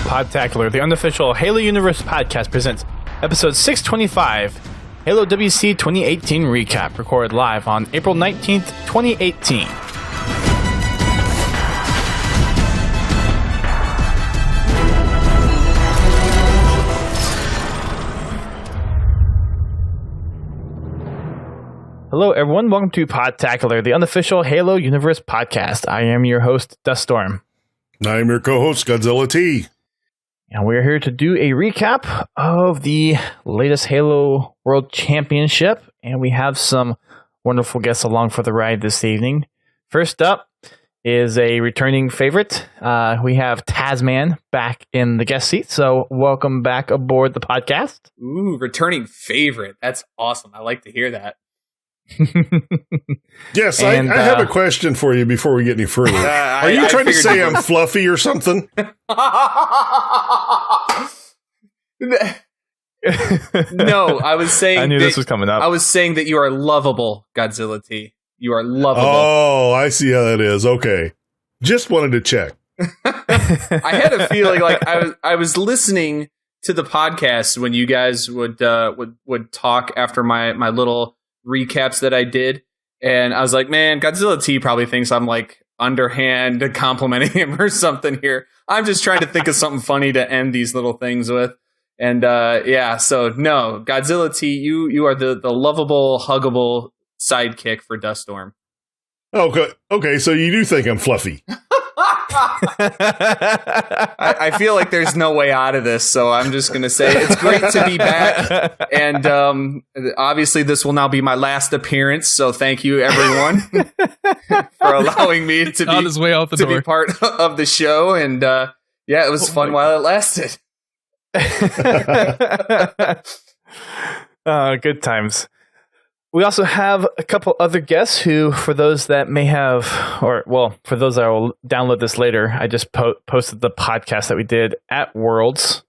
Podtacular, the unofficial Halo Universe podcast, presents episode 625, HaloWC 2018 recap, recorded live on April 19th, 2018. Hello, everyone. Welcome to Podtacular, the unofficial Halo Universe podcast. I am your host, Duststorm. I am your co-host, Godzilla T. And we're here to do a recap of the latest Halo World Championship. And we have some wonderful guests along for the ride this evening. First up is a returning favorite. We have Tazzman back in the guest seat. So welcome back aboard the podcast. Ooh, returning favorite. That's awesome. I like to hear that. Yes, and, I have a question for you before we get any further. Are you trying to say I'm fluffy or something? No, I was saying I knew this was coming up. I was saying that you are lovable, Godzilla T. You are lovable. Oh, I see how that is. Okay. Just wanted to check. I had a feeling like I was listening to the podcast when you guys would talk after my little recaps that I did, and I was like, man, Godzilla T probably thinks I'm like underhand complimenting him or something here. I'm just trying to think of something funny to end these little things with. And yeah, so no, Godzilla T, you are the lovable, huggable sidekick for Duststorm. Okay, so you do think I'm fluffy. I feel like there's no way out of this, so I'm just going to say it's great to be back. And obviously, this will now be my last appearance. So thank you, everyone, for allowing me to on his way out the door. Be part of the show. And yeah, it was fun while it lasted. Good times. We also have a couple other guests who, for those that may have, for those that will download this later, I just posted the podcast that we did at Worlds,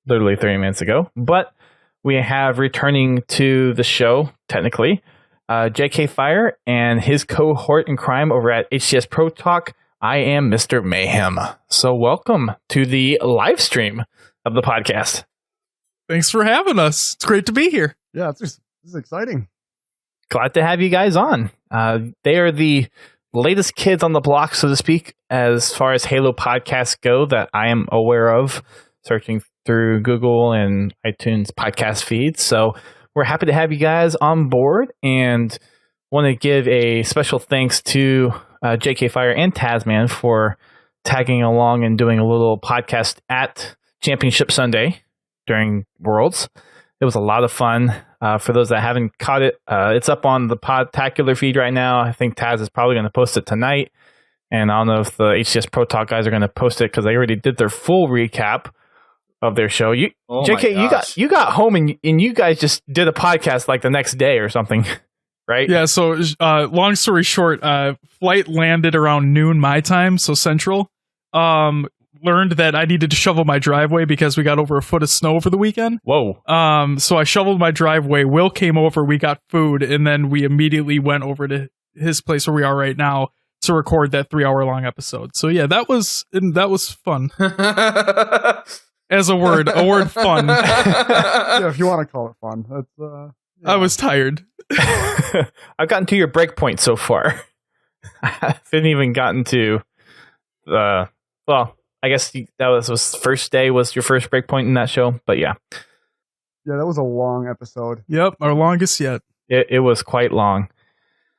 literally 30 minutes ago. But we have returning to the show, technically, JKFire and his cohort in crime over at HCS Pro Talk, IamMrMayhem. So welcome to the live stream of the podcast. Thanks for having us. It's great to be here. Yeah, this is exciting. Glad to have you guys on. They are the latest kids on the block, so to speak, as far as Halo podcasts go that I am aware of, searching through Google and iTunes podcast feeds. So we're happy to have you guys on board, and want to give a special thanks to JKFire and Tazzman for tagging along and doing a little podcast at Championship Sunday during Worlds. It was a lot of fun. For those that haven't caught it, it's up on the Podtacular feed right now. I think Taz is probably going to post it tonight. And I don't know if the HCS Pro Talk guys are going to post it because they already did their full recap of their show. JK, you got home and you guys just did a podcast like the next day or something, right? Yeah, so long story short, flight landed around noon my time, so Central. Learned that I needed to shovel my driveway because we got over a foot of snow over the weekend. Whoa. So I shoveled my driveway. Will came over, we got food, and then we immediately went over to his place where we are right now to record that 3-hour long episode. So yeah, that was fun. As a word fun. Yeah, if you want to call it fun. That's, yeah. I was tired. I've gotten to your break point so far. I haven't even gotten to I guess that was first day was your first break point in that show, but yeah. Yeah, that was a long episode. Yep, our longest yet. It was quite long.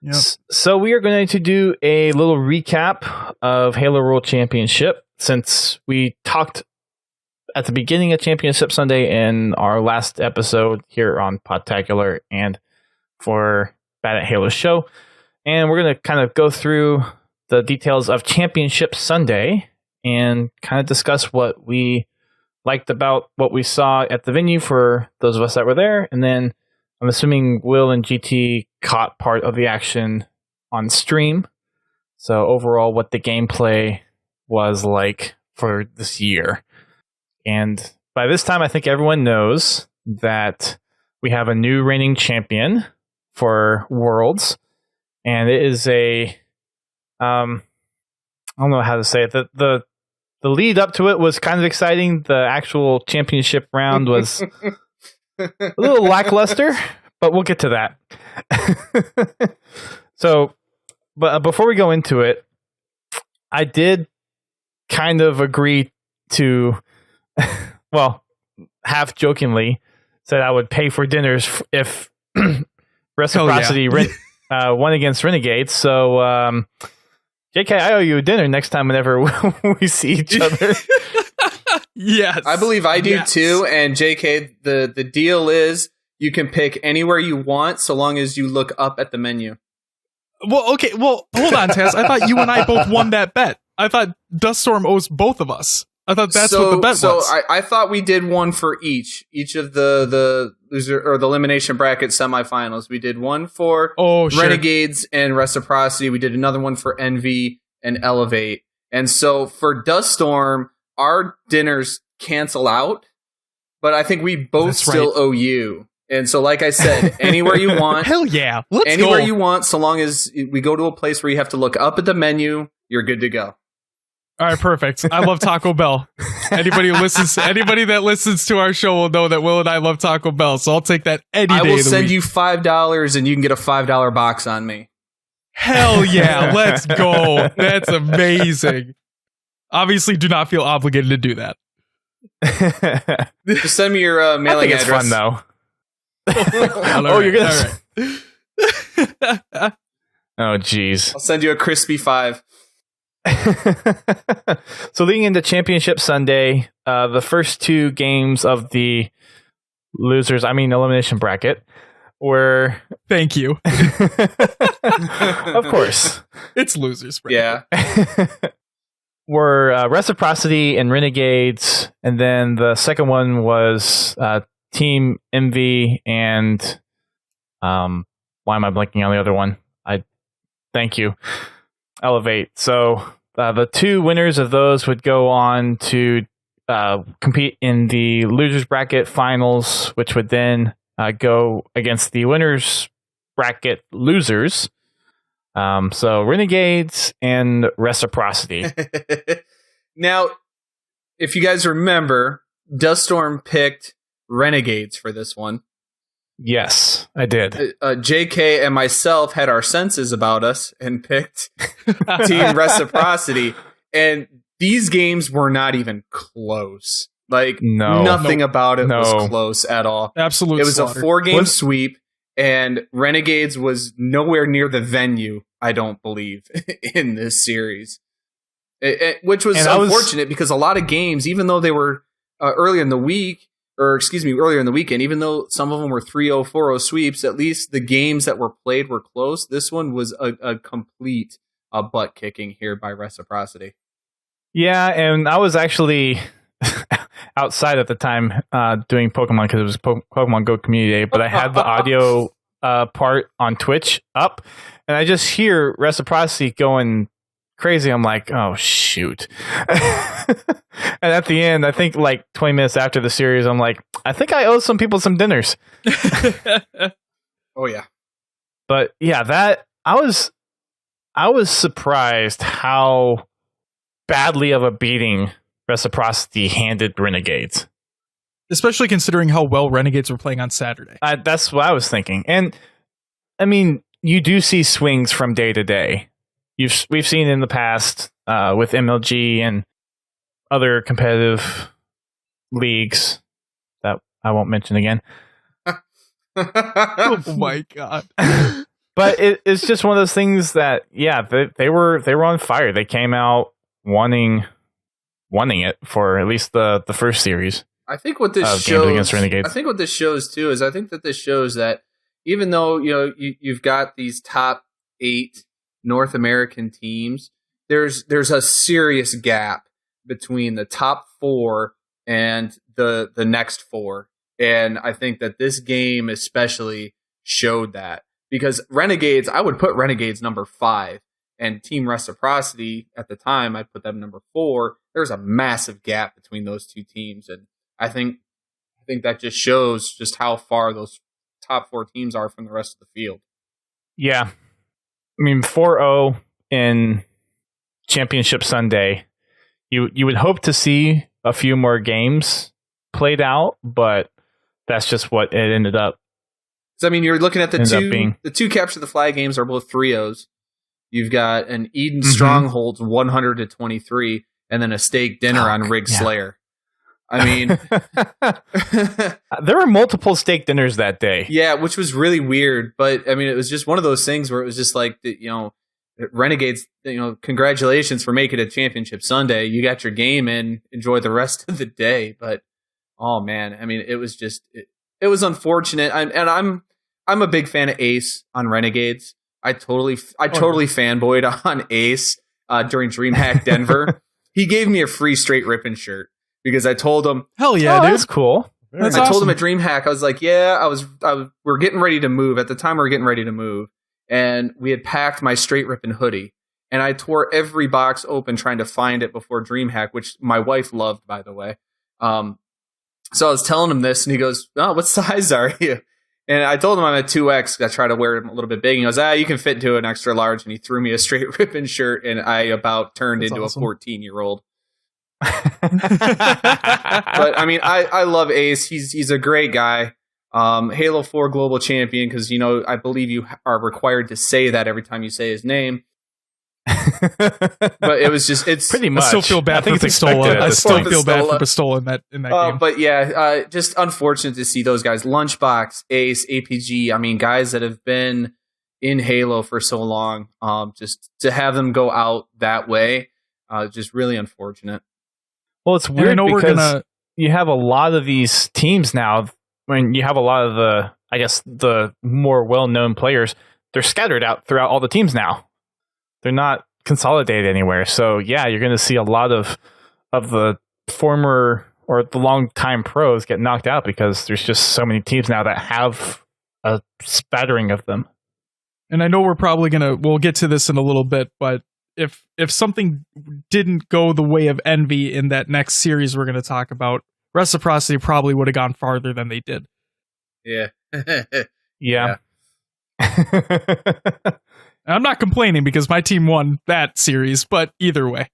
Yep. So we are going to do a little recap of Halo World Championship since we talked at the beginning of Championship Sunday in our last episode here on Podtacular and for Bad at Halo show. And we're going to kind of go through the details of Championship Sunday and kind of discuss what we liked about what we saw at the venue for those of us that were there. And then I'm assuming Will and GT caught part of the action on stream. So overall, what the gameplay was like for this year. And by this time, I think everyone knows that we have a new reigning champion for Worlds. And it is a, I don't know how to say it. The the lead up to it was kind of exciting. The actual championship round was a little lackluster, but we'll get to that. So, but before we go into it, I did kind of agree to, well, half jokingly said I would pay for dinners if Reciprocity won against Renegades. So, JK, I owe you a dinner next time whenever we see each other. Yes. I believe I do too. And JK, the deal is you can pick anywhere you want so long as you look up at the menu. Well, okay. Well, hold on, Taz. I thought you and I both won that bet. I thought Duststorm owes both of us. I thought that's what the bet was. So I thought we did one for each of the loser or the elimination bracket semifinals. We did one for Renegades and Reciprocity. We did another one for Envy and Elevate. And so for Duststorm, our dinners cancel out, but I think we both still owe you. And so, like I said, anywhere you want. Hell yeah. Let's anywhere go. you want, so long as we go to a place where you have to look up at the menu, you're good to go. All right, perfect. I love Taco Bell. Anybody that listens to our show will know that Will and I love Taco Bell, so I'll take that any day of the week. I will send you $5 and you can get a $5 box on me. Hell yeah, let's go. That's amazing. Obviously, do not feel obligated to do that. Just send me your mailing address. It's fun, though. You're gonna. Right. Oh, geez. I'll send you a crispy 5. So leading into Championship Sunday, the first 2 games of the elimination bracket were... Thank you. Of course. It's losers bracket. Yeah. Were Reciprocity and Renegades, and then the second one was Team Envy and why am I blanking on the other one? Thank you. Elevate. So the 2 winners of those would go on to compete in the losers bracket finals, which would then go against the winners bracket losers. So Renegades and Reciprocity. Now, if you guys remember, Duststorm picked Renegades for this one. Yes, I did. JK and myself had our senses about us and picked Team Reciprocity. And these games were not even close. Like, nothing about it was close at all. Absolute It was slaughter. a 4-game sweep, and Renegades was nowhere near the venue, I don't believe, in this series. Which was unfortunate because a lot of games, even though they were earlier in the weekend, even though some of them were 3-0, 4-0 sweeps, at least the games that were played were close. This one was a complete butt kicking here by Reciprocity. Yeah, and I was actually outside at the time doing Pokemon because it was Pokemon Go Community Day, but I had the audio part on Twitch up, and I just hear Reciprocity going crazy. I'm like, oh, shoot. And at the end, I think like 20 minutes after the series, I'm like, I think I owe some people some dinners. Oh, yeah. But yeah, that I was surprised how badly of a beating Reciprocity handed Renegades. Especially considering how well Renegades were playing on Saturday. That's what I was thinking. And I mean, you do see swings from day to day. We've seen in the past with MLG and other competitive leagues that I won't mention again. Oh my god! But it's just one of those things that they were on fire. They came out wanting it for at least the first series. I think what this shows against Renegades. I think what this shows too is I think that this shows that even though you've got these top 8 North American teams, there's a serious gap between the top 4 and the next 4. And I think that this game especially showed that, because Renegades, I would put Renegades number 5, and Team Reciprocity at the time, I'd put them number 4. There's a massive gap between those 2 teams, and I think that just shows just how far those top 4 teams are from the rest of the field. Yeah. I mean, 4-0 in Championship Sunday, you would hope to see a few more games played out, but that's just what it ended up. So I mean, you're looking at the two capture the flag games are both 3-0s. You've got an Eden Strongholds 100-23, and then a steak dinner on Rig Slayer. I mean, there were multiple steak dinners that day. Yeah, which was really weird. But I mean, it was just one of those things where it was just like, Renegades, congratulations for making it Championship Sunday. You got your game in, enjoy the rest of the day. But oh man, I mean, it was just it was unfortunate. I'm a big fan of Ace on Renegades. I totally fanboyed on Ace during DreamHack Denver. He gave me a free straight ripping shirt. Because I told him, hell yeah, dude. That's cool. That's I told awesome. him at DreamHack, I was like, we're getting ready to move. At the time, we were getting ready to move. And we had packed my straight ripping hoodie. And I tore every box open trying to find it before DreamHack, which my wife loved, by the way. So I was telling him this, and he goes, "Oh, what size are you?" And I told him I'm at 2X. I try to wear him a little bit big. And he goes, you can fit into an extra large. And he threw me a straight ripping shirt, and I about turned into awesome. A 14-year-old. But I mean, I love Ace. He's a great guy. Halo 4 global champion, because I believe you are required to say that every time you say his name. But it's pretty much. I still feel bad for Pistola. I still feel bad for Pistola in that game. But yeah, just unfortunate to see those guys. Lunchbox, Ace, APG. I mean, guys that have been in Halo for so long. Just to have them go out that way, just really unfortunate. Well, it's weird because you have a lot of these teams now. When you have a lot of the more well-known players, they're scattered out throughout all the teams now. They're not consolidated anywhere. So yeah, you're going to see a lot of the former or the long-time pros get knocked out because there's just so many teams now that have a spattering of them. And I know we'll get to this in a little bit, but if something didn't go the way of Envy in that next series we're going to talk about, Reciprocity probably would have gone farther than they did. Yeah. Yeah. I'm not complaining because my team won that series, but either way.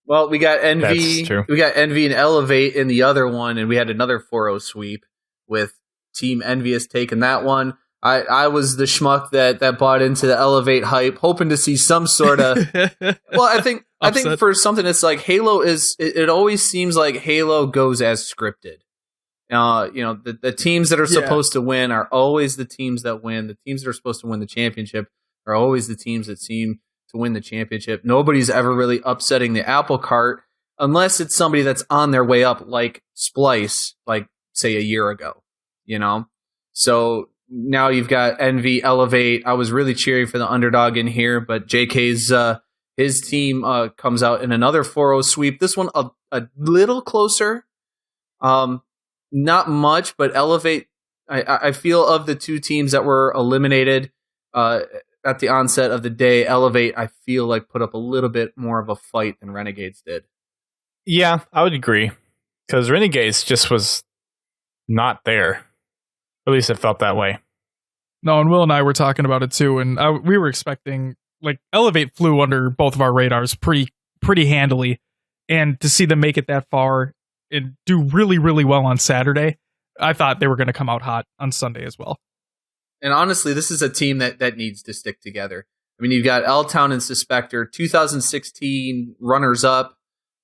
Well, we got Envy. That's true. We got Envy and Elevate in the other one, and we had another 4-0 sweep with Team Envious taking that one. I was the schmuck that bought into the Elevate hype, hoping to see some sort of. Well, I think for something that's like Halo it always seems like Halo goes as scripted. The teams that are supposed to win are always the teams that win. The teams that are supposed to win the championship are always the teams that seem to win the championship. Nobody's ever really upsetting the apple cart unless it's somebody that's on their way up, like Splice, like say a year ago. So. Now you've got Envy, Elevate. I was really cheering for the underdog in here, but JK's his team comes out in another 4-0 sweep. This one a little closer, not much, but Elevate. I feel of the two teams that were eliminated at the onset of the day, Elevate I feel like put up a little bit more of a fight than Renegades did. Yeah, I would agree because Renegades just was not there. At least it felt that way. No, and Will and I were talking about it too, and we were expecting Elevate flew under both of our radars pretty handily, and to see them make it that far and do really, really well on Saturday, I thought they were going to come out hot on Sunday as well. And honestly, this is a team that needs to stick together. I mean, you've got L-Town and Suspector, 2016 runners-up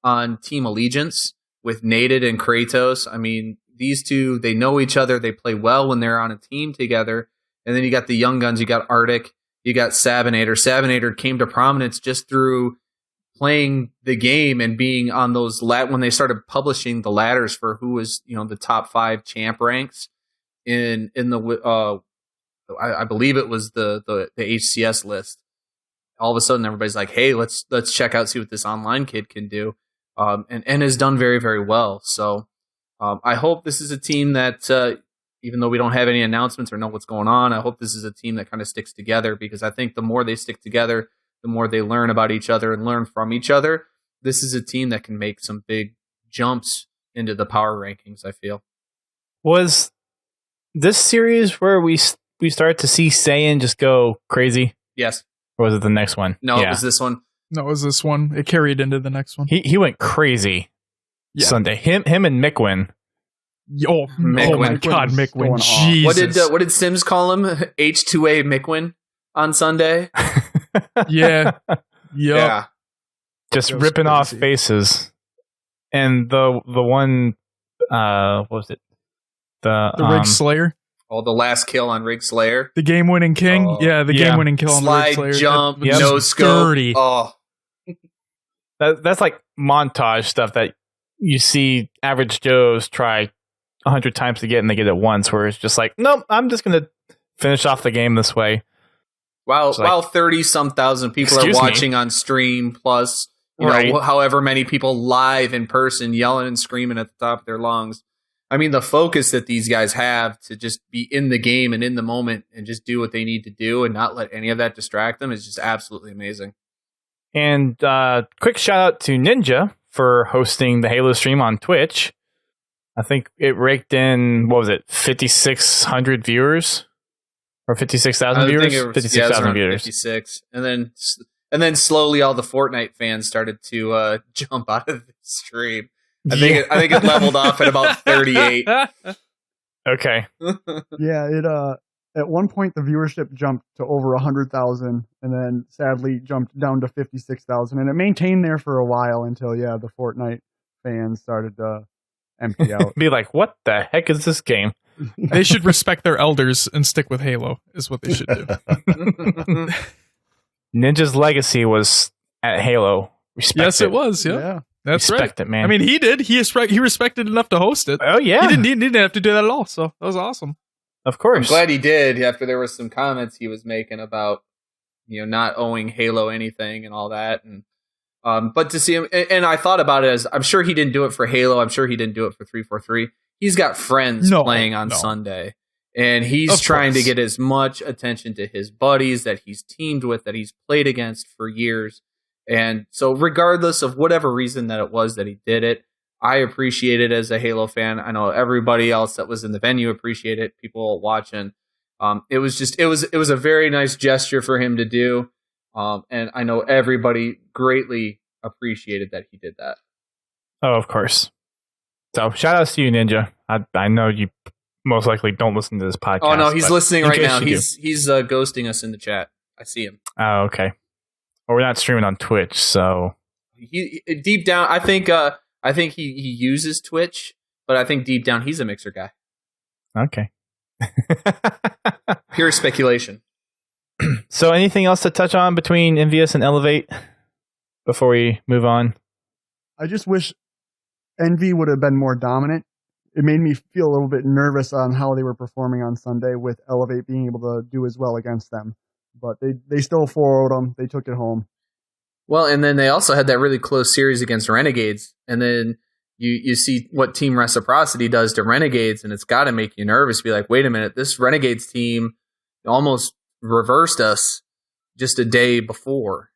on Team Allegiance with Naded and Kratos. I mean, these two, they know each other. They play well when they're on a team together. And then you got the young guns. You got Arctic. You got Sabinator. Sabinator came to prominence just through playing the game and being on those when they started publishing the ladders for who was the top 5 champ ranks in the I believe it was the HCS list. All of a sudden, everybody's like, "Hey, let's check out, see what this online kid can do," and has done very, very well. So. I hope this is a team that, even though we don't have any announcements or know what's going on, I hope this is a team that kind of sticks together because I think the more they stick together, the more they learn about each other and learn from each other. This is a team that can make some big jumps into the power rankings, I feel. Was this series where we started to see Saiyan just go crazy? Yes. Or was it the next one? No, It was this one. No, it was this one. It carried into the next one. He went crazy Sunday. Him and Mickwin. Oh my God, Mickwin. Jesus. What did Sims call him? H2A Mickwin on Sunday? Yeah. Yeah. Just ripping off faces. And the one, what was it? The Rig Slayer? Oh, the last kill on Rig Slayer. The game-winning king? The game-winning kill on Rig Slayer. Slide, jump, no scope. Dirty. Oh. That's like montage stuff that you see average Joes try 100 times to get, and they get it once, where it's just like, nope, I'm just going to finish off the game this way. While 30-some thousand people are watching on stream, plus you know, however many people live in person yelling and screaming at the top of their lungs. I mean, the focus that these guys have to just be in the game and in the moment and just do what they need to do and not let any of that distract them is just absolutely amazing. And quick shout out to Ninja for hosting the Halo stream on Twitch. I think it raked in, 5,600 viewers? Or 56,000 viewers? 56,000 viewers. 56. And then slowly all the Fortnite fans started to jump out of the stream. I think it leveled off at about 38. Okay. Yeah, it at one point the viewership jumped to over 100,000, and then sadly jumped down to 56,000, and it maintained there for a while until the Fortnite fans started to empty out. Be like, what the heck is this game? They should respect their elders and stick with Halo, is what they should do. Ninja's legacy was at Halo. Yes, it was. Yeah. That's Respect it, man. I mean, he did. He respected enough to host it. Oh, yeah. He didn't have to do that at all, so that was awesome. Of course. I'm glad he did, after there were some comments he was making about, not owing Halo anything and all that. And but to see him, and I thought about it as, I'm sure he didn't do it for Halo. I'm sure he didn't do it for 343. He's got friends playing on Sunday. And he's trying to get as much attention to his buddies that he's teamed with, that he's played against for years. And so regardless of whatever reason that it was that he did it, I appreciate it as a Halo fan. I know everybody else that was in the venue appreciated it, people watching. It was a very nice gesture for him to do. And I know everybody greatly appreciated that he did that. Oh, of course. So shout outs to you, Ninja. I know you most likely don't listen to this podcast. Oh no, he's listening right now. He's ghosting us in the chat. I see him. Oh, okay. Well, we're not streaming on Twitch, so he deep down, I think he uses Twitch, but I think deep down he's a Mixer guy. Okay. Pure speculation. So, anything else to touch on between Envious and Elevate before we move on? I just wish Envy would have been more dominant. It made me feel a little bit nervous on how they were performing on Sunday with Elevate being able to do as well against them. But they still 4-0'd them. They took it home. Well, and then they also had that really close series against Renegades. And then you see what Team Reciprocity does to Renegades, and it's got to make you nervous. Be like, wait a minute, this Renegades team almost reversed us just a day before.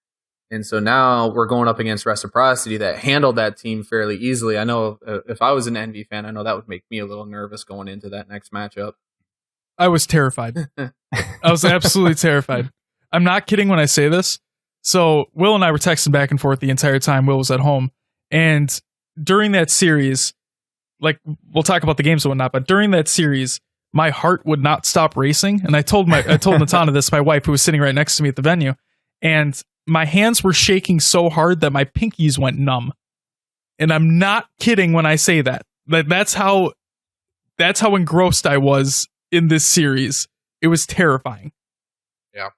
And so now we're going up against Reciprocity that handled that team fairly easily. I know if I was an Envy fan, I know that would make me a little nervous going into that next matchup. I was terrified. I was absolutely terrified. I'm not kidding when I say this. So Will and I were texting back and forth the entire time Will was at home. And during that series, like, we'll talk about the games and whatnot, but during that series, my heart would not stop racing. And I told Natana this, my wife, who was sitting right next to me at the venue. And my hands were shaking so hard that my pinkies went numb. And I'm not kidding when I say that. That's how engrossed I was in this series. It was terrifying. Yeah.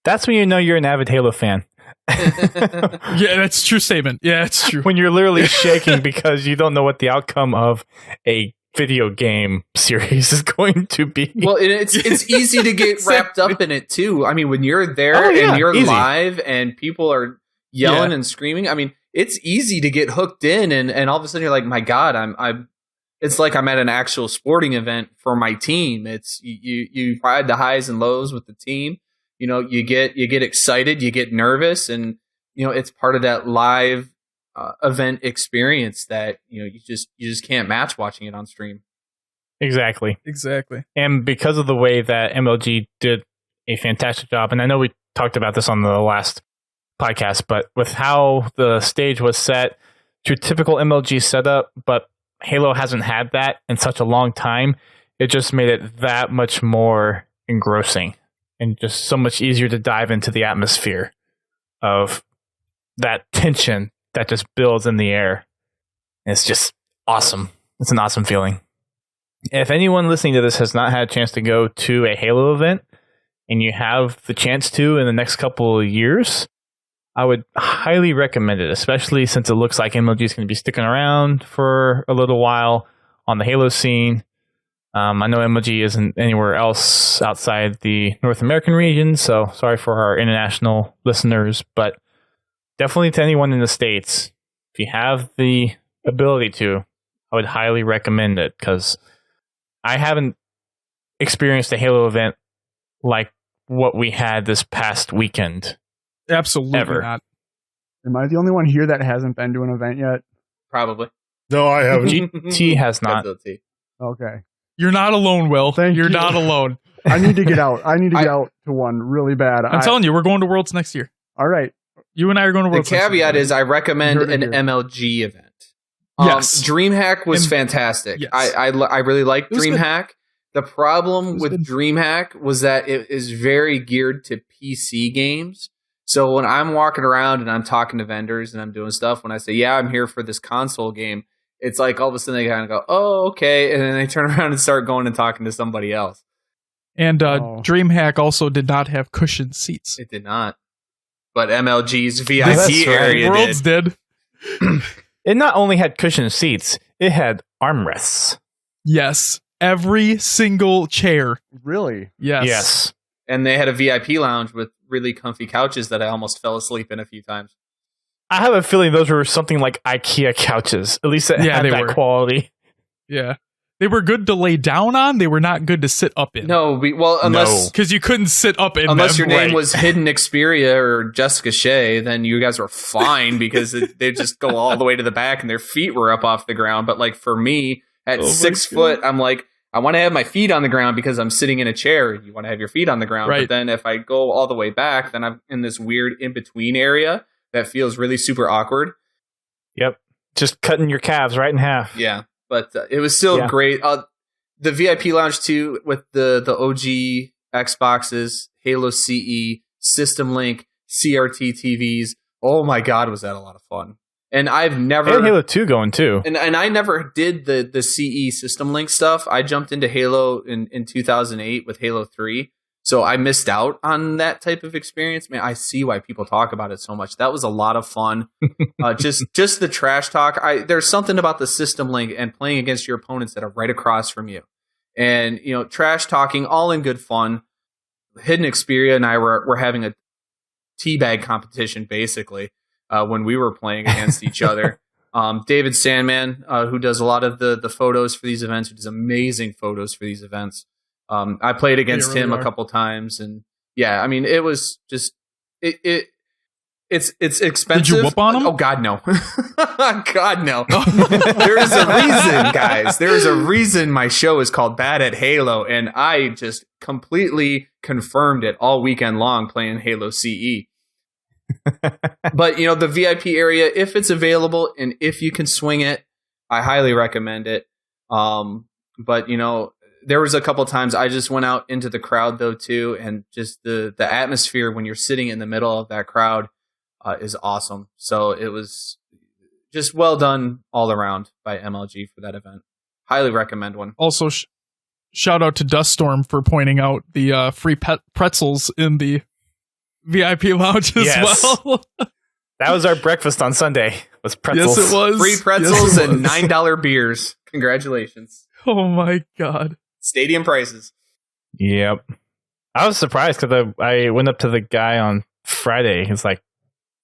That's when you know you're an avid Halo fan. Yeah, that's a true statement. Yeah, it's true. When you're literally shaking because you don't know what the outcome of a video game series is going to be. Well, it's easy to get wrapped up in it too. I mean, when you're there and you're live and people are yelling and screaming, I mean, it's easy to get hooked in, and all of a sudden you're like, my God, it's like I'm at an actual sporting event for my team. It's you ride the highs and lows with the team. You know, you get excited, you get nervous, and it's part of that live event experience that you just can't match watching it on stream. Exactly. And because of the way that MLG did a fantastic job, and I know we talked about this on the last podcast, but with how the stage was set to typical MLG setup, but Halo hasn't had that in such a long time, it just made it that much more engrossing and just so much easier to dive into the atmosphere of that tension that just builds in the air. It's just awesome. It's an awesome feeling. If anyone listening to this has not had a chance to go to a Halo event, and you have the chance to in the next couple of years, I would highly recommend it, especially since it looks like MLG is going to be sticking around for a little while on the Halo scene. I know MLG isn't anywhere else outside the North American region, so sorry for our international listeners, but definitely to anyone in the States, if you have the ability to, I would highly recommend it, because I haven't experienced a Halo event like what we had this past weekend. Absolutely ever. not. Am I the only one here that hasn't been to an event yet? Probably. No, I haven't. T has not. Godzilla T. Okay. You're not alone, Will. Thank You're you. not alone. I need to get out. I need to get out to one really bad. I'm telling you, we're going to Worlds next year. All right. You and I are going to The Worlds next year. caveat is I recommend Heard it an here. MLG event. Yes. DreamHack was And- fantastic. yes. I really liked It was good. DreamHack. The problem was with good. DreamHack was that it is very geared to PC games. So when I'm walking around and I'm talking to vendors and I'm doing stuff, when I say, yeah, I'm here for this console game, it's like all of a sudden they kind of go, oh, okay. And then they turn around and start going and talking to somebody else. And Oh. DreamHack also did not have cushioned seats. It did not. But MLG's VIP that's right. area Worlds did. did. It not only had cushioned seats, it had armrests. Yes. Every single chair. Really? Yes. Yes. And they had a VIP lounge with really comfy couches that I almost fell asleep in a few times. I have a feeling those were something like IKEA couches. At least it Yeah, had they that were. quality. Yeah. They were good to lay down on. They were not good to sit up in. No, unless Because you couldn't sit up in unless them. your name right. was Hidden Xperia or Jessica Shea, then you guys were fine because they just go all the way to the back and their feet were up off the ground. But like for me, at Oh my 6 foot, I'm like, I want to have my feet on the ground because I'm sitting in a chair. You want to have your feet on the ground. Right. But then if I go all the way back, then I'm in this weird in-between area that feels really super awkward. Yep. Just cutting your calves right in half. Yeah. But it was still Yeah. great. The VIP lounge too, with the OG Xboxes, Halo CE, System Link, CRT TVs. Oh my God, was that a lot of fun. And I've never... They had Halo 2 going too. And I never did the CE System Link stuff. I jumped into Halo in 2008 with Halo 3. So I missed out on that type of experience. Man, I see why people talk about it so much. That was a lot of fun. Just the trash talk. There's something about the System Link and playing against your opponents that are right across from you. And, you know, trash talking, all in good fun. Hidden Xperia and I were having a teabag competition, basically, when we were playing against each other. David Sandman, who does a lot of the photos for these events, who does amazing photos for these events. I played against really him are. a couple times, and yeah, I mean, it was just it's expensive. Did you whoop on him? Oh God, no! God, no! There is a reason, guys. There is a reason my show is called Bad at Halo, and I just completely confirmed it all weekend long playing Halo CE. But you know, the VIP area, if it's available and if you can swing it, I highly recommend it. But you know, there was a couple times I just went out into the crowd though too, and just the atmosphere when you're sitting in the middle of that crowd is awesome. So it was just well done all around by MLG for that event. Highly recommend one. Also, shout out to Duststorm for pointing out the free pretzels in the VIP lounge as Yes. well. That was our breakfast on Sunday. Was pretzels. Yes, it was. Free pretzels Yes, it and was. $9 beers. Congratulations. Oh my God. Stadium prices. Yep. I was surprised because I went up to the guy on Friday. He's like,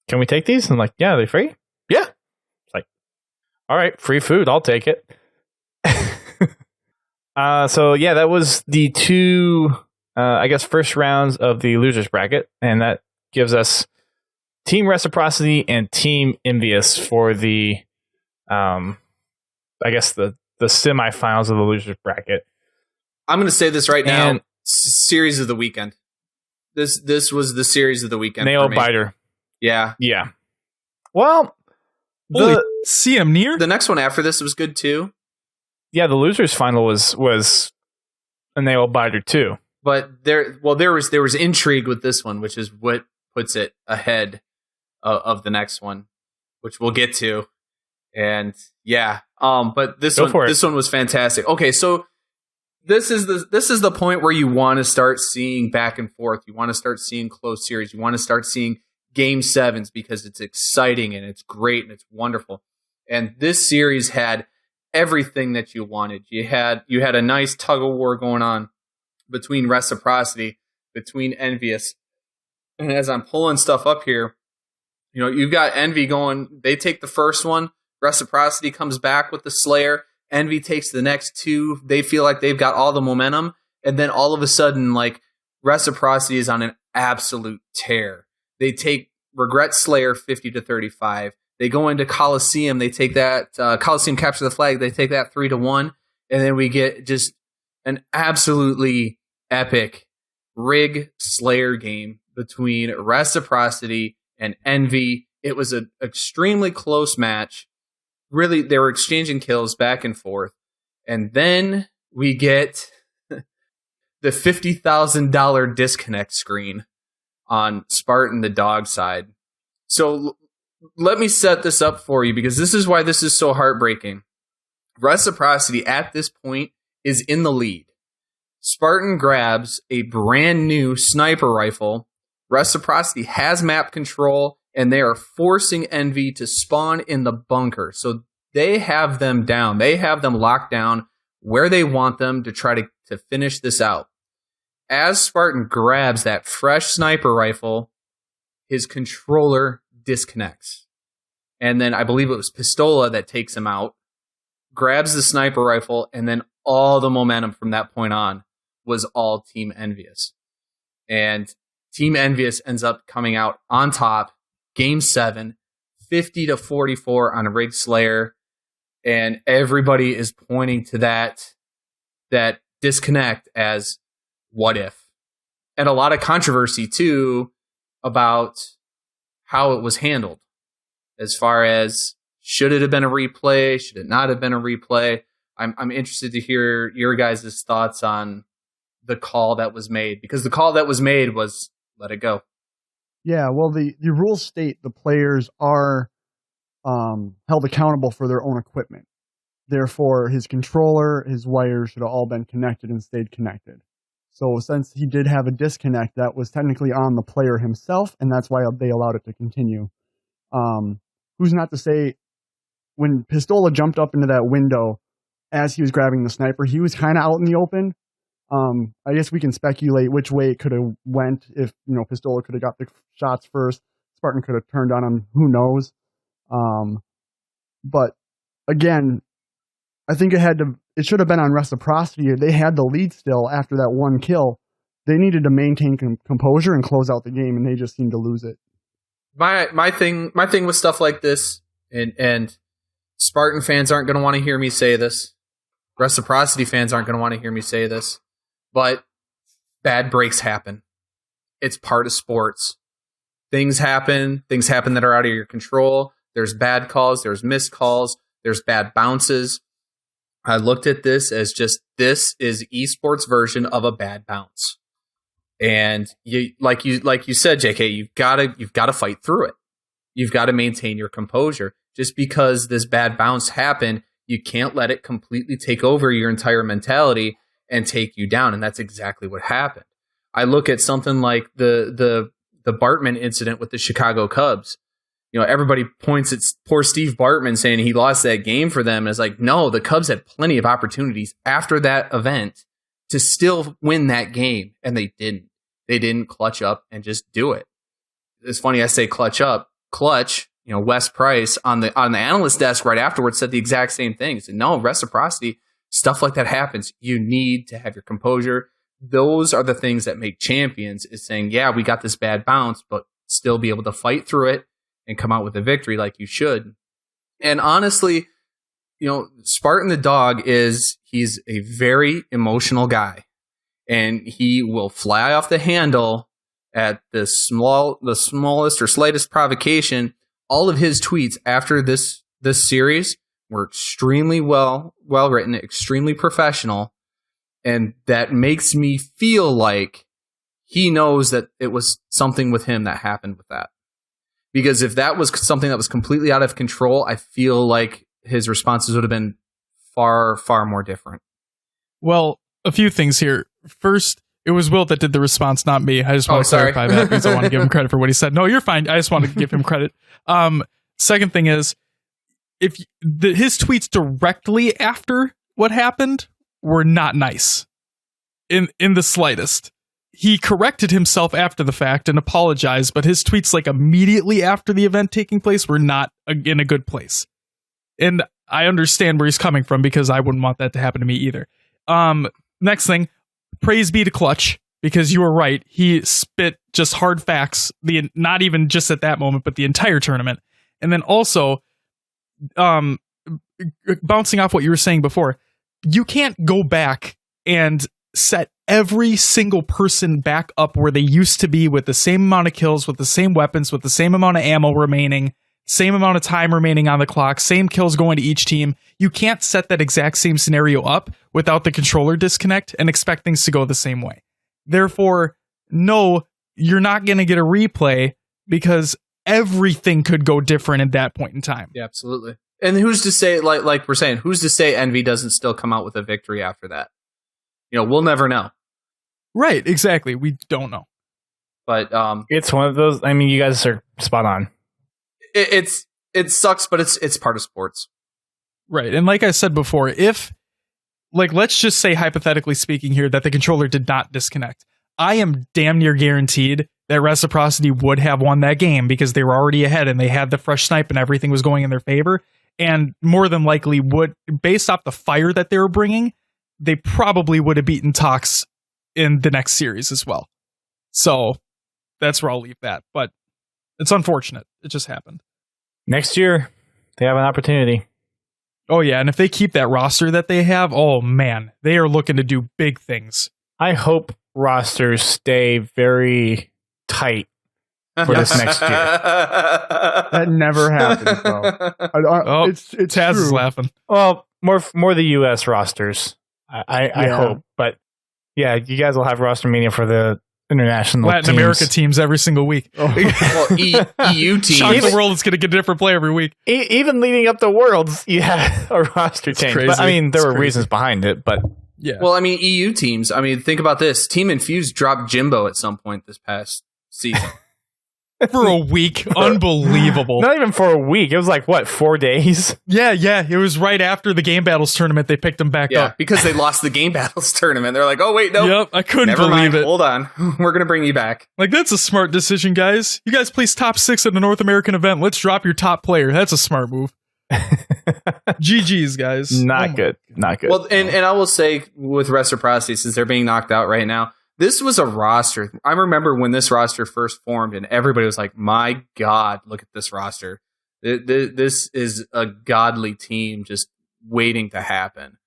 "Can we take these?" I'm like, "Yeah, are they free?" "Yeah." It's like, "All right, free food. I'll take it." So yeah, that was the two, I guess, first rounds of the losers bracket, and that gives us Team Reciprocity and Team Envious for the, I guess the semifinals of the losers bracket. I'm going to say this right now. And- Series of the weekend. This was the series of the weekend. Nail for me. biter. Yeah. Yeah. Well, Holy, CM near? The next one after this was good too. Yeah, the losers final was a nail biter too. But there was intrigue with this one, which is what puts it ahead of the next one, which we'll get to. And yeah, but this one was fantastic. Okay, so this is the point where you want to start seeing back and forth. You want to start seeing close series. You want to start seeing game sevens because it's exciting and it's great and it's wonderful. And this series had everything that you wanted. You had a nice tug of war going on between Reciprocity, between Envious. And as I'm pulling stuff up here, you've got Envy going. They take the first one. Reciprocity comes back with the Slayer. Envy takes the next two. They feel like they've got all the momentum. And then all of a sudden, like, Reciprocity is on an absolute tear. They take Regret Slayer 50-35. They go into Coliseum. They take that Coliseum capture the flag. They take that 3-1. And then we get just an absolutely epic Rig Slayer game between Reciprocity and Envy. It was an extremely close match. Really, they were exchanging kills back and forth. And then we get the $50,000 disconnect screen on Spartan the dog side. So let me set this up for you because this is why this is so heartbreaking. Reciprocity at this point is in the lead. Spartan grabs a brand new sniper rifle. Reciprocity has map control, and they are forcing Envy to spawn in the bunker. So they have them down. They have them locked down where they want them to try to finish this out. As Spartan grabs that fresh sniper rifle, his controller disconnects. And then I believe it was Pistola that takes him out, grabs the sniper rifle, and then all the momentum from that point on was all Team Envious. And Team Envious ends up coming out on top, Game 7, 50-44 on Rig Slayer. And everybody is pointing to that disconnect as what if. And a lot of controversy, too, about how it was handled. As far as, should it have been a replay? Should it not have been a replay? I'm interested to hear your guys' thoughts on the call that was made. Because the call that was made was, let it go. Yeah, well, the rules state the players are held accountable for their own equipment. Therefore, his controller, his wires should have all been connected and stayed connected. So since he did have a disconnect, that was technically on the player himself, and that's why they allowed it to continue. Who's not to say, when Pistola jumped up into that window as he was grabbing the sniper, he was kind of out in the open. I guess we can speculate which way it could have went. If Pistola could have got the shots first, Spartan could have turned on him. Who knows? But again, I think it should have been on Reciprocity. They had the lead still after that one kill. They needed to maintain composure and close out the game, and they just seemed to lose it. My thing with stuff like this, and Spartan fans aren't going to want to hear me say this. Reciprocity fans aren't going to want to hear me say this. But bad breaks happen. It's part of sports. Things happen that are out of your control. There's bad calls, there's missed calls, there's bad bounces. I looked at this as just, this is esports version of a bad bounce. And you like you said, JK, you've got to fight through it. You've got to maintain your composure. Just because this bad bounce happened, you can't let it completely take over your entire mentality and take you down. And that's exactly what happened. I look at something like the Bartman incident with the Chicago Cubs. Everybody points at poor Steve Bartman saying he lost that game for them. And it's like, no, the Cubs had plenty of opportunities after that event to still win that game. And they didn't. They didn't clutch up and just do it. It's funny I say clutch up. Clutch, Wes Price on the analyst desk right afterwards said the exact same thing. He said, no, Reciprocity, stuff like that happens. You need to have your composure. Those are the things that make champions, is saying, yeah, we got this bad bounce, but still be able to fight through it and come out with a victory like you should. And honestly, Spartan the dog he's a very emotional guy, and he will fly off the handle at the smallest or slightest provocation, all of his tweets after this series were extremely well written, extremely professional, and that makes me feel like he knows that it was something with him that happened with that. Because if that was something that was completely out of control, I feel like his responses would have been far, far more different. Well, a few things here. First, it was Will that did the response, not me. I just want to clarify that because I want to give him credit for what he said. No, you're fine. I just want to give him credit. Second thing is, if his tweets directly after what happened were not nice in the slightest. He corrected himself after the fact and apologized, but his tweets like immediately after the event taking place were not in a good place. And I understand where he's coming from because I wouldn't want that to happen to me either. Next thing, praise be to Clutch, because you were right. He spit just hard facts, not even just at that moment, but the entire tournament. And then also, bouncing off what you were saying before, you can't go back and set every single person back up where they used to be with the same amount of kills, with the same weapons, with the same amount of ammo remaining, same amount of time remaining on the clock, same kills going to each team. You can't set that exact same scenario up without the controller disconnect and expect things to go the same way. Therefore, no, you're not going to get a replay because everything could go different at that point in time. Yeah, absolutely. And who's to say, like we're saying, who's to say Envy doesn't still come out with a victory after that? We'll never know. Right, exactly. We don't know. But it's one of those. I mean, you guys are spot on. It sucks, but it's part of sports. Right. And like I said before, if, let's just say hypothetically speaking here that the controller did not disconnect, I am damn near guaranteed that Reciprocity would have won that game because they were already ahead and they had the fresh snipe and everything was going in their favor. And more than likely would, based off the fire that they were bringing, they probably would have beaten Tox in the next series as well. So that's where I'll leave that. But it's unfortunate. It just happened. Next year, they have an opportunity. Oh, yeah. And if they keep that roster that they have, oh, man, they are looking to do big things. I hope rosters stay very tight for this next year. That never happens, though. It's Taz true. is laughing. Well, more the U.S. rosters. I hope. But, yeah, you guys will have roster mania for the international Latin America teams every single week. Well, EU teams. Shock the world is going to get a different play every week. Even leading up to Worlds, you had a roster change. Crazy. But, I mean, there were reasons behind it, but... Yeah. Well, I mean, EU teams. I mean, think about this. Team Infused dropped Jimbo at some point this past season. For a week. Unbelievable. Not even for a week. It was 4 days? Yeah. It was right after the Game Battles tournament. They picked him back up. Because they lost the Game Battles tournament. They're like, oh, wait, no. Yep, I couldn't Never believe mind. it. Hold on. We're going to bring you back. That's a smart decision, guys. You guys placed top 6 at the North American event. Let's drop your top player. That's a smart move. GG's, guys. Not good. Well, and I will say with Reciprocity, since they're being knocked out right now, this was a roster. I remember when this roster first formed and everybody was like, my God, look at this roster. This is a godly team just waiting to happen.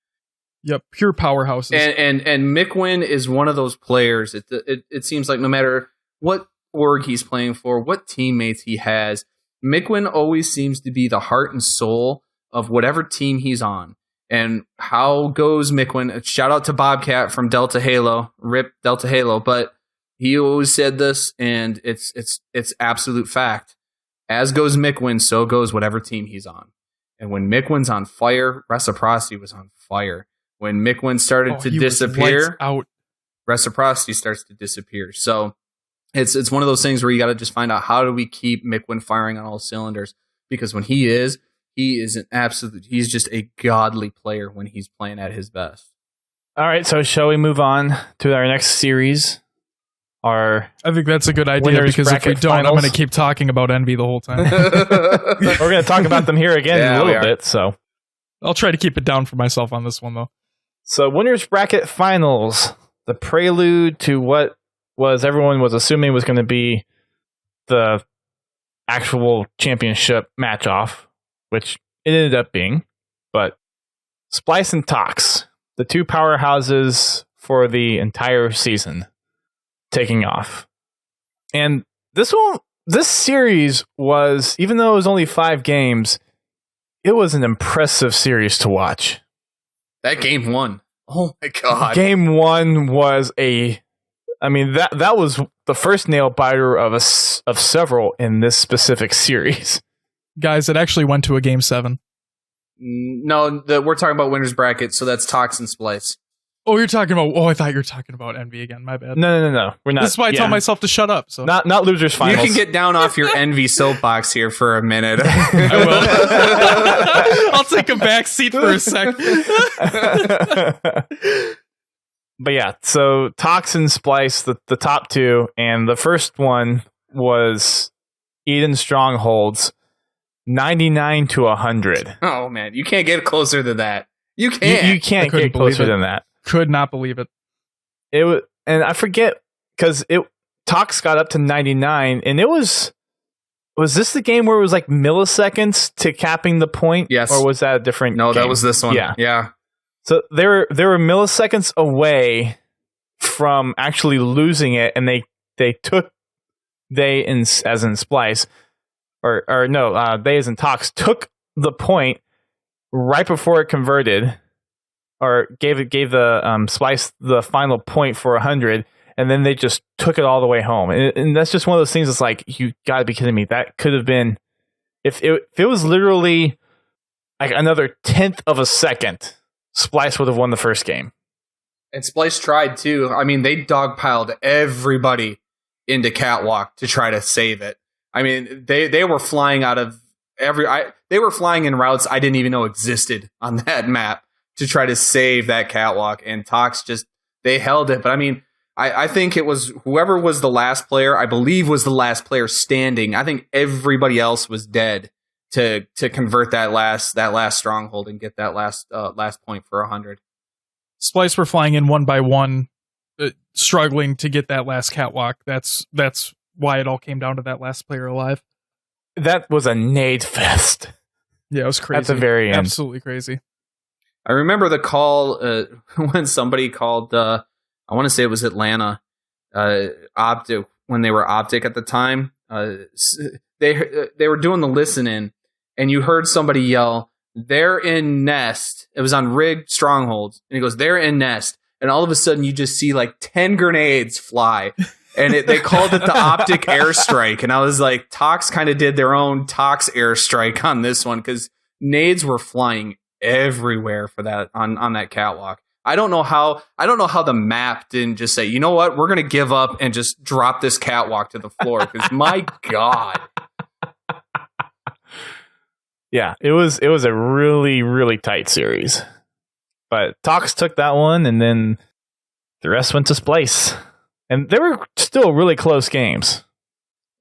Yep, pure powerhouses. And Mikwin is one of those players. It seems like no matter what org he's playing for, what teammates he has, Mikwin always seems to be the heart and soul of whatever team he's on. And how goes Mikwin? Shout out to Bobcat from Delta Halo, rip Delta Halo, but he always said this, and it's absolute fact. As goes Mikwin, so goes whatever team he's on. And when Mikwin's on fire, Reciprocity was on fire. When Mikwin started to disappear, Reciprocity starts to disappear. So it's one of those things where you got to just find out, how do we keep Mikwin firing on all cylinders? Because when he is an absolute, he's just a godly player when he's playing at his best. All right, so shall we move on to our next series? I think that's a good idea, because if we don't, I'm going to keep talking about Envy the whole time. We're going to talk about them here again in a little bit, so I'll try to keep it down for myself on this one, though. So, winners bracket finals, the prelude to what everyone was assuming was going to be the actual championship match-off, which it ended up being, but Splice and Tox, the two powerhouses for the entire season, taking off. And this series was, even though it was only 5 games, it was an impressive series to watch. That game 1. Oh my god. Game 1 was that was the first nail biter of several in this specific series. Guys, it actually went to a game 7. No, we're talking about winners bracket, so that's Tox and Splice. Oh, I thought you were talking about Envy again. My bad. No. We're not. This is why I tell myself to shut up. So not losers finals. You can get down off your Envy soapbox here for a minute. I will. I'll take a back seat for a sec. But yeah, so Tox and Splice, the top 2, and the first one was Eden Strongholds, 99 to 100. Oh man, you can't get closer than that. You can't. You can't get closer than that. Could not believe it. It was, and I forget because Tox got up to 99, and it was this the game where it was like milliseconds to capping the point? Yes. Or was that a different? No, game? that was this one. Yeah. So they were milliseconds away from actually losing it, and they as in Splice, or no, they as in Tox took the point right before it converted, or gave the Splice the final point for 100, and then they just took it all the way home. And that's just one of those things that's like, you gotta be kidding me. That could have been, if it was literally like another 1/10 of a second, Splice would have won the first game. And Splice tried too. I mean, they dogpiled everybody into Catwalk to try to save it. I mean, they were flying out of they were flying in routes I didn't even know existed on that map to try to save that Catwalk, and Tox they held it. But I mean, I think it was whoever was the last player, I believe was the last player standing. I think everybody else was dead to convert that last stronghold and get that last point for 100. Splice were flying in one by one, struggling to get that last Catwalk. That's why it all came down to that last player alive. That was a nade fest. Yeah, it was crazy. At the very end. Absolutely crazy. I remember the call when somebody called, I want to say it was Atlanta, Optic, when they were Optic at the time. They were doing the listen-in, and you heard somebody yell, "They're in nest." It was on rigged strongholds. And he goes, "They're in nest." And all of a sudden, you just see like 10 grenades fly. And they called it the Optic airstrike. And I was like, Tox kind of did their own Tox airstrike on this one, because nades were flying everywhere for that on that Catwalk. I don't know how the map didn't just say, you know what, we're gonna give up and just drop this Catwalk to the floor, because my God. Yeah, it was a really, really tight series. But Tox took that one, and then the rest went to Splice. And they were still really close games.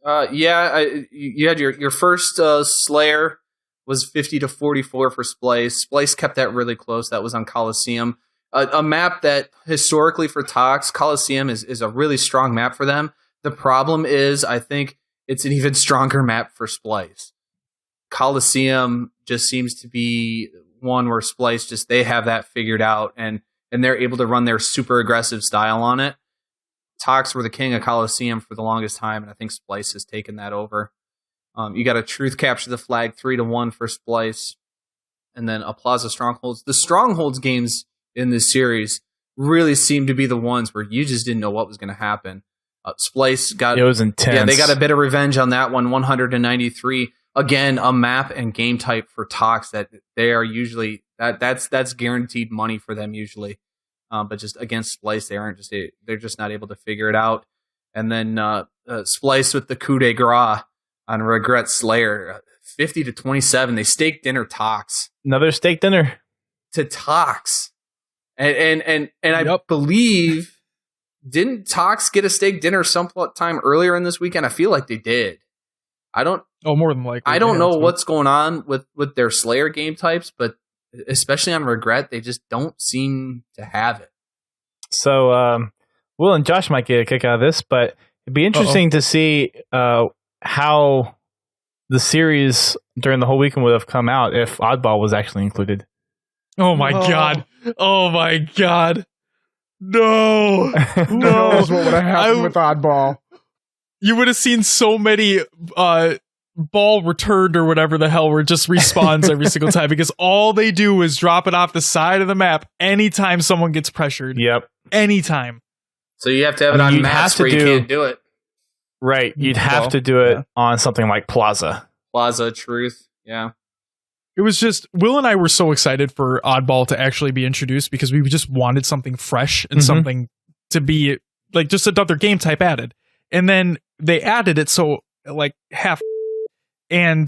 You had your first Slayer was 50 to 44 for Splice. Splice kept that really close. That was on Coliseum. A map that historically for Tox, Coliseum is a really strong map for them. The problem is, I think it's an even stronger map for Splice. Coliseum just seems to be one where Splice they have that figured out, and they're able to run their super aggressive style on it. Tox were the king of Coliseum for the longest time, and I think Splice has taken that over. You got a Truth Capture the Flag 3-1 for Splice, and then a Plaza Strongholds. The Strongholds games in this series really seem to be the ones where you just didn't know what was going to happen. Splice got, it was intense. Yeah, they got a bit of revenge on that one, 193. Again, a map and game type for Tox that they are usually that's guaranteed money for them usually. But just against Splice, they're just not able to figure it out. And then Splice with the coup de grace on Regret Slayer, 50 to 27. They steak dinner Tox. Another steak dinner to Tox, and I believe, didn't Tox get a steak dinner sometime earlier in this weekend? I feel like they did. More than likely. I don't know what's going on with their Slayer game types, but especially on Regret, they just don't seem to have it. So, Will and Josh might get a kick out of this, but it'd be interesting to see how the series during the whole weekend would have come out if Oddball was actually included. Oh my God. Oh my God. No. Who knows what would have happened with Oddball? you would have seen so many ball returned or whatever the hell where it just respawns every single time, because all they do is drop it off the side of the map anytime someone gets pressured. Yep. Anytime. So you have to have it on maps where you can't do it. Right. You'd have to do it on something like Plaza. Plaza, Truth. Yeah. It was just, Will and I were so excited for Oddball to actually be introduced because we just wanted something fresh and something to be like just another game type added. And then they added it so like half, and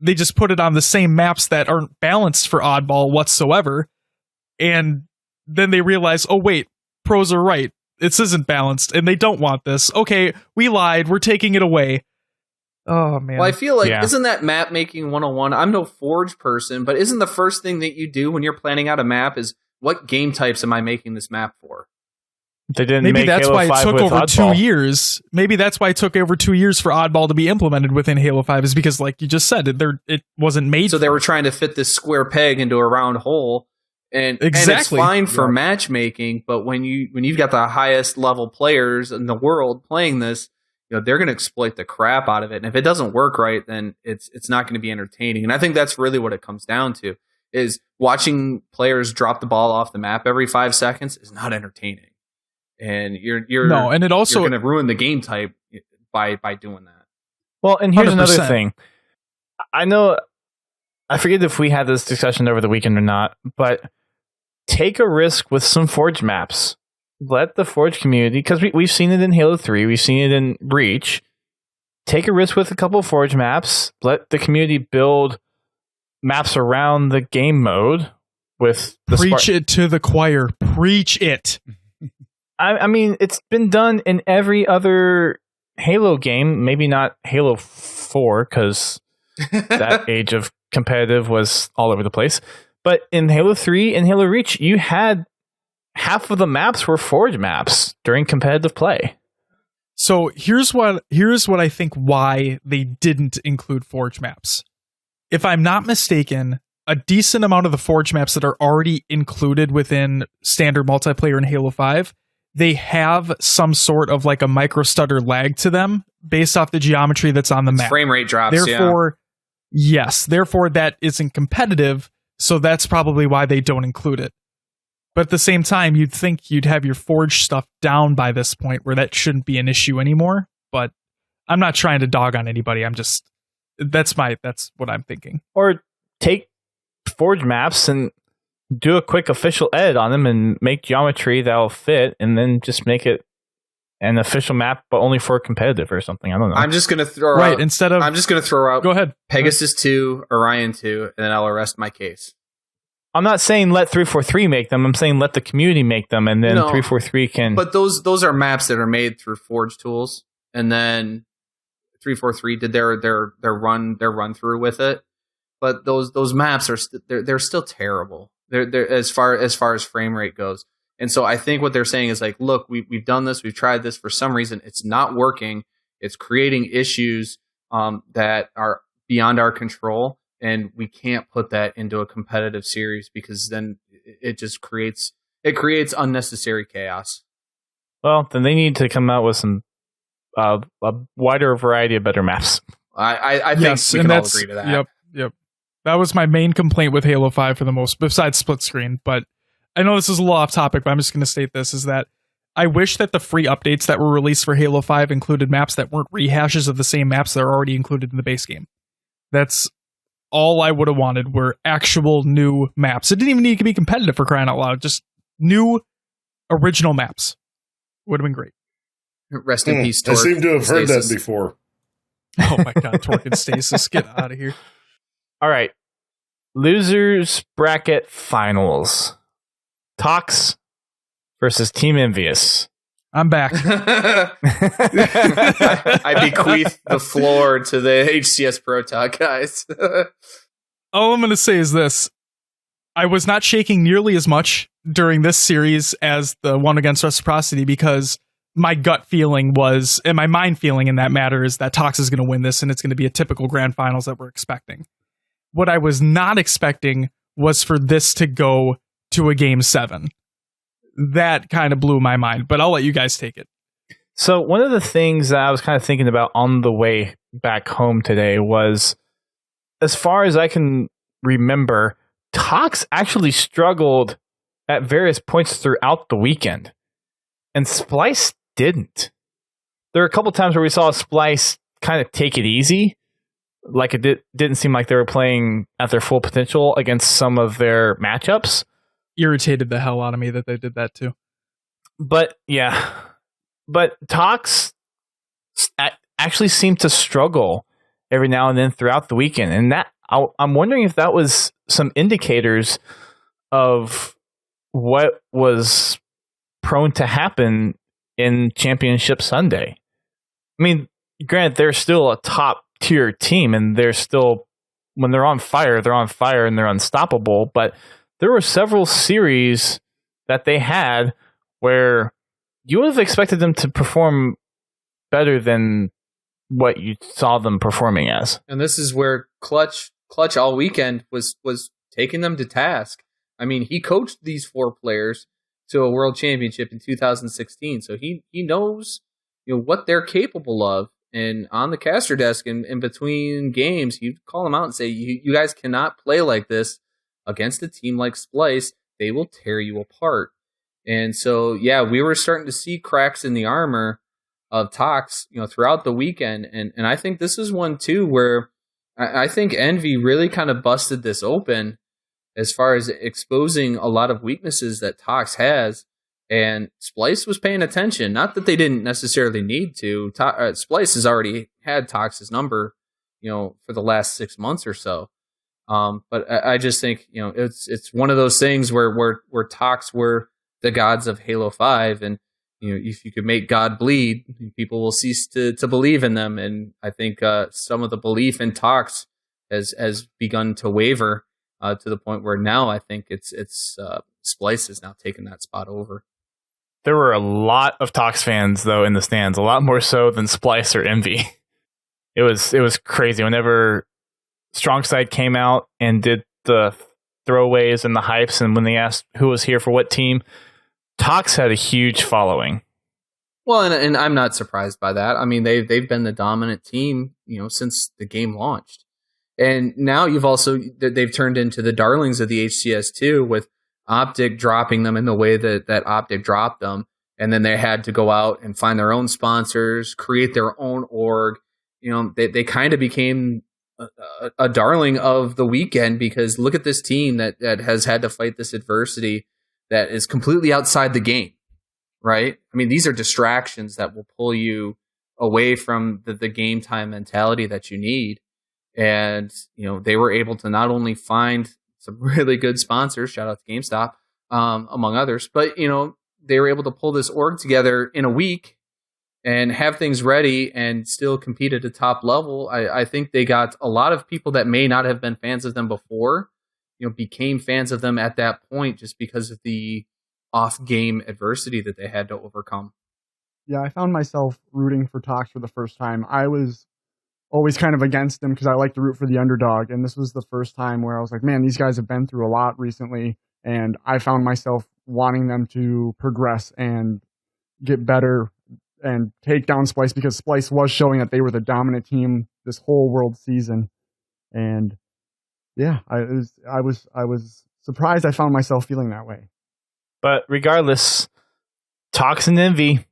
they just put it on the same maps that aren't balanced for Oddball whatsoever. And then they realize, oh wait, pros are right. This isn't balanced and they don't want this. Okay, we lied. We're taking it away. Oh, man. Well, I feel like, isn't that map making 101? I'm no Forge person, but isn't the first thing that you do when you're planning out a map is what game types am I making this map for? They didn't Maybe make that's Halo why 5 it took with over Oddball. 2 years. Maybe that's why it took over 2 years for Oddball to be implemented within Halo 5, is because, like you just said, it wasn't made. So they were trying to fit this square peg into a round hole. And it's fine for matchmaking, but when you've got the highest level players in the world playing this, they're going to exploit the crap out of it. And if it doesn't work right, then it's not going to be entertaining. And I think that's really what it comes down to, is watching players drop the ball off the map every 5 seconds is not entertaining. And you're going to ruin the game type by doing that. Well, and here's 100%. another thing. I forget if we had this discussion over the weekend or not, but take a risk with some Forge maps. Let the Forge community, because we've seen it in Halo 3, we've seen it in Breach. Take a risk with a couple of Forge maps. Let the community build maps around the game mode with the Preach it to the choir. Preach it. I mean, it's been done in every other Halo game. Maybe not Halo 4, because that age of competitive was all over the place. But in Halo 3 and Halo Reach, you had half of the maps were Forge maps during competitive play. So here's what I think why they didn't include Forge maps. If I'm not mistaken, a decent amount of the Forge maps that are already included within standard multiplayer in Halo 5, they have some sort of like a micro stutter lag to them based off the geometry that's on the map. Frame rate drops, Therefore that isn't competitive, so that's probably why they don't include it. But at the same time, you'd think you'd have your Forge stuff down by this point where that shouldn't be an issue anymore. But I'm not trying to dog on anybody. That's what I'm thinking. Or take Forge maps and do a quick official edit on them and make geometry that'll fit, and then just make it an official map, but only for competitive or something. I don't know. I'm just going to throw out. I'm just going to throw out. Go ahead. Pegasus 2, Orion 2, and then I'll arrest my case. I'm not saying let 343 make them. I'm saying let the community make them, and then 343 can. But those are maps that are made through Forge tools, and then 343 did their run through with it. But those maps are they're still terrible. They're as far as frame rate goes. And so I think what they're saying is like, look, we've done this, we've tried this, for some reason it's not working. It's creating issues that are beyond our control, and we can't put that into a competitive series because then it just creates unnecessary chaos. Well, then they need to come out with some a wider variety of better maps. I think we can all agree to that. Yep. That was my main complaint with Halo 5 for the most, besides split screen. But I know this is a little off topic, but I'm just going to state this, is that I wish that the free updates that were released for Halo 5 included maps that weren't rehashes of the same maps that are already included in the base game. That's all I would have wanted, were actual new maps. It didn't even need to be competitive, for crying out loud. Just new original maps. Would have been great. Rest in peace, Torque. I seem to have heard that before. Oh my god, Torque and Stasis, get out of here. All right. Losers bracket finals. Tox versus Team Envious. I'm back. I bequeath the floor to the HCS Pro Talk guys. All I'm going to say is this. I was not shaking nearly as much during this series as the one against Reciprocity, because my gut feeling was, and my mind feeling in that matter, is that Tox is going to win this, and it's going to be a typical grand finals that we're expecting. What I was not expecting was for this to go to a game 7. That kind of blew my mind, but I'll let you guys take it. So one of the things that I was kind of thinking about on the way back home today was, as far as I can remember, Tox actually struggled at various points throughout the weekend, and Splice didn't. There were a couple times where we saw Splice kind of take it easy, like it didn't seem like they were playing at their full potential against some of their matchups. Irritated the hell out of me that they did that too. But Tox actually seemed to struggle every now and then throughout the weekend, and that I'm wondering if that was some indicators of what was prone to happen in Championship Sunday. I mean, granted, they're still a top tier team, and they're still, when they're on fire and they're unstoppable. But there were several series that they had where you would have expected them to perform better than what you saw them performing as. And this is where Clutch all weekend was taking them to task. I mean, he coached these 4 players to a world championship in 2016, so he knows, what they're capable of. And on the caster desk and in between games, you call them out and say, you guys cannot play like this against a team like Splice. They will tear you apart. And so, yeah, we were starting to see cracks in the armor of Tox, throughout the weekend. And I think this is one too where I think Envy really kind of busted this open as far as exposing a lot of weaknesses that Tox has. And Splice was paying attention. Not that they didn't necessarily need to. Splice has already had Tox's number, for the last 6 months or so. But I just think, it's one of those things where Tox were the gods of Halo 5, and if you could make God bleed, people will cease to believe in them. And I think some of the belief in Tox has begun to waver to the point where now I think it's Splice has now taken that spot over. There were a lot of Tox fans though in the stands, a lot more so than Splice or Envy. It was crazy whenever Strongside came out and did the throwaways and the hypes, and when they asked who was here for what team, Tox had a huge following. Well, and I'm not surprised by that. I mean, they've been the dominant team, since the game launched. And now they've turned into the darlings of the HCS too, with Optic dropping them in the way that Optic dropped them. And then they had to go out and find their own sponsors, create their own org. They kind of became a darling of the weekend, because look at this team that has had to fight this adversity that is completely outside the game, right? I mean, these are distractions that will pull you away from the game time mentality that you need. And, they were able to not only find some really good sponsors, shout out to GameStop, among others, but, they were able to pull this org together in a week and have things ready and still compete at a top level. I think they got a lot of people that may not have been fans of them before, became fans of them at that point just because of the off-game adversity that they had to overcome. Yeah, I found myself rooting for Tox for the first time. I was always kind of against them because I like to root for the underdog, and this was the first time where I was like, man, these guys have been through a lot recently, and I found myself wanting them to progress and get better and take down Splice, because Splice was showing that they were the dominant team this whole world season. And yeah, I was surprised I found myself feeling that way. But regardless, Tox and Envy,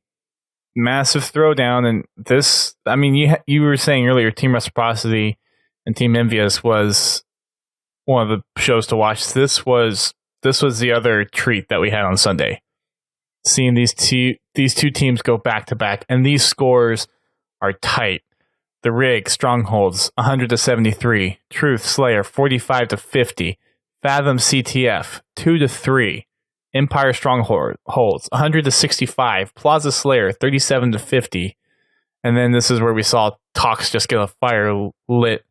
massive throwdown. And this, I mean, you were saying earlier, Team Reciprocity and Team Envious was one of the shows to watch. This was the other treat that we had on Sunday. Seeing these two teams go back to back, and these scores are tight. The Rig Strongholds 100-73, Truth Slayer 45-50, Fathom CTF 2-3, Empire Strongholds 100-65, Plaza Slayer 37-50, and then this is where we saw Tox just get a fire lit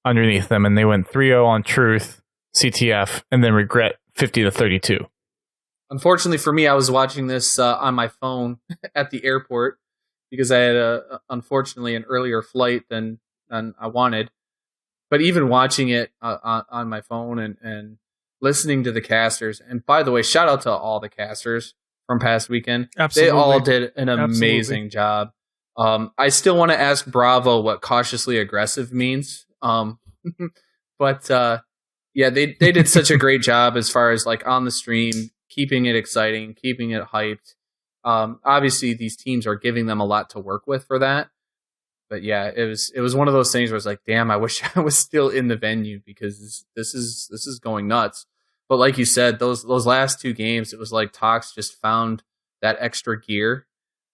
underneath them, and they went 3-0 on Truth, CTF, and then Regret 50-32. Unfortunately for me, I was watching this on my phone at the airport because I had unfortunately an earlier flight than I wanted. But even watching it on my phone and listening to the casters, and by the way, shout out to all the casters from past weekend. Absolutely. They all did an amazing job. I still want to ask Bravo what cautiously aggressive means. But yeah, they did such a great job as far as like on the stream, keeping it exciting, keeping it hyped. Obviously, these teams are giving them a lot to work with for that. But yeah, it was one of those things where it's like, damn, I wish I was still in the venue because this is going nuts. But like you said, those last two games, it was like Tox just found that extra gear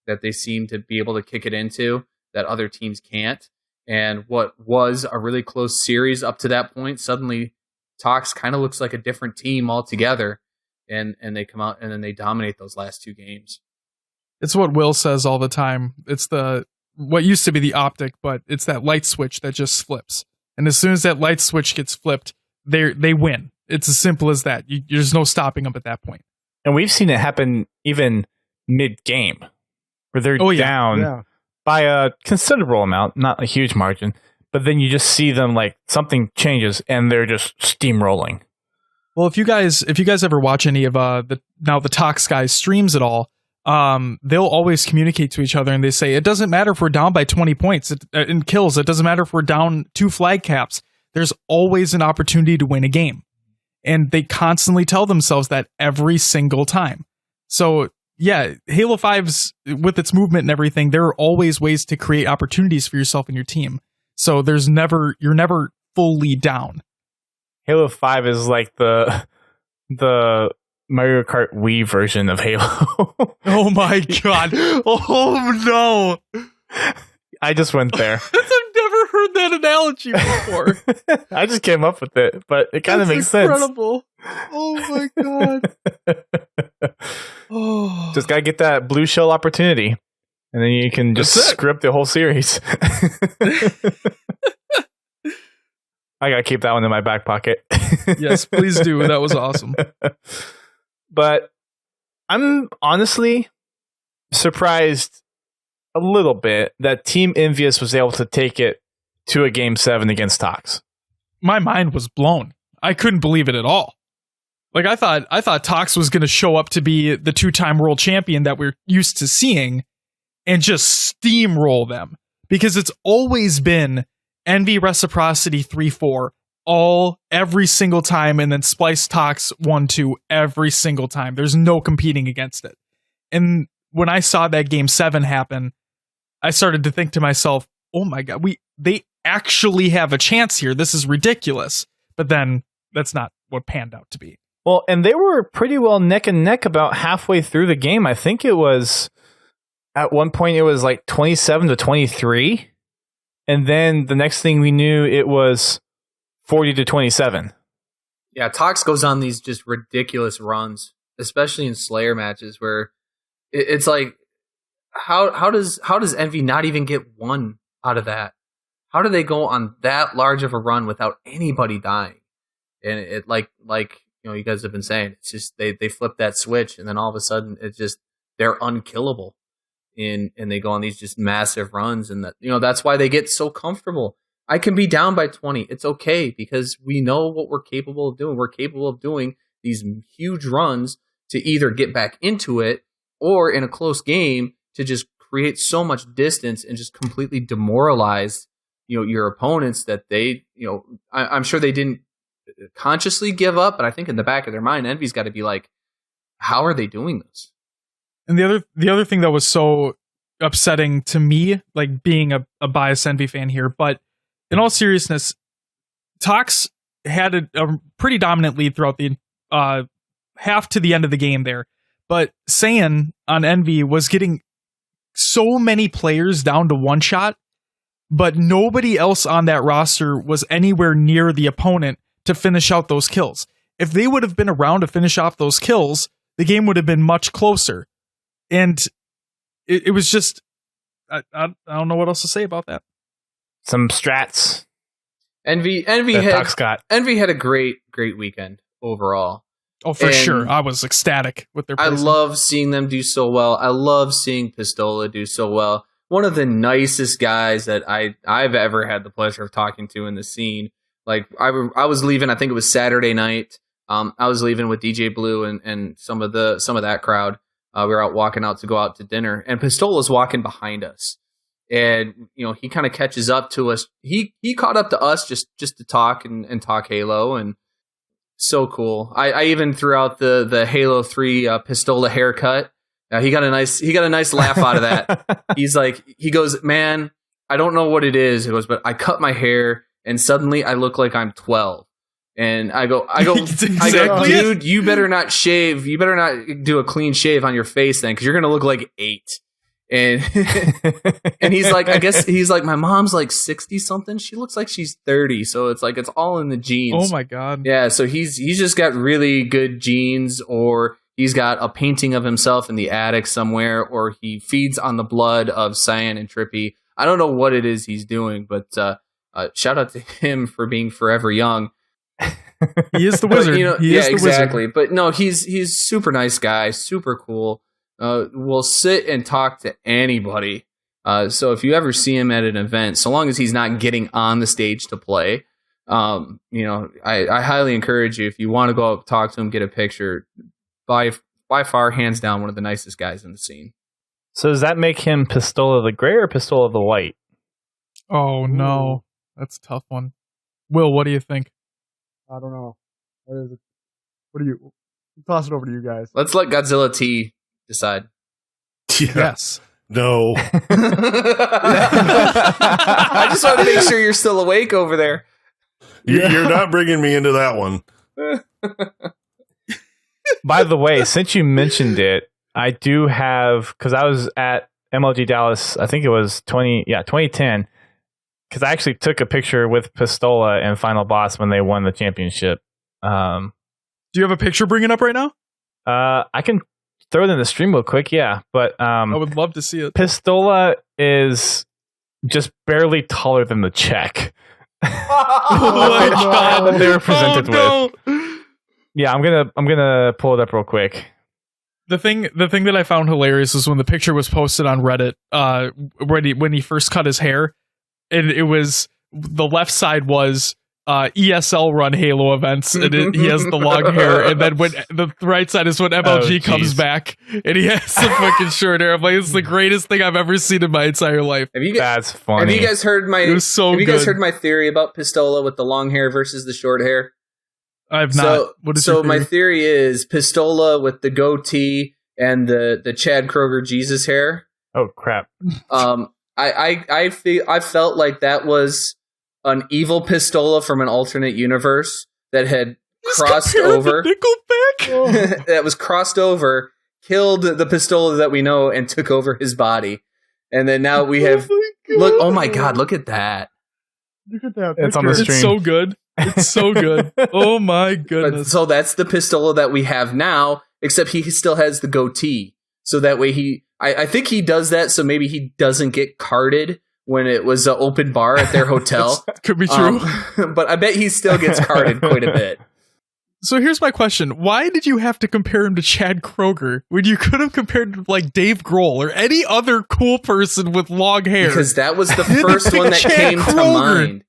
that they seem to be able to kick it into that other teams can't. And what was a really close series up to that point, suddenly Tox kind of looks like a different team altogether. And they come out and then they dominate those last two games. It's what Will says all the time. It's what used to be the optic, but it's that light switch that just flips. And as soon as that light switch gets flipped, they win. It's as simple as that. There's no stopping them at that point. And we've seen it happen even mid-game, where they're down by a considerable amount, not a huge margin, but then you just see them like something changes and they're just steamrolling. Well, if you guys ever watch any of the Tox guys streams at all, they'll always communicate to each other and they say, it doesn't matter if we're down by 20 points in kills. It doesn't matter if we're down 2 flag caps. There's always an opportunity to win a game. And they constantly tell themselves that every single time. So yeah, Halo 5's with its movement and everything, there are always ways to create opportunities for yourself and your team. So you're never fully down. Halo 5 is like the Mario Kart Wii version of Halo. Oh my god. Oh no. I just went there. I've never heard that analogy before. I just came up with it, but it kind of makes incredible. Sense. Oh my god. Oh. Just gotta get that blue shell opportunity, and then you can just script the whole series. I gotta keep that one in my back pocket. Yes, please do. That was awesome. But I'm honestly surprised a little bit that Team Envious was able to take it to a Game 7 against Tox. My mind was blown. I couldn't believe it at all. Like I thought Tox was going to show up to be the 2-time world champion that we're used to seeing and just steamroll them, because it's always been Envy Reciprocity 3-4 every single time, and then Splice Tox 1-2 every single time. There's no competing against it. And when I saw that Game 7 happen, I started to think to myself, oh my god, they actually have a chance here. This is ridiculous. But then that's not what panned out to be. Well, and they were pretty well neck and neck about halfway through the game. I think it was, at one point, it was like 27-23. And then the next thing we knew, it was 40-27. Yeah, Tox goes on these just ridiculous runs, especially in Slayer matches, where it's like, how does Envy not even get one out of that? How do they go on that large of a run without anybody dying? And it like you guys have been saying, it's just they flip that switch, and then all of a sudden it's just they're unkillable, and they go on these just massive runs, and that's why they get so comfortable. I can be down by 20. It's okay, because we know what we're capable of doing. We're capable of doing these huge runs to either get back into it or in a close game to just create so much distance and just completely demoralize your opponents that they I'm sure they didn't consciously give up, but I think in the back of their mind, Envy's got to be like, how are they doing this? And the other thing that was so upsetting to me, like being a biased Envy fan here, but in all seriousness, Tox had a pretty dominant lead throughout the half to the end of the game there, but Saiyan on Envy was getting so many players down to one shot, but nobody else on that roster was anywhere near the opponent to finish out those kills. If they would have been around to finish off those kills, the game would have been much closer. And it was just, I don't know what else to say about that. Some strats. Envy had a great weekend overall. Oh, for sure. I was ecstatic with their placement. I love seeing them do so well. I love seeing Pistola do so well. One of the nicest guys that I've ever had the pleasure of talking to in the scene. Like I was leaving, I think it was Saturday night. I was leaving with DJ Blue and some of that crowd. We were out walking out to go out to dinner, and Pistola's walking behind us. And, he kind of catches up to us. He caught up to us just to talk and talk Halo, and so cool. I even threw out the Halo 3 Pistola haircut. He got a nice laugh out of that. He goes, man, I don't know what it is. He goes, but I cut my hair and suddenly I look like I'm 12. And I go, dude, you better not shave. You better not do a clean shave on your face then, because you're gonna look like 8. And and he's like, I guess he's like, my mom's like 60 something. She looks like she's 30. So it's like, it's all in the genes. Oh my God. Yeah. So he's just got really good genes, or he's got a painting of himself in the attic somewhere, or he feeds on the blood of Cyan and Trippy. I don't know what it is he's doing, but shout out to him for being forever young. He is the wizard. Exactly. But no, he's super nice guy, super cool. Will sit and talk to anybody. So if you ever see him at an event, so long as he's not getting on the stage to play, I highly encourage you, if you want to go up, talk to him, get a picture. By far, hands down, one of the nicest guys in the scene. So does that make him Pistola the Gray or Pistola the White? Oh no, that's a tough one. Will, what do you think? I don't know. What do you? Toss it over to you guys. Let's let Godzilla T decide. Yeah. Yes. No. I just want to make sure you're still awake over there. You're not bringing me into that one. By the way, since you mentioned it, I do have, because I was at MLG Dallas, I think it was 2010, because I actually took a picture with Pistola and Final Boss when they won the championship. Do you have a picture bringing up right now? I can throw it in the stream real quick, yeah. But I would love to see it. Pistola is just barely taller than the Czech. Oh my God! That they were presented with. Yeah, I'm gonna pull it up real quick. The thing that I found hilarious is when the picture was posted on Reddit, when he first cut his hair, and it was, the left side was ESL run Halo events, and he has the long hair, and then when the right side is when MLG comes back, and he has the fucking short hair. I'm like, it's the greatest thing I've ever seen in my entire life. That's funny. Have you guys heard my? It was so have you good. guys heard my theory about Pistola with the long hair versus the short hair? I have not. What is your theory? My theory is Pistola with the goatee and the Chad Kroger Jesus hair. Oh crap! I felt like that was an evil Pistola from an alternate universe that had crossed over. Nickelback. That was crossed over, killed the Pistola that we know, and took over his body. And then now we have look. Oh my God! Look at that. Look at that. It's on the stream. It's so good. It's so good. Oh my goodness. So that's the Pistola that we have now, except he still has the goatee. So that way I think he does that so maybe he doesn't get carded when it was an open bar at their hotel. Could be true. But I bet he still gets carded quite a bit. So here's my question. Why did you have to compare him to Chad Kroger when you could have compared him to like Dave Grohl or any other cool person with long hair? Because that was the first one that came to mind.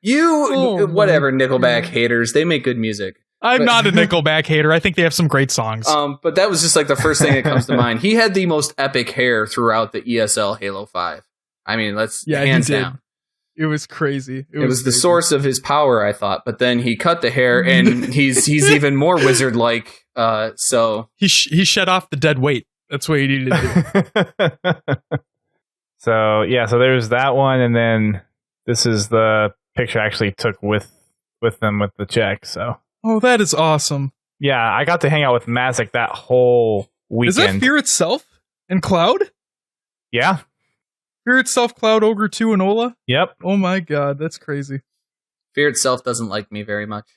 Whatever, Nickelback haters, they make good music. I'm not a Nickelback hater. I think they have some great songs. But that was just like the first thing that comes to mind. He had the most epic hair throughout the ESL Halo 5. I mean, hands down. It was crazy. It was the source of his power, I thought. But then he cut the hair, and he's even more wizard-like. So he shed off the dead weight. That's what he needed to do. So there's that one, and then this is the picture I actually took with them with the Czech. So that is awesome. Yeah, I got to hang out with Mazik that whole weekend. Is that Fear Itself and Cloud? Yeah. Fear Itself, Cloud, Ogre 2, and Ola? Yep. Oh my God, that's crazy. Fear Itself doesn't like me very much.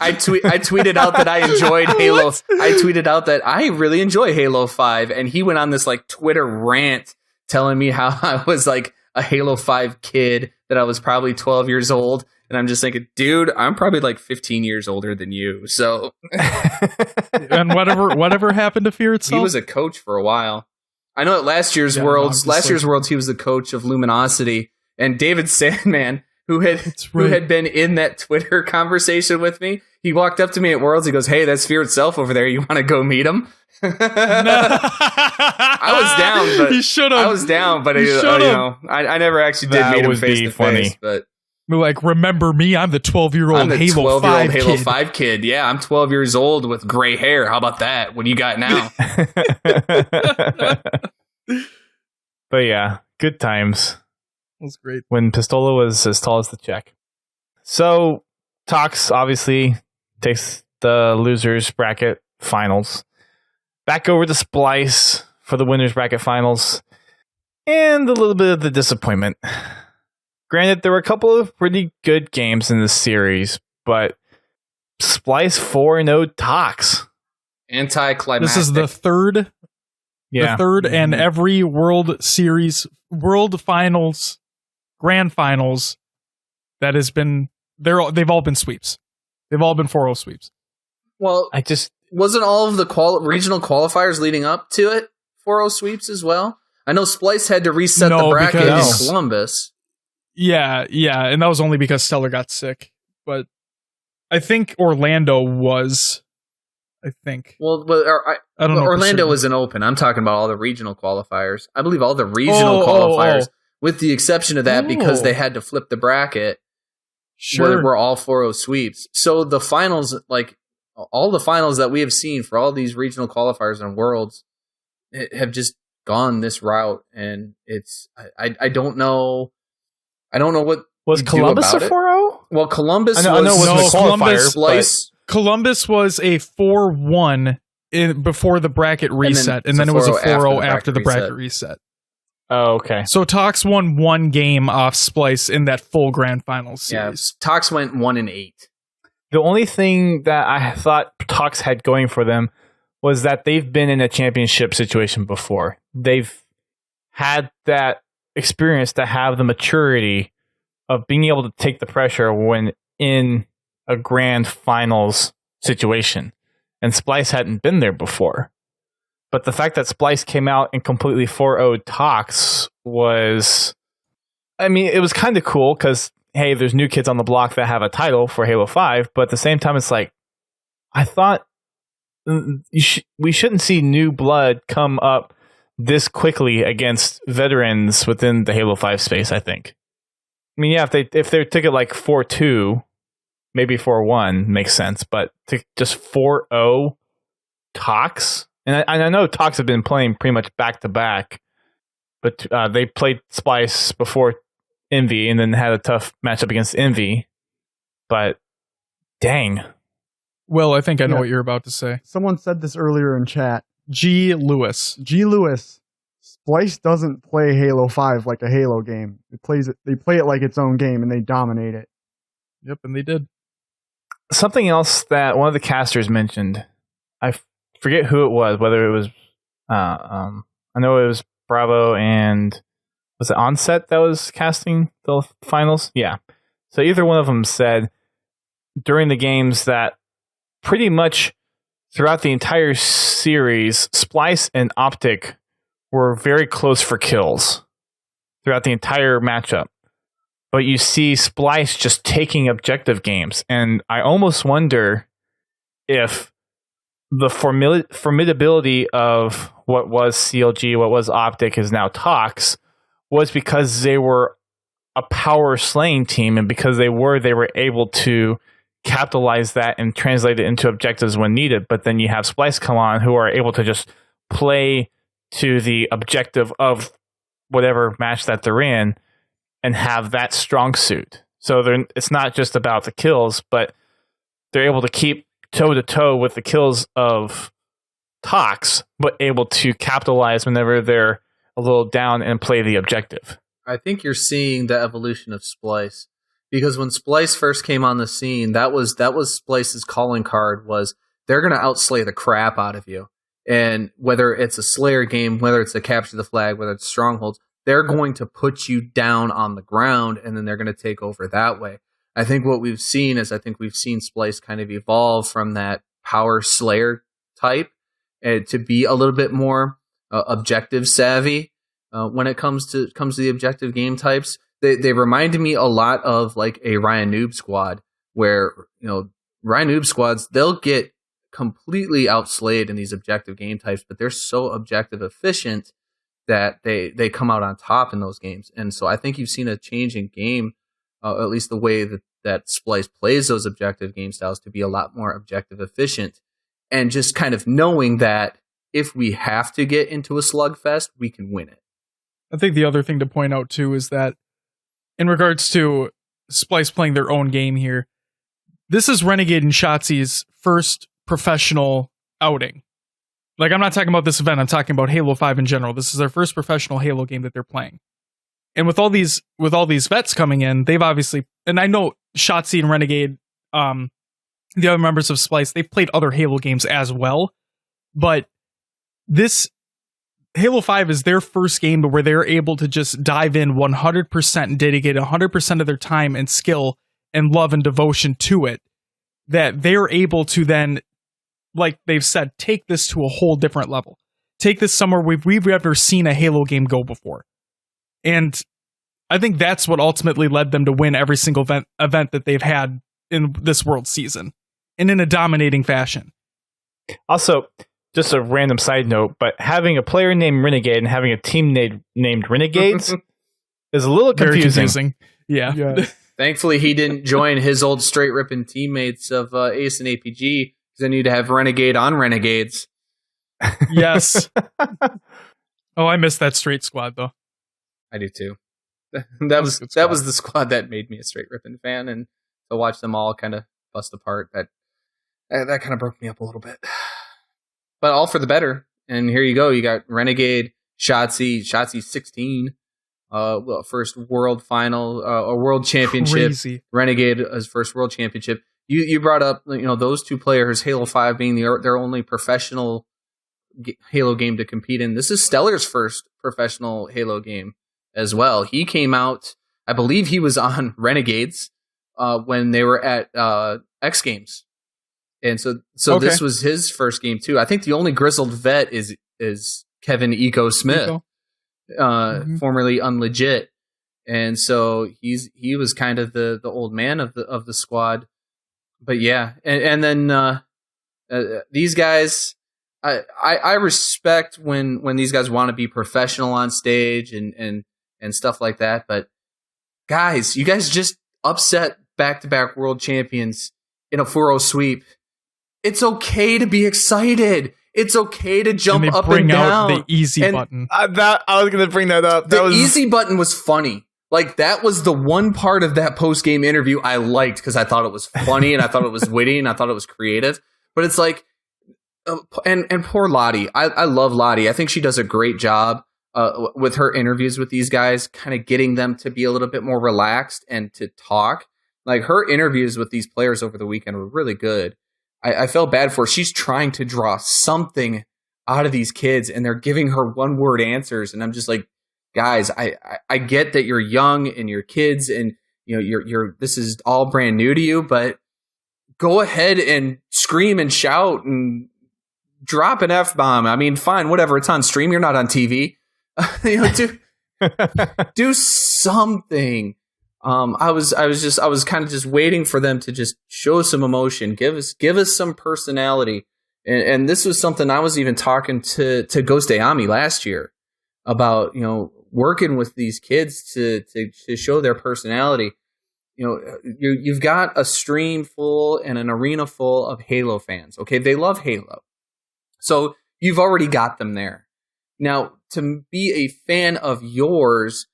I tweeted out that I enjoyed Halo. I tweeted out that I really enjoy Halo 5, and he went on this like Twitter rant telling me how I was like a Halo 5 kid, that I was probably 12 years old. And I'm just thinking, dude, I'm probably like 15 years older than you. So, and whatever happened to Fear Itself? He was a coach for a while. I know at last year's Worlds, he was the coach of Luminosity. And David Sandman, who had been in that Twitter conversation with me, He walked up to me at Worlds. He goes, "Hey, that's Fear itself over there. You want to go meet him?" I was down, but he should have. I was down, but I never actually did meet him face to face. But we're like, remember me? I'm the 12-year-old I'm the Halo 5 kid. Halo 5 kid. Yeah, I'm 12 years old with gray hair. How about that? What do you got now? But yeah, good times. That was great. When Pistola was as tall as the Czech. So, Tox obviously takes the losers bracket finals. Back over to Splice for the winners bracket finals. And a little bit of the disappointment. Granted, there were a couple of pretty good games in this series, but Splice 4-0 Tox. Anticlimactic. This is the third. Yeah. The third and every World Series, World Finals, Grand Finals that has been, they've all been sweeps. They've all been 4-0 sweeps. Well, wasn't all of the regional qualifiers leading up to it 4-0 sweeps as well? I know Splice had to reset the bracket in Columbus. Yeah, and that was only because Stellar got sick. But I think Orlando was. I think. Well, but I don't know. Orlando isn't open. I'm talking about all the regional qualifiers. I believe all the regional qualifiers, with the exception of that, because they had to flip the bracket. Sure, were all 4-0 sweeps. So the finals, like all the finals that we have seen for all these regional qualifiers and Worlds, have just gone this route, and it's I don't know. I don't know what was Columbus a 4-0. Well, Columbus I know it was Columbus. Splice. Columbus was a 4-1 before the bracket reset, and then it was a 4-0 after the bracket reset. Oh, okay. So Tox won one game off Splice in that full grand final series. Yeah, Tox went 1-8. The only thing that I thought Tox had going for them was that they've been in a championship situation before. They've had that experience to have the maturity of being able to take the pressure when in a grand finals situation. And Splice hadn't been there before. But the fact that Splice came out and completely 4-0 Tox was... I mean, it was kind of cool because, hey, there's new kids on the block that have a title for Halo 5, but at the same time, it's like, I thought we shouldn't see new blood come up this quickly against veterans within the Halo 5 space, I think. I mean, yeah, if they took it like 4-2, maybe 4-1 makes sense, but to just 4-0 Tox, and I know Tox have been playing pretty much back to back, but they played Splice before Envy and then had a tough matchup against Envy. But dang. Well, I think I know what you're about to say. Someone said this earlier in chat. G. Lewis. Splice doesn't play Halo 5 like a Halo game. They play it like its own game, and they dominate it. Yep, and they did. Something else that one of the casters mentioned, I forget who it was, whether it was, I know it was Bravo and was it Onset that was casting the finals? Yeah. So either one of them said during the games that pretty much throughout the entire series, Splice and Optic were very close for kills throughout the entire matchup. But you see Splice just taking objective games. And I almost wonder if the formidability of what was CLG, what was Optic, is now Tox, was because they were a power slaying team. And because they were able to capitalize that and translate it into objectives when needed. But then you have Splice come on who are able to just play to the objective of whatever match that they're in and have that strong suit. So it's not just about the kills, but they're able to keep toe-to-toe with the kills of Tox, but able to capitalize whenever they're a little down and play the objective. I think you're seeing the evolution of Splice. Because when Splice first came on the scene, that was Splice's calling card, was they're going to outslay the crap out of you. And whether it's a Slayer game, whether it's a Capture the Flag, whether it's Strongholds, they're going to put you down on the ground, and then they're going to take over that way. I think what we've seen is we've seen Splice kind of evolve from that power Slayer type to be a little bit more objective savvy when it comes to the objective game types. They reminded me a lot of like a Ryan Noob squad, where Rynoob squads, they'll get completely outslayed in these objective game types, but they're so objective efficient that they come out on top in those games. And so I think you've seen a change in game, at least the way that Splice plays those objective game styles, to be a lot more objective efficient, and just kind of knowing that if we have to get into a slugfest, we can win it. I think the other thing to point out too is that in regards to Splice playing their own game here, this is Renegade and Shotzi's first professional outing. Like, I'm not talking about this event, I'm talking about Halo 5 in general. This is their first professional Halo game that they're playing. And with all these vets coming in, they've obviously, and I know Shotzi and Renegade, the other members of Splice, they've played other Halo games as well. But this Halo 5 is their first game where they're able to just dive in 100% and dedicate 100% of their time and skill and love and devotion to it. That they're able to then, like they've said, take this to a whole different level. Take this somewhere we've never seen a Halo game go before. And I think that's what ultimately led them to win every single event that they've had in this World season, and in a dominating fashion. Also, just a random side note, but having a player named Renegade and having a team named Renegades is a little confusing. Very confusing. Yeah. Thankfully, he didn't join his old straight ripping teammates of Ace and APG, because they need to have Renegade on Renegades. Yes. Oh, I missed that straight squad though. I do too. That was the squad that made me a straight ripping fan, and to watch them all kind of bust apart, that kind of broke me up a little bit. But all for the better. And here you go. You got Renegade, Shotzi 16, first world final, a world championship. Crazy. Renegade as first world championship. You brought up, those two players, Halo 5 being their only professional Halo game to compete in. This is Stellar's first professional Halo game as well. He came out, I believe he was on Renegades when they were at X Games. And so okay. This was his first game too. I think the only grizzled vet is Kevin Eco Smith, formerly Unlegit. And so he was kind of the old man of the squad. But yeah, and then these guys, I respect when these guys want to be professional on stage and stuff like that. But guys, you guys just upset back-to-back world champions in a 4-0 sweep. It's okay to be excited. It's okay to jump up and down. Out the easy button. I was going to bring that up. The easy button was funny. Like, that was the one part of that post-game interview I liked, because I thought it was funny and I thought it was witty and I thought it was creative. But it's like, and poor Lottie. I love Lottie. I think she does a great job with her interviews with these guys, kind of getting them to be a little bit more relaxed and to talk. Like, her interviews with these players over the weekend were really good. I felt bad for her. She's trying to draw something out of these kids, and they're giving her one-word answers. And I'm just like, guys, I get that you're young and you're kids, and you're this is all brand new to you, but go ahead and scream and shout and drop an F-bomb. I mean, fine, whatever. It's on stream. You're not on TV. Do something. I was kind of just waiting for them to just show some emotion, give us some personality, and this was something I was even talking to Ghost Ayami last year about, working with these kids to show their personality. You've got a stream full and an arena full of Halo fans. Okay, they love Halo, so you've already got them there. Now, to be a fan of yours,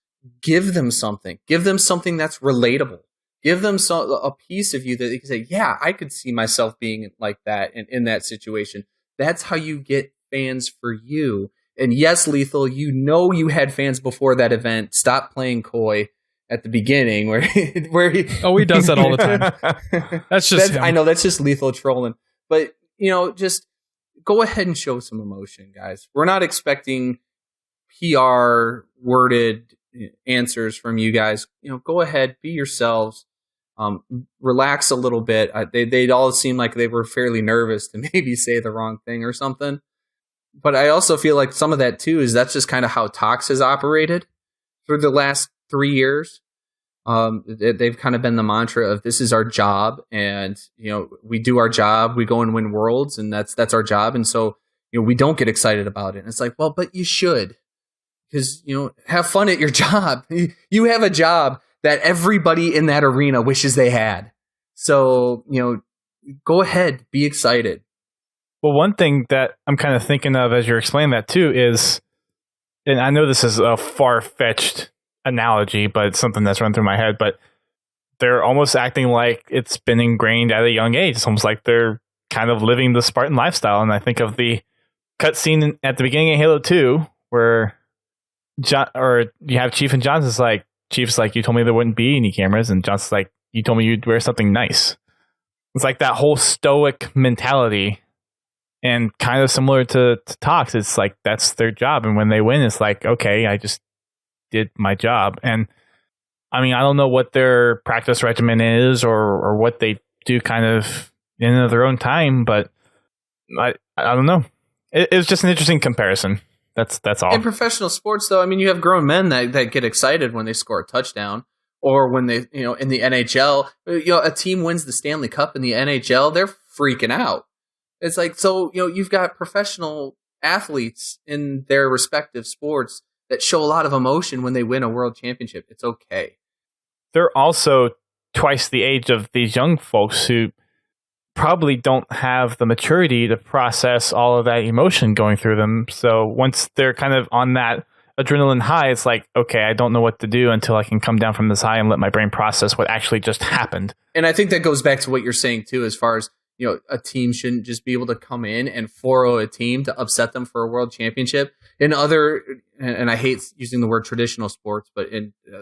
give them something. Give them something that's relatable. Give them a piece of you that they can say, yeah, I could see myself being like that in that situation. That's how you get fans for you. And yes, Lethal, you had fans before that event. Stop playing coy at the beginning where he does that all the time. That's him. I know, that's just Lethal trolling. But, just go ahead and show some emotion, guys. We're not expecting PR worded answers from you guys. Go ahead, be yourselves, relax a little bit. They all seem like they were fairly nervous to maybe say the wrong thing or something. But I also feel like some of that too is that's just kind of how Tox has operated for the last 3 years. They've kind of been the mantra of this is our job, and we do our job, we go and win worlds, and that's our job, and so we don't get excited about it. And it's like, well, but you should, because have fun at your job. You have a job that everybody in that arena wishes they had. So go ahead, be excited. Well, one thing that I'm kind of thinking of as you're explaining that too is, and I know this is a far-fetched analogy, but it's something that's run through my head, but they're almost acting like it's been ingrained at a young age. It's almost like they're kind of living the Spartan lifestyle. And I think of the cutscene at the beginning of Halo 2 where you have Chief and Johnson's like, Chief's like, you told me there wouldn't be any cameras, and Johnson's like, you told me you'd wear something nice. It's like that whole stoic mentality, and kind of similar to Tox. It's like that's their job, and when they win, it's like, okay, I just did my job. And I mean, I don't know what their practice regimen is or what they do kind of in their own time, but I don't know. It was just an interesting comparison. That's all. In professional sports, though, I mean, you have grown men that get excited when they score a touchdown, or when they, in the NHL, a team wins the Stanley Cup in the NHL, they're freaking out. It's like, so, you've got professional athletes in their respective sports that show a lot of emotion when they win a world championship. It's okay. They're also twice the age of these young folks who probably don't have the maturity to process all of that emotion going through them. So once they're kind of on that adrenaline high, it's like, okay, I don't know what to do until I can come down from this high and let my brain process what actually just happened. And I think that goes back to what you're saying too, as far as, a team shouldn't just be able to come in and 4-0 a team to upset them for a world championship. In other, and I hate using the word traditional sports, but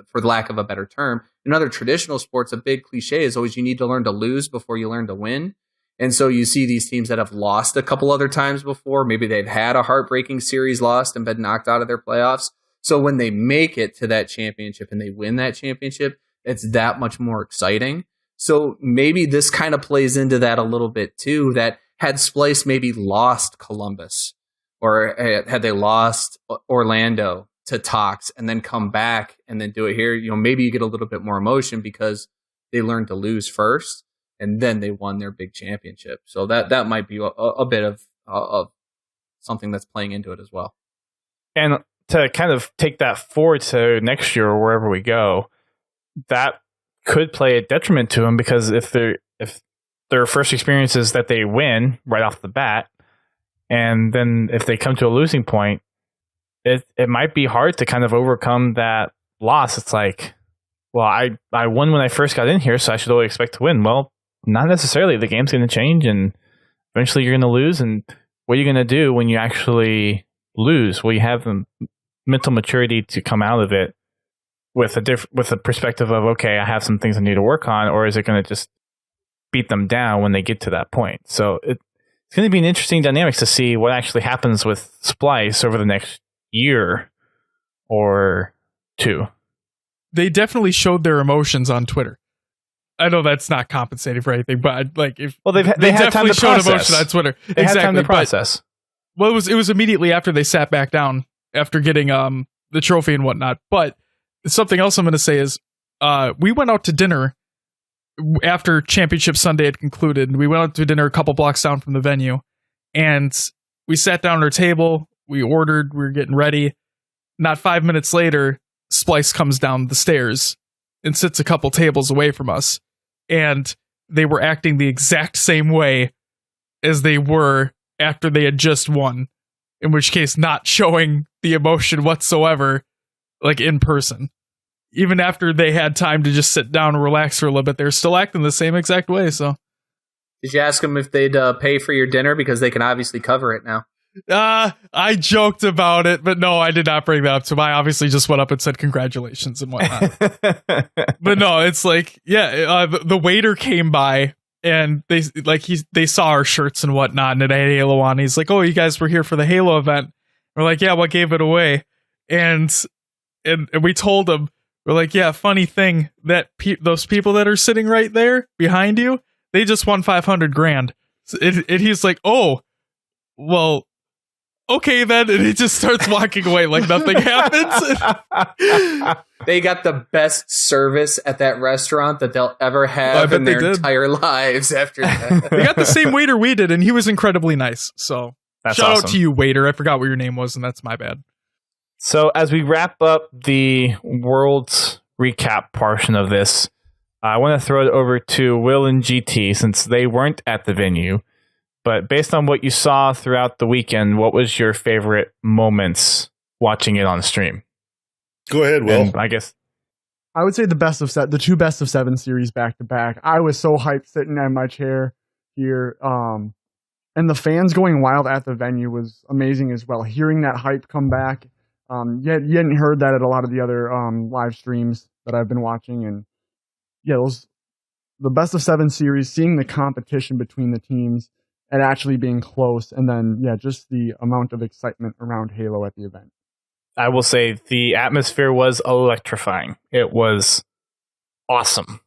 for the lack of a better term, in other traditional sports, a big cliche is always you need to learn to lose before you learn to win. And so you see these teams that have lost a couple other times before. Maybe they've had a heartbreaking series lost and been knocked out of their playoffs. So when they make it to that championship and they win that championship, it's that much more exciting. So maybe this kind of plays into that a little bit too, that had Splice maybe lost Columbus, or had they lost Orlando to Tox and then come back and then do it here, maybe you get a little bit more emotion because they learned to lose first and then they won their big championship. So that might be a bit of something that's playing into it as well. And to kind of take that forward to next year or wherever we go, that could play a detriment to them, because if their first experience is that they win right off the bat, and then if they come to a losing point, it might be hard to kind of overcome that loss. It's like, well, I won when I first got in here, so I should always expect to win. Well, not necessarily. The game's going to change, and eventually you're going to lose. And what are you going to do when you actually lose? Will you have the mental maturity to come out of it with a perspective of, okay, I have some things I need to work on, or is it going to just beat them down when they get to that point? So it's going to be an interesting dynamics to see what actually happens with Splice over the next year or two. They definitely showed their emotions on Twitter. I know that's not compensating for anything, but they definitely showed emotion on Twitter. They had time to process. Well, it was immediately after they sat back down after getting the trophy and whatnot. But something else I'm going to say is we went out to dinner after Championship Sunday had concluded. We went out to dinner a couple blocks down from the venue, and we sat down at our table. We ordered. We were getting ready. Not 5 minutes later, Splice comes down the stairs and sits a couple tables away from us. And they were acting the exact same way as they were after they had just won, in which case not showing the emotion whatsoever, like in person. Even after they had time to just sit down and relax for a little bit, they're still acting the same exact way. So, did you ask them if they'd pay for your dinner, because they can obviously cover it now? I joked about it, but no, I did not bring that up to them. I obviously just went up and said congratulations and whatnot. But no, it's like, yeah, the waiter came by and they saw our shirts and whatnot, and it had Halo on. He's like, "Oh, you guys were here for the Halo event." We're like, "Yeah, what gave it away?" And we told him, we're like, "Yeah, funny thing that those people that are sitting right there behind you, they just won $500,000." And he's like, "Oh, well, okay then, and he just starts walking away like nothing happens. They got the best service at that restaurant that they'll ever have in their entire lives after that. They got the same waiter we did, and he was incredibly nice. So shout out to you, waiter. I forgot what your name was, and that's my bad. So as we wrap up the Worlds recap portion of this, I want to throw it over to Will and GT since they weren't at the venue. But based on what you saw throughout the weekend, what was your favorite moments watching it on stream? Go ahead, Will. And I guess I would say the two best of 7 series back to back. I was so hyped sitting in my chair here. And the fans going wild at the venue was amazing as well. Hearing that hype come back. You hadn't heard that at a lot of the other live streams that I've been watching. And yeah, the best of 7 series, seeing the competition between the teams and actually being close. And then, just the amount of excitement around Halo at the event. I will say the atmosphere was electrifying. It was awesome.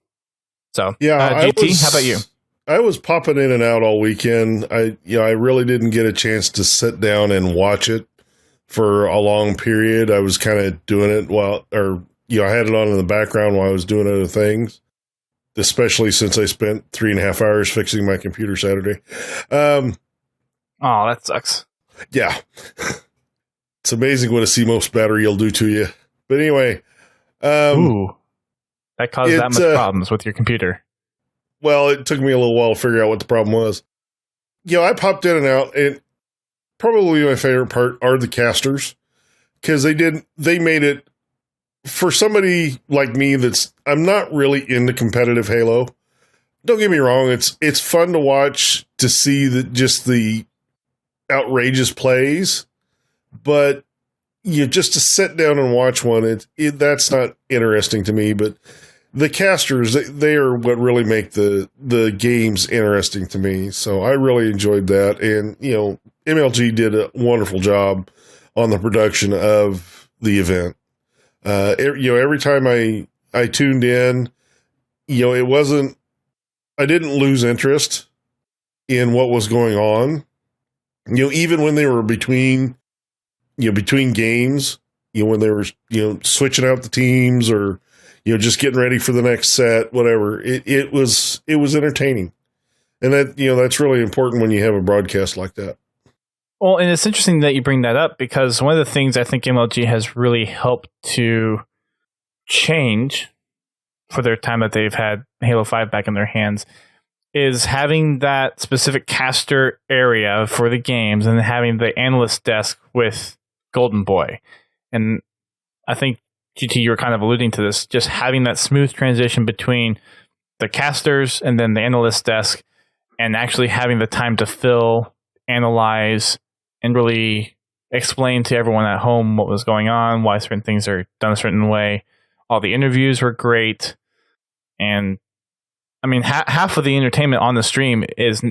So, yeah, GT, how about you? I was popping in and out all weekend. I really didn't get a chance to sit down and watch it for a long period. I was kind of doing it I had it on in the background while I was doing other things, especially since I spent 3.5 hours fixing my computer Saturday. Oh, that sucks. Yeah. It's amazing what a CMOS battery will do to you. But anyway. That caused that much problems with your computer. Well, it took me a little while to figure out what the problem was. I popped in and out, and probably my favorite part are the casters. Because they made it, for somebody like me I'm not really into competitive Halo. Don't get me wrong, it's fun to watch, to see just the outrageous plays. But just to sit down and watch one, that's not interesting to me. But the casters, they are what really make the games interesting to me. So I really enjoyed that. And, MLG did a wonderful job on the production of the event. Every time I tuned in, I didn't lose interest in what was going on. Even when they were between games, when they were, switching out the teams or, just getting ready for the next set, whatever, it was entertaining. And that's really important when you have a broadcast like that. Well, and it's interesting that you bring that up, because one of the things I think MLG has really helped to change for their time that they've had Halo 5 back in their hands is having that specific caster area for the games and having the analyst desk with Golden Boy. And I think, GT, you were kind of alluding to this, just having that smooth transition between the casters and then the analyst desk, and actually having the time to fill, analyze, and really explain to everyone at home what was going on, why certain things are done a certain way. All the interviews were great. And I mean, half of the entertainment on the stream is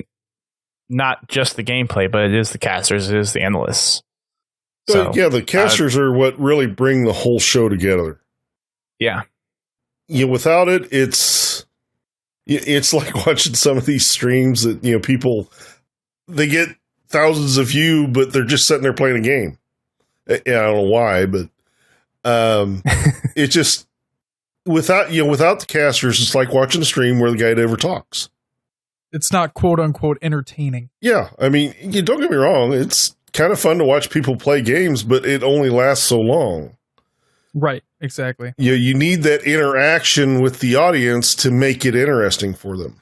not just the gameplay, but it is the casters, it is the analysts. So, the casters are what really bring the whole show together. Yeah. Without it, it's like watching some of these streams that, people, they get thousands of views, but they're just sitting there playing a game. I don't know why, but it just, without the casters, it's like watching a stream where the guy never talks. It's not quote unquote entertaining. Yeah. I mean, don't get me wrong. It's kind of fun to watch people play games, but it only lasts so long. Right. Exactly. You need that interaction with the audience to make it interesting for them.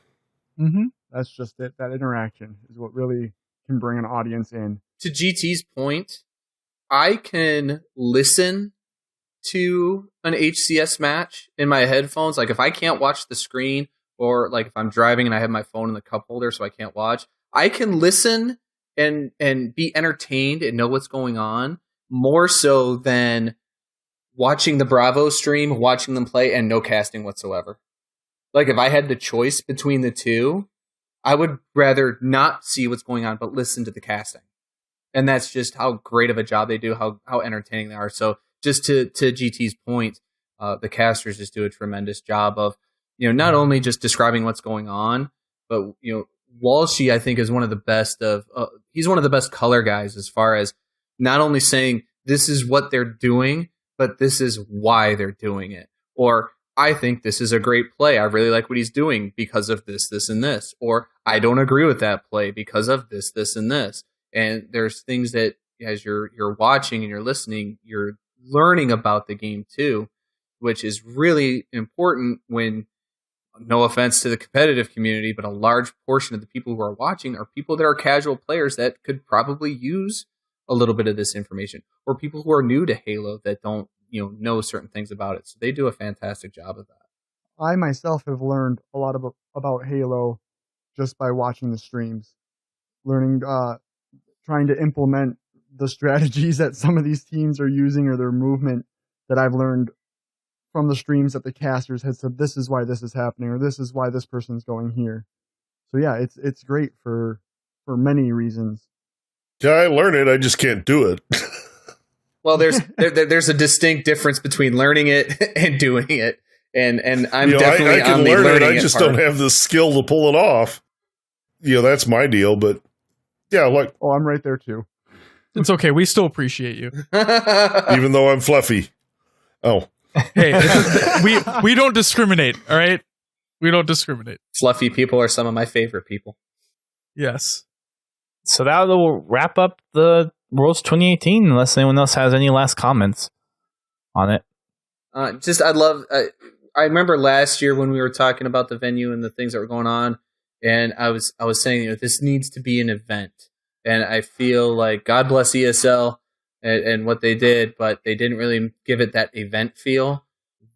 Mm-hmm. That's just it. That interaction is what really can bring an audience in. To GT's point, I can listen to an HCS match in my headphones. Like if I can't watch the screen, or like if I'm driving and I have my phone in the cup holder so I can't watch, I can listen and be entertained and know what's going on more so than watching the Bravo stream, watching them play, and no casting whatsoever. Like if I had the choice between the two, I would rather not see what's going on, but listen to the casting. And that's just how great of a job they do, how entertaining they are. So just to GT's point, the casters just do a tremendous job of, not only just describing what's going on, but, Walshy, I think, is one of the best he's one of the best color guys as far as not only saying this is what they're doing, but this is why they're doing it. Or I think this is a great play. I really like what he's doing because of this, this, and this. Or I don't agree with that play because of this, this, and this. And there's things that as you're watching and you're listening, you're learning about the game too, which is really important when, no offense to the competitive community, but a large portion of the people who are watching are people that are casual players that could probably use a little bit of this information, or people who are new to Halo that don't, know certain things about it. So they do a fantastic job of that. I myself have learned a lot about Halo just by watching the streams, learning, trying to implement the strategies that some of these teams are using or their movement that I've learned from the streams that the casters had said, this is why this is happening, or this is why this person's going here. So yeah, it's great for many reasons. Yeah, I learned it. I just can't do it. Well, there's a distinct difference between learning it and doing it, and I'm definitely I can on the learn learning it. I just don't have the skill to pull it off. That's my deal. But yeah, like, oh, I'm right there too. It's okay. We still appreciate you, even though I'm fluffy. Oh, hey, we don't discriminate. All right, we don't discriminate. Fluffy people are some of my favorite people. Yes. So that will wrap up the Worlds 2018, unless anyone else has any last comments on it. I remember last year when we were talking about the venue and the things that were going on, and I was saying, this needs to be an event. And I feel like God bless ESL and what they did, but they didn't really give it that event feel.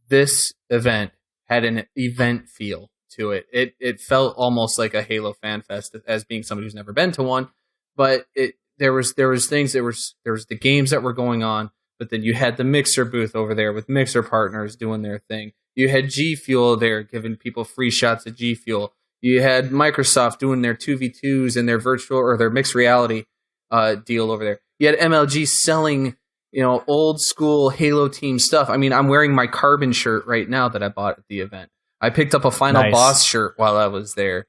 This event had an event feel to it. It felt almost like a Halo fan fest, as being somebody who's never been to one. But there was things, there was the games that were going on, but then you had the Mixer booth over there with Mixer partners doing their thing. You had G Fuel there giving people free shots of G Fuel. You had Microsoft doing their 2v2s and their virtual or their mixed reality deal over there. You had MLG selling, old school Halo team stuff. I mean, I'm wearing my Carbon shirt right now that I bought at the event. I picked up a Final Boss shirt while I was there.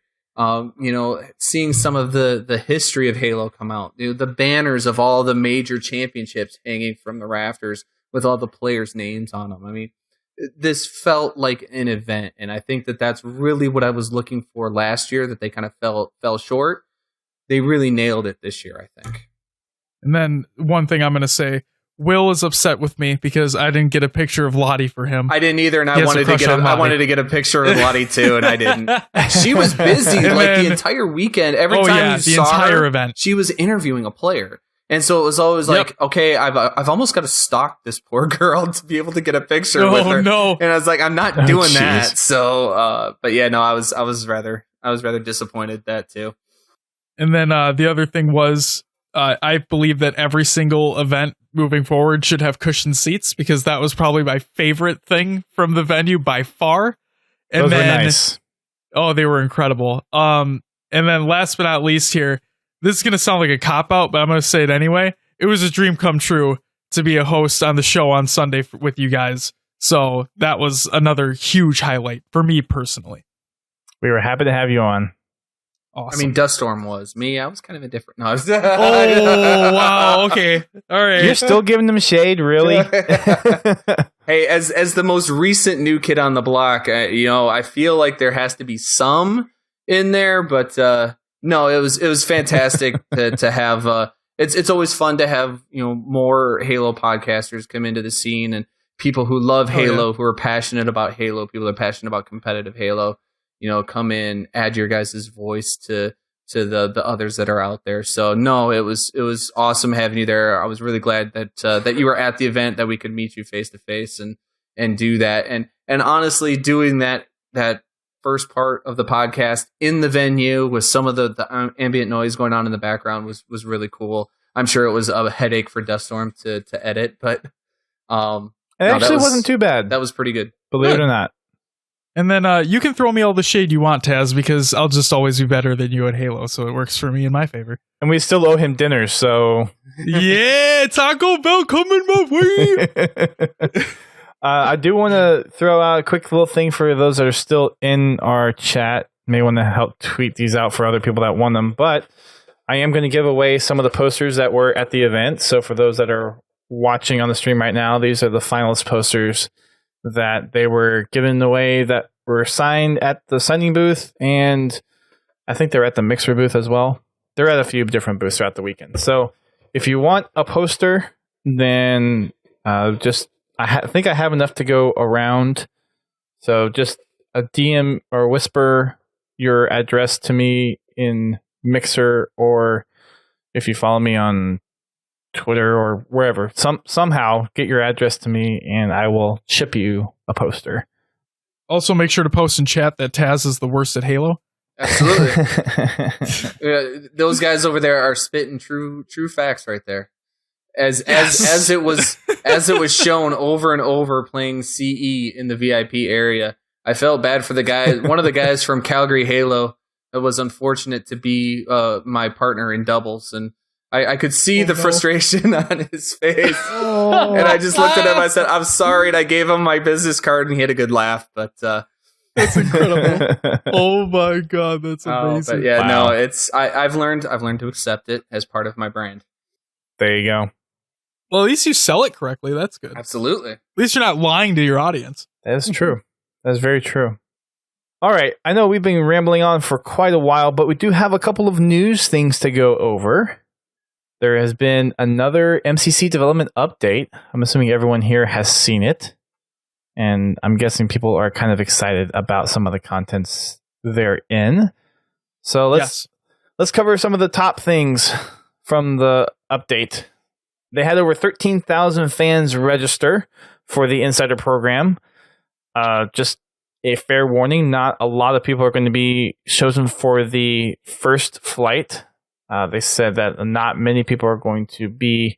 Seeing some of the history of Halo come out, the banners of all the major championships hanging from the rafters with all the players' names on them. I mean, this felt like an event, and I think that that's really what I was looking for last year, that they kind of fell short. They really nailed it this year, I think. And then one thing I'm going to say, Will is upset with me because I didn't get a picture of Lottie for him. I didn't either, and I wanted to get a picture of Lottie too, and I didn't. She was busy the entire weekend. Every time you saw her, event, she was interviewing a player. And so it was always like, okay, I've almost got to stalk this poor girl to be able to get a picture with her. No. And I was like, I'm not doing that. So, but yeah, no, I was rather disappointed that too. And then the other thing was, I believe that every single event moving forward should have cushioned seats, because that was probably my favorite thing from the venue by far. And those were nice. Oh, they were incredible. And then last but not least here, this is going to sound like a cop-out, but I'm going to say it anyway. It was a dream come true to be a host on the show on Sunday with you guys. So that was another huge highlight for me personally. We were happy to have you on. Awesome. I mean, Duststorm was. Me, I was kind of indifferent. No, oh, wow. Okay. All right. You're still giving them shade, really? Hey, as the most recent new kid on the block, I feel like there has to be some in there, but no, it was fantastic to have. It's always fun to have more Halo podcasters come into the scene, and people who love Halo, who are passionate about Halo, people who are passionate about competitive Halo. Come in, add your guys' voice to the others that are out there. So no, it was awesome having you there. I was really glad that you were at the event, that we could meet you face to face and do that. And honestly, doing that first part of the podcast in the venue with some of the ambient noise going on in the background was really cool. I'm sure it was a headache for Duststorm to edit, but it actually wasn't too bad. That was pretty good. Believe it or not. And then you can throw me all the shade you want, Taz, because I'll just always be better than you at Halo, so it works for me in my favor. And we still owe him dinner, so... Yeah, Taco Bell coming my way! I do want to throw out a quick little thing for those that are still in our chat. May want to help tweet these out for other people that want them. But I am going to give away some of the posters that were at the event. So for those that are watching on the stream right now, these are the finalist posters that they were given away that were signed at the signing booth, and I think they're at the Mixer booth as well. They're at a few different booths throughout the weekend. So if you want a poster, then I think I have enough to go around. So just a DM or whisper your address to me in Mixer, or if you follow me on Twitter or wherever, somehow get your address to me and I will ship you a poster. Also, make sure to post in chat that Taz is the worst at Halo. Absolutely. Those guys over there are spitting true facts right there. As it was shown over and over playing CE in the VIP area. I felt bad for the guy. One of the guys from Calgary Halo that was unfortunate to be my partner in doubles, and I could see the frustration on his face. And I just looked at him. I said, "I'm sorry," and I gave him my business card, and he had a good laugh. But that's incredible. Oh my god, that's amazing. But yeah, wow. No, it's I've learned to accept it as part of my brand. There you go. Well, at least you sell it correctly. That's good. Absolutely. At least you're not lying to your audience. That is true. That's very true. All right. I know we've been rambling on for quite a while, but we do have a couple of news things to go over. There has been another MCC development update. I'm assuming everyone here has seen it. And I'm guessing people are kind of excited about some of the contents they're in. So let's cover some of the top things from the update. They had over 13,000 fans register for the Insider program. Just a fair warning, not a lot of people are going to be chosen for the first flight. They said that not many people are going to be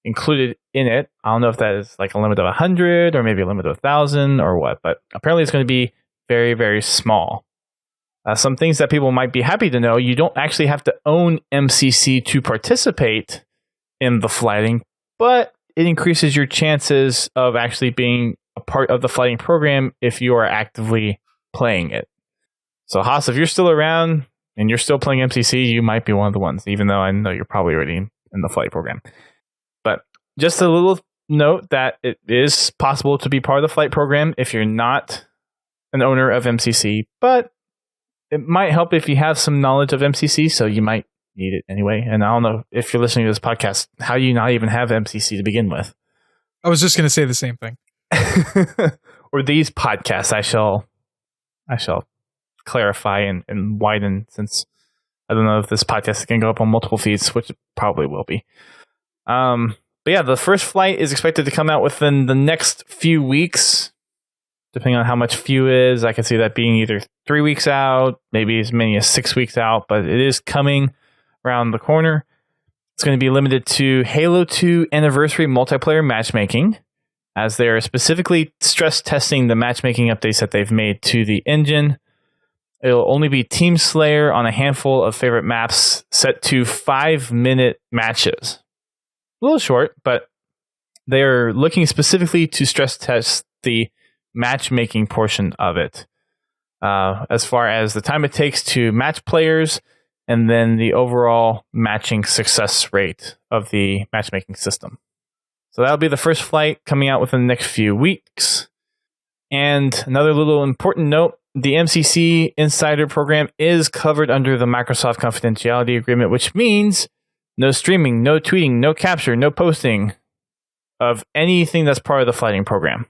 included in it. I don't know if that is like a limit of 100 or maybe a limit of 1,000 or what, but apparently it's going to be very, very small. Some things that people might be happy to know: you don't actually have to own MCC to participate in the flighting, but it increases your chances of actually being a part of the flighting program if you are actively playing it. So Haas, if you're still around and you're still playing MCC, you might be one of the ones, even though I know you're probably already in the flight program. But just a little note that it is possible to be part of the flight program if you're not an owner of MCC, but it might help if you have some knowledge of MCC, so you might need it anyway. And I don't know if you're listening to this podcast, how do you not even have MCC to begin with? I was just going to say the same thing. Or these podcasts, I shall clarify and widen, since I don't know if this podcast can go up on multiple feeds, which it probably will be. But yeah, the first flight is expected to come out within the next few weeks. Depending on how much Few is, I can see that being either 3 weeks out, maybe as many as 6 weeks out, but it is coming around the corner. It's going to be limited to Halo 2 Anniversary multiplayer matchmaking, as they are specifically stress testing the matchmaking updates that they've made to the engine. It'll only be Team Slayer on a handful of favorite maps, set to 5-minute matches. A little short, but they're looking specifically to stress test the matchmaking portion of it, as far as the time it takes to match players and then the overall matching success rate of the matchmaking system. So that'll be the first flight coming out within the next few weeks. And another little important note, the MCC Insider program is covered under the Microsoft confidentiality agreement, which means no streaming, no tweeting, no capture, no posting of anything that's part of the flighting program.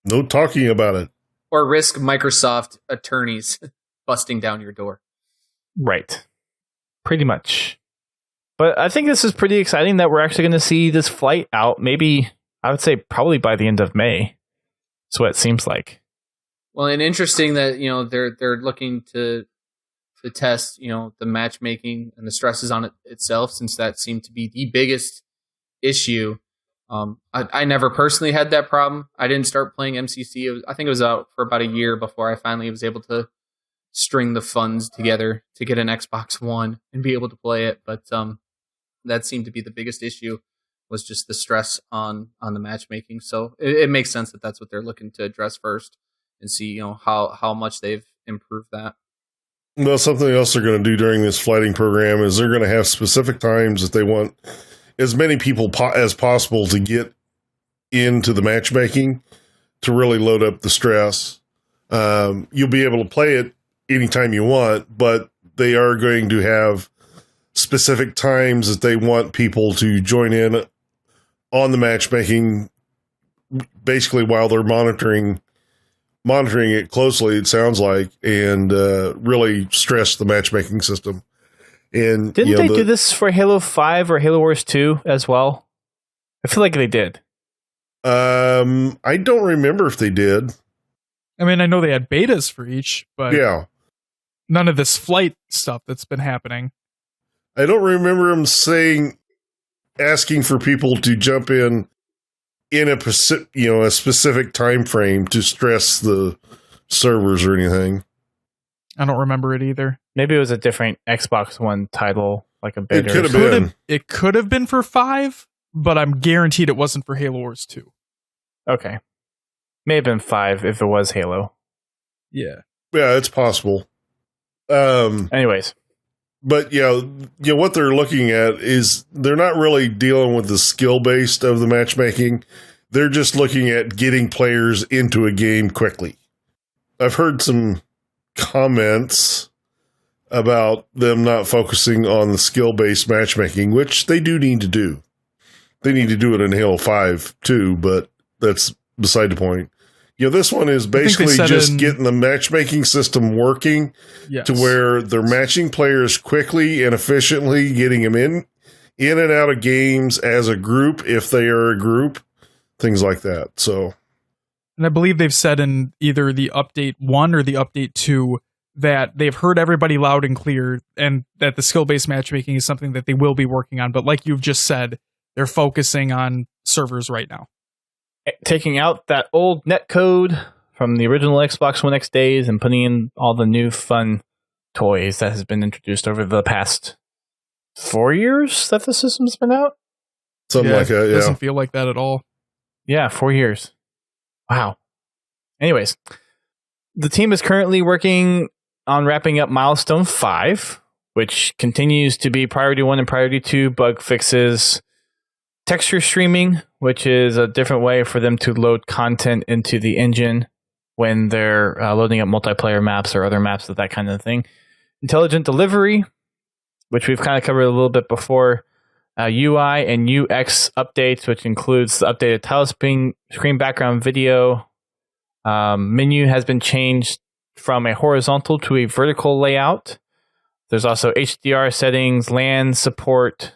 No talking about it. Or risk Microsoft attorneys busting down your door. Right. Pretty much. But I think this is pretty exciting that we're actually going to see this flight out, maybe, I would say probably by the end of May. That's what it seems like. Well, and interesting that, they're looking to test, the matchmaking and the stresses on it itself, since that seemed to be the biggest issue. I never personally had that problem. I didn't start playing MCC. I think it was out for about a year before I finally was able to string the funds together to get an Xbox One and be able to play it. But that seemed to be the biggest issue, was just the stress on the matchmaking. So it makes sense that that's what they're looking to address first and see, how much they've improved that. Well, something else they're going to do during this flighting program is they're going to have specific times that they want as many people as possible to get into the matchmaking to really load up the stress. You'll be able to play it anytime you want, but they are going to have specific times that they want people to join in on the matchmaking, basically while they're monitoring it closely, it sounds like, and really stress the matchmaking system. And didn't they do this for Halo 5 or Halo Wars 2 as well? I feel like they did. I don't remember if they did. I mean, I know they had betas for each, but yeah, none of this flight stuff that's been happening. I don't remember them asking for people to jump in a specific time frame to stress the servers or anything. I don't remember it either. Maybe it was a different Xbox One title, like a beta. It could have been. It could have been for 5, but I'm guaranteed it wasn't for Halo Wars 2. Okay. May have been 5 if it was Halo. Yeah. Yeah, it's possible. Anyways. But what they're looking at is they're not really dealing with the skill based of the matchmaking. They're just looking at getting players into a game quickly. I've heard some comments about them not focusing on the skill based matchmaking, which they do need to do. They need to do it in Halo 5 too, but that's beside the point. This one is basically just getting the matchmaking system working to where they're matching players quickly and efficiently, getting them in and out of games as a group, if they are a group, things like that. So, and I believe they've said in either the update 1 or the update 2 that they've heard everybody loud and clear, and that the skill-based matchmaking is something that they will be working on. But like you've just said, they're focusing on servers right now. Taking out that old netcode from the original Xbox One X days and putting in all the new fun toys that has been introduced over the past 4 years that the system's been out. Something like that, It doesn't feel like that at all. Yeah, 4 years. Wow. Anyways, the team is currently working on wrapping up Milestone 5, which continues to be Priority 1 and Priority 2 bug fixes. Texture streaming, which is a different way for them to load content into the engine when they're loading up multiplayer maps or other maps, that kind of thing. Intelligent delivery, which we've kind of covered a little bit before. UI and UX updates, which includes the updated title screen background video. Menu has been changed from a horizontal to a vertical layout. There's also HDR settings, LAN support,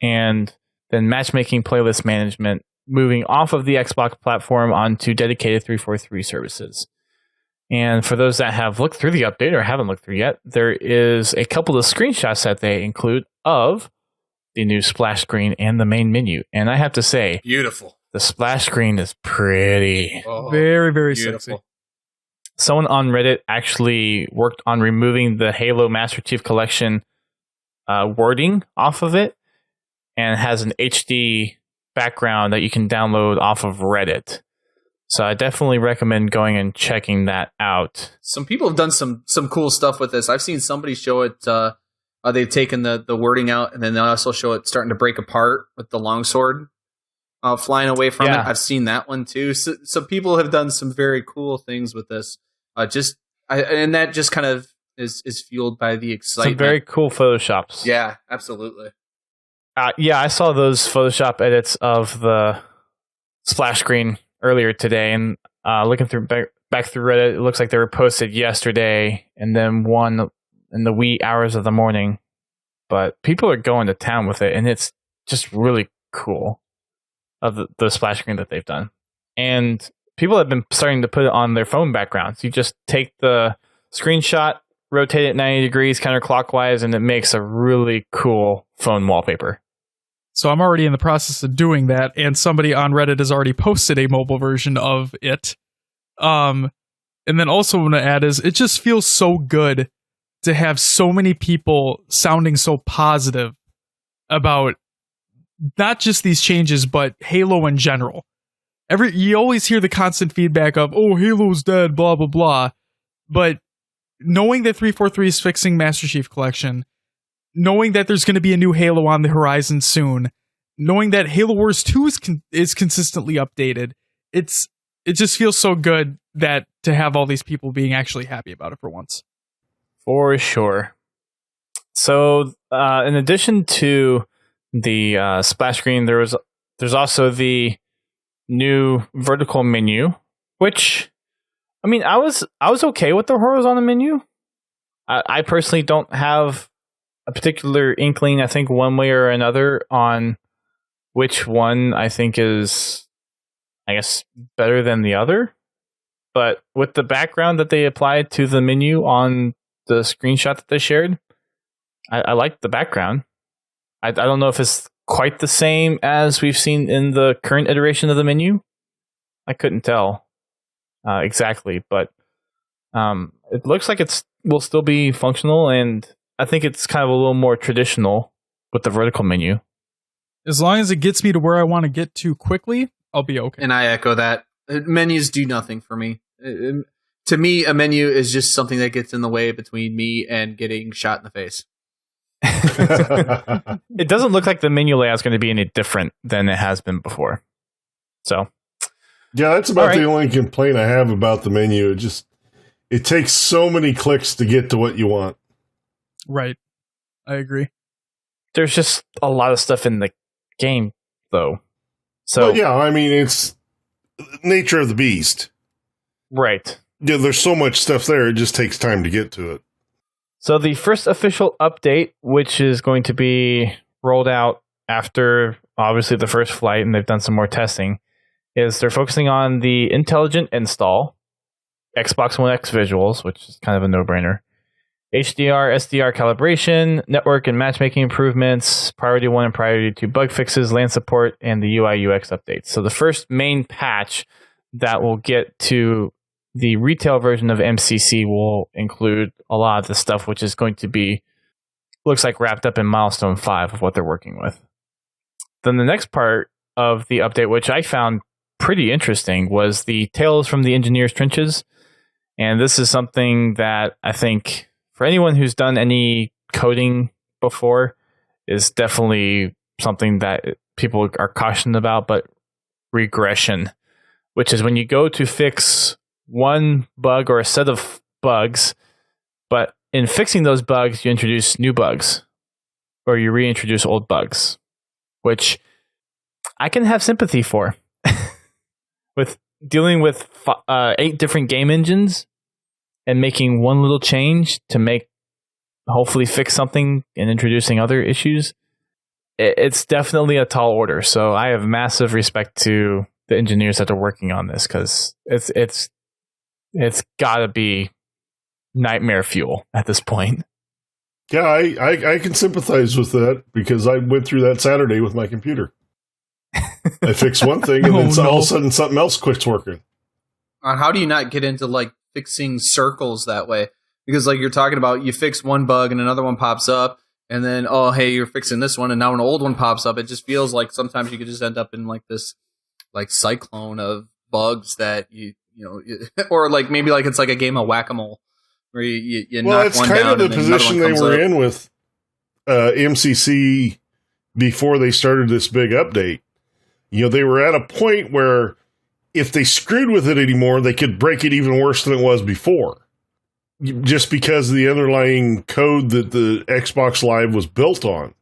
and then matchmaking playlist management, moving off of the Xbox platform onto dedicated 343 services. And for those that have looked through the update or haven't looked through yet, there is a couple of screenshots that they include of the new splash screen and the main menu. And I have to say, beautiful. The splash screen is pretty. Oh, very, very beautiful. sexy. Someone on Reddit actually worked on removing the Halo Master Chief Collection wording off of it, and has an HD background that you can download off of Reddit. So I definitely recommend going and checking that out. Some people have done some cool stuff with this. I've seen somebody show it. They've taken the wording out, and then they also show it starting to break apart with the longsword flying away from it. I've seen that one too. So people have done some very cool things with this. And that just kind of is fueled by the excitement. Some very cool Photoshops. Yeah, absolutely. I saw those Photoshop edits of the splash screen earlier today, and looking through back through Reddit, it looks like they were posted yesterday, and then one in the wee hours of the morning. But people are going to town with it, and it's just really cool of the splash screen that they've done. And people have been starting to put it on their phone backgrounds. You just take the screenshot, rotate it 90 degrees counterclockwise, and it makes a really cool phone wallpaper. So I'm already in the process of doing that, and somebody on Reddit has already posted a mobile version of it. And then also what I want to add is it just feels so good to have so many people sounding so positive about not just these changes, but Halo in general. You always hear the constant feedback of, oh, Halo's dead, blah, blah, blah. But knowing that 343 is fixing Master Chief Collection, knowing that there's going to be a new Halo on the horizon soon, knowing that Halo Wars 2 is consistently updated, it just feels so good that to have all these people being actually happy about it for once. For sure. So, in addition to the splash screen, there's also the new vertical menu, which, I mean, I was okay with the horizontal menu. I personally don't have a particular inkling, I think, one way or another on which one I think is, I guess, better than the other. But with the background that they applied to the menu on the screenshot that they shared, I like the background. I don't know if it's quite the same as we've seen in the current iteration of the menu. I couldn't tell exactly, but it looks like will still be functional, and I think it's kind of a little more traditional with the vertical menu. As long as it gets me to where I want to get to quickly, I'll be okay. And I echo that. Menus do nothing for me. To me, a menu is just something that gets in the way between me and getting shot in the face. It doesn't look like the menu layout is going to be any different than it has been before. So, yeah, that's about the only complaint I have about the menu. It takes so many clicks to get to what you want. Right. I agree. There's just a lot of stuff in the game, though. So, well, yeah, I mean, it's nature of the beast. Right. Yeah, there's so much stuff there, it just takes time to get to it. So the first official update, which is going to be rolled out after, obviously, the first flight, and they've done some more testing, is they're focusing on the intelligent install, Xbox One X visuals, which is kind of a no-brainer, HDR, SDR calibration, network and matchmaking improvements, Priority 1 and Priority 2 bug fixes, LAN support, and the UI UX updates. So the first main patch that will get to the retail version of MCC will include a lot of the stuff, which is going to be, looks like, wrapped up in Milestone 5 of what they're working with. Then the next part of the update, which I found pretty interesting, was the Tales from the Engineer's Trenches. And this is something that I think, for anyone who's done any coding before, is definitely something that people are cautioned about, but regression, which is when you go to fix one bug or a set of bugs, but in fixing those bugs, you introduce new bugs or you reintroduce old bugs, which I can have sympathy for. With dealing with 8 different game engines and making one little change to hopefully fix something and introducing other issues, it's definitely a tall order. So I have massive respect to the engineers that are working on this, because it's got to be nightmare fuel at this point. Yeah, I can sympathize with that, because I went through that Saturday with my computer. I fixed one thing, and then all of a sudden something else quits working. How do you not get into like fixing circles that way? Because like you're talking about, you fix one bug and another one pops up, and then, oh, hey, you're fixing this one, and now an old one pops up. It just feels like sometimes you could just end up in like this like cyclone of bugs that you know, or like maybe like it's like a game of whack-a-mole where you knock it's one kind down. of the position they were in with MCC before they started this big update. You know, they were at a point where if they screwed with it anymore, they could break it even worse than it was before, just because of the underlying code that the Xbox Live was built on.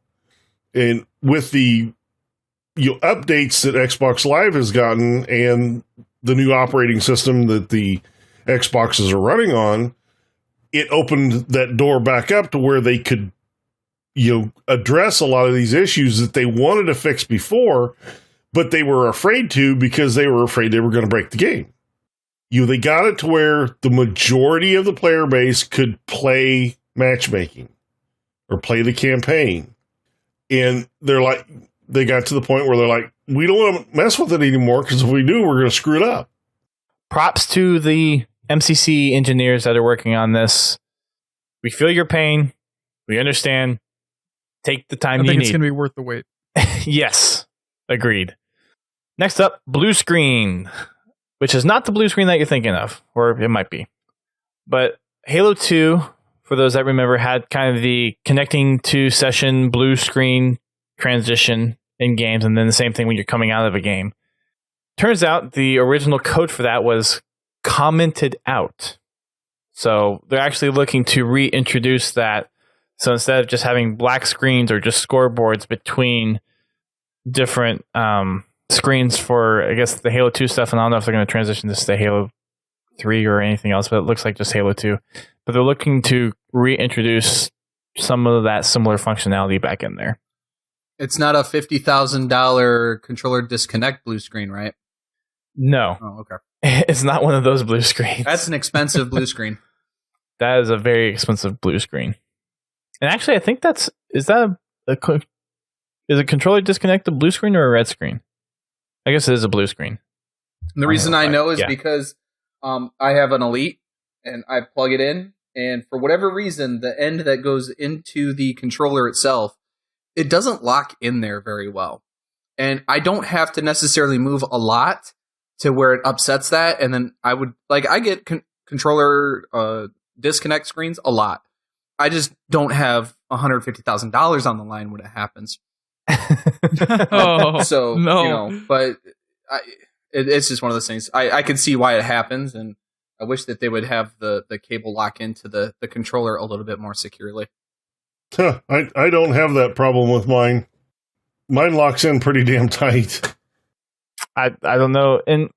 And with the updates that Xbox Live has gotten and the new operating system that the Xboxes are running on, it opened that door back up to where they could, address a lot of these issues that they wanted to fix before, but they were afraid to, because they were afraid they were going to break the game. They got it to where the majority of the player base could play matchmaking or play the campaign. And they got to the point where they're like, we don't want to mess with it anymore, because if we do, we're going to screw it up. Props to the MCC engineers that are working on this. We feel your pain. We understand. Take the time you need. I think it's going to be worth the wait. Yes. Agreed. Next up, blue screen, which is not the blue screen that you're thinking of, or it might be. But Halo 2, for those that remember, had kind of the connecting to session blue screen transition in games, and then the same thing when you're coming out of a game. Turns out the original code for that was commented out. So they're actually looking to reintroduce that. So instead of just having black screens or just scoreboards between different screens for, I guess, the Halo 2 stuff, and I don't know if they're going to transition this to Halo 3 or anything else, but it looks like just Halo 2. But they're looking to reintroduce some of that similar functionality back in there. It's not a $50,000 controller disconnect blue screen, right? No. Oh, okay. It's not one of those blue screens. That's an expensive blue screen. That is a very expensive blue screen. And actually, I think is a controller disconnect a blue screen or a red screen? I guess it is a blue screen. And the reason I know is because I have an Elite and I plug it in, and for whatever reason, the end that goes into the controller itself, it doesn't lock in there very well. And I don't have to necessarily move a lot to where it upsets that. And then I get controller disconnect screens a lot. I just don't have $150,000 on the line when it happens. So, no. But it's just one of those things. I can see why it happens, and I wish that they would have the cable lock into the controller a little bit more securely. I don't have that problem with mine. Mine locks in pretty damn tight. I don't know. And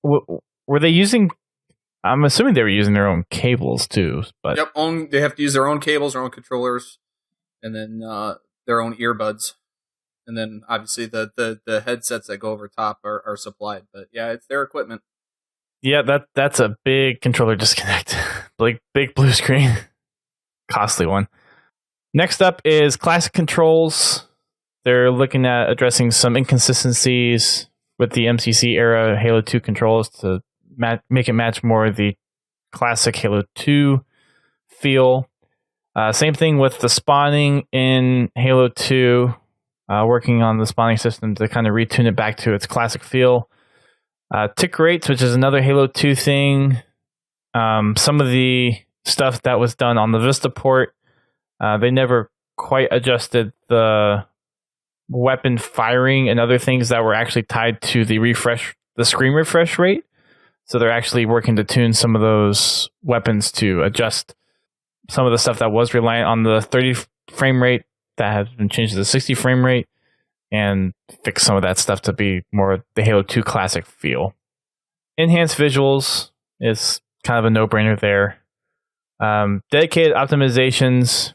were they using... I'm assuming they were using their own cables too. But yep, they have to use their own cables, their own controllers, and then their own earbuds. And then obviously the headsets that go over top are supplied. But yeah, it's their equipment. Yeah, that's a big controller disconnect. big blue screen. Costly one. Next up is classic controls. They're looking at addressing some inconsistencies with the MCC era Halo 2 controls to make it match more of the classic Halo 2 feel. Same thing with the spawning in Halo 2. Working on the spawning system to kind of retune it back to its classic feel. Tick rates, which is another Halo 2 thing. Some of the stuff that was done on the Vista port, they never quite adjusted the weapon firing and other things that were actually tied to the screen refresh rate. So they're actually working to tune some of those weapons to adjust some of the stuff that was reliant on the 30 frame rate that has been changed to the 60 frame rate, and fix some of that stuff to be more the Halo 2 classic feel. Enhanced visuals is kind of a no-brainer there. Dedicated optimizations,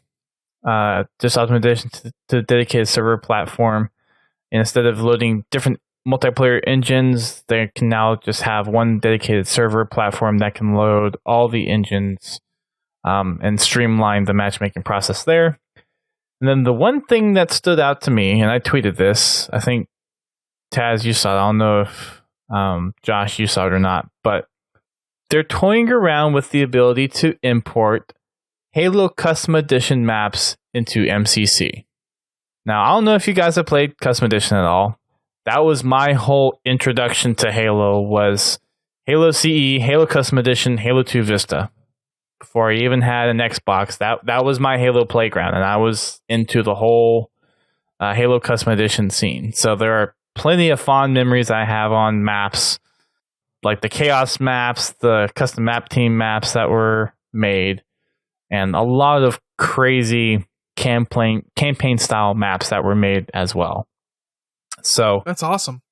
just optimization to dedicated server platform. And instead of loading different multiplayer engines, they can now just have one dedicated server platform that can load all the engines and streamline the matchmaking process there. And then the one thing that stood out to me, and I tweeted this, I think Taz, you saw it. I don't know if Josh, you saw it or not, but they're toying around with the ability to import Halo Custom Edition maps into MCC. Now, I don't know if you guys have played Custom Edition at all. That was my whole introduction to Halo, was Halo CE, Halo Custom Edition, Halo 2 Vista. Before I even had an Xbox, that was my Halo playground, and I was into the whole Halo Custom Edition scene. So there are plenty of fond memories I have on maps, like the Chaos maps, the custom map team maps that were made, and a lot of crazy campaign style maps that were made as well. So that's awesome.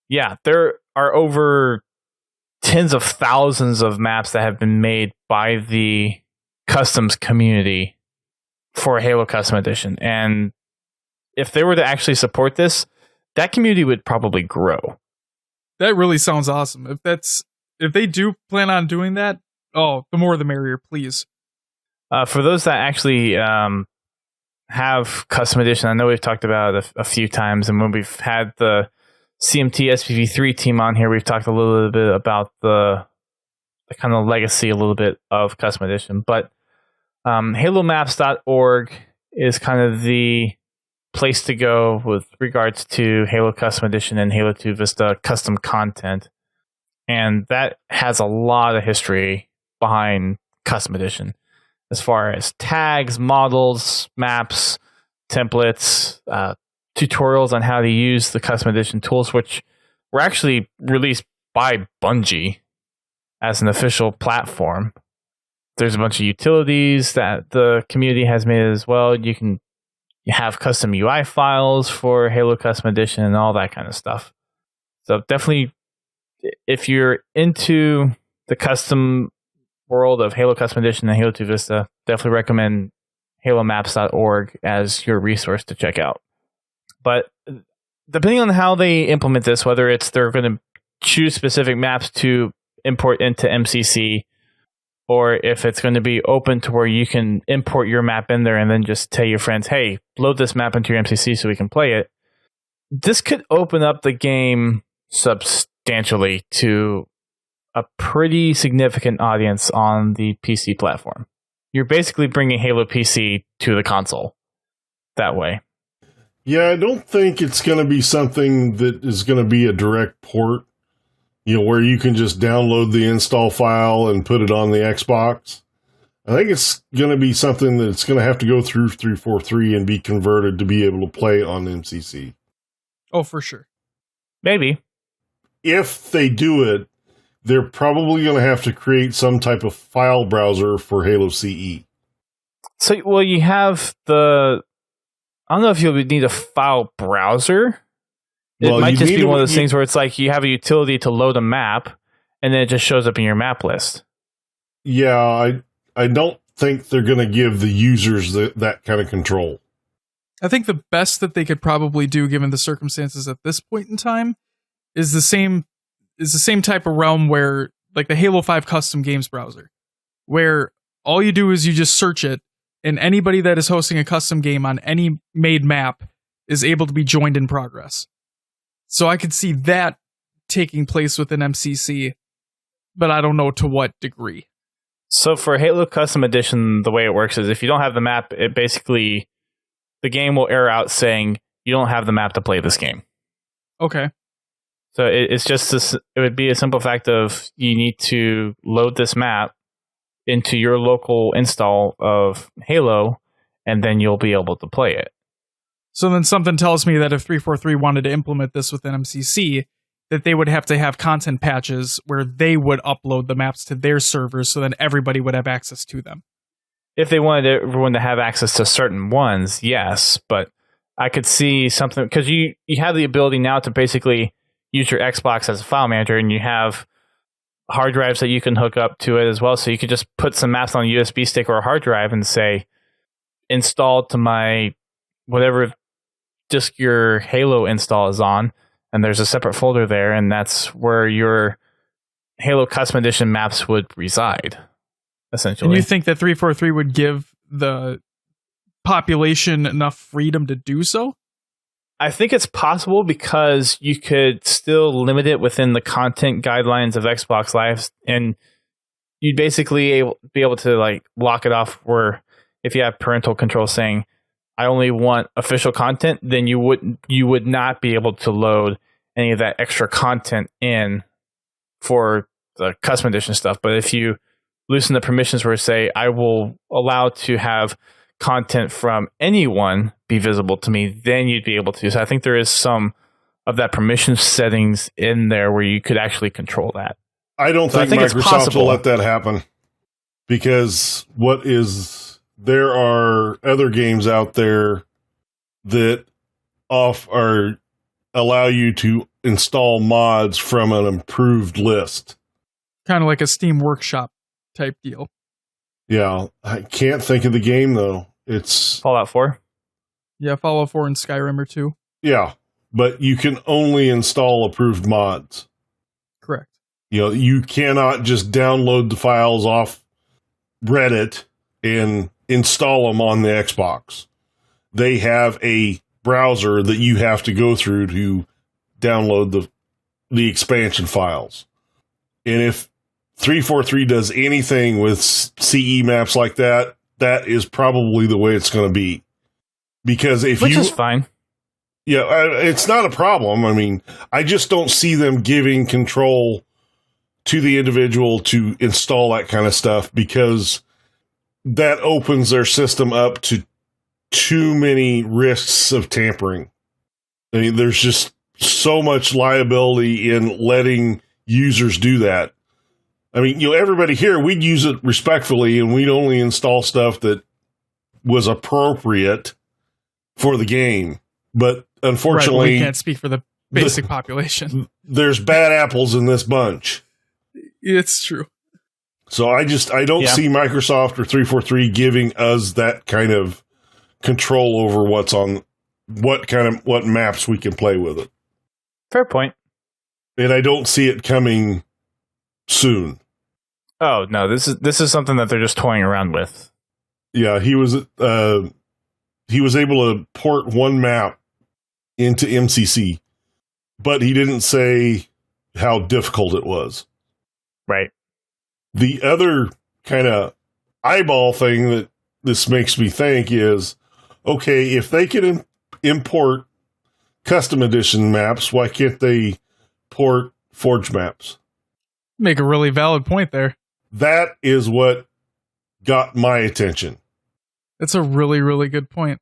Yeah, there are over tens of thousands of maps that have been made by the customs community for Halo Custom Edition. And if they were to actually support this, that community would probably grow. That really sounds awesome. If they do plan on doing that, the more the merrier, please. For those that actually have Custom Edition, I know we've talked about it a few times, and when we've had the CMT SPV3 team on here, we've talked a little bit about the kind of legacy a little bit of Custom Edition. But HaloMaps.org is kind of the place to go with regards to Halo Custom Edition and Halo 2 Vista custom content. And that has a lot of history behind Custom Edition, as far as tags, models, maps, templates, tutorials on how to use the Custom Edition tools, which were actually released by Bungie as an official platform. There's a bunch of utilities that the community has made as well. You have custom UI files for Halo Custom Edition and all that kind of stuff. So definitely, if you're into the custom world of Halo Custom Edition and Halo 2 Vista, definitely recommend halomaps.org as your resource to check out. But depending on how they implement this, whether it's they're going to choose specific maps to import into MCC, or if it's going to be open to where you can import your map in there and then just tell your friends, hey, load this map into your MCC so we can play it. This could open up the game substantially to a pretty significant audience on the PC platform. You're basically bringing Halo PC to the console that way. Yeah, I don't think it's going to be something that is going to be a direct port, where you can just download the install file and put it on the Xbox. I think it's going to be something that's going to have to go through 343 and be converted to be able to play on MCC. Oh, for sure. Maybe. If they do it, they're probably going to have to create some type of file browser for Halo CE. So, well, you have I don't know if you'll need a file browser. It might just be one of those things where it's like you have a utility to load a map, and then it just shows up in your map list. Yeah, I don't think they're going to give the users that kind of control. I think the best that they could probably do, given the circumstances at this point in time, is the same type of realm where, like the Halo 5 custom games browser, where all you do is you just search it, and anybody that is hosting a custom game on any made map is able to be joined in progress. So I could see that taking place within MCC, but I don't know to what degree. So for Halo Custom Edition, the way it works is if you don't have the map, it basically, the game will error out saying you don't have the map to play this game. Okay. So it's just this, it would be a simple fact of you need to load this map into your local install of Halo, and then you'll be able to play it. So then something tells me that if 343 wanted to implement this within MCC, that they would have to have content patches where they would upload the maps to their servers so then everybody would have access to them. If they wanted everyone to have access to certain ones, yes, but I could see something, because you have the ability now to basically use your Xbox as a file manager, and you have hard drives that you can hook up to it as well, so you could just put some maps on a USB stick or a hard drive and say, install to my whatever disk your Halo install is on, and there's a separate folder there, and that's where your Halo Custom Edition maps would reside, essentially. And you think that 343 would give the population enough freedom to do so? I think it's possible, because you could still limit it within the content guidelines of Xbox Live, and you'd basically be able to like lock it off where if you have parental control saying, I only want official content, then you would not be able to load any of that extra content in for the custom edition stuff. But if you loosen the permissions where say, I will allow to have content from anyone be visible to me, then you'd be able to. So I think there is some of that permission settings in there where you could actually control that. I don't think Microsoft will let that happen, because there are other games out there that allow you to install mods from an improved list. Kind of like a Steam Workshop type deal. Yeah, I can't think of the game, though. It's Fallout 4? Yeah, Fallout 4 and Skyrim are 2. Yeah, but you can only install approved mods. Correct. You cannot just download the files off Reddit and install them on the Xbox. They have a browser that you have to go through to download the expansion files. And if 343 does anything with CE maps like that, that is probably the way it's going to be. Because Which is fine. Yeah, it's not a problem. I mean, I just don't see them giving control to the individual to install that kind of stuff, because that opens their system up to too many risks of tampering. I mean, there's just so much liability in letting users do that. I mean, everybody here, we'd use it respectfully, and we'd only install stuff that was appropriate for the game. But unfortunately, right, we can't speak for the basic population. There's bad apples in this bunch. It's true. So I don't see Microsoft or 343 giving us that kind of control over what maps we can play with it. Fair point. And I don't see it coming soon. Oh no, this is something that they're just toying around with. Yeah, he was able to port one map into MCC, but he didn't say how difficult it was. Right. The other kind of eyeball thing that this makes me think is, okay, if they can import custom edition maps, why can't they port Forge maps? Make a really valid point there. That is what got my attention. That's a really, really good point.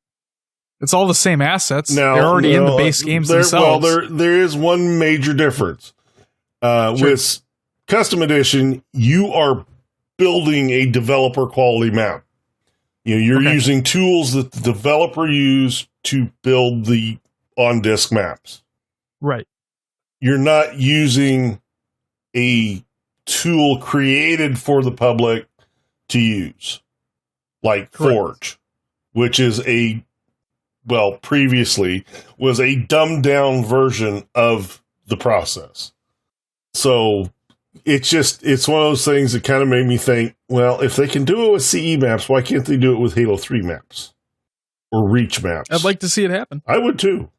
It's all the same assets. Now, they're already in the base games themselves. Well, there is one major difference. Sure. With custom edition, you are building a developer quality map. You're using tools that the developer used to build the on-disk maps. Right. You're not using a tool created for the public to use, like Correct. Forge, which is previously was a dumbed down version of the process. So it's one of those things that kind of made me think, well, if they can do it with CE maps, why can't they do it with Halo 3 maps or Reach maps? I'd like to see it happen. I would too.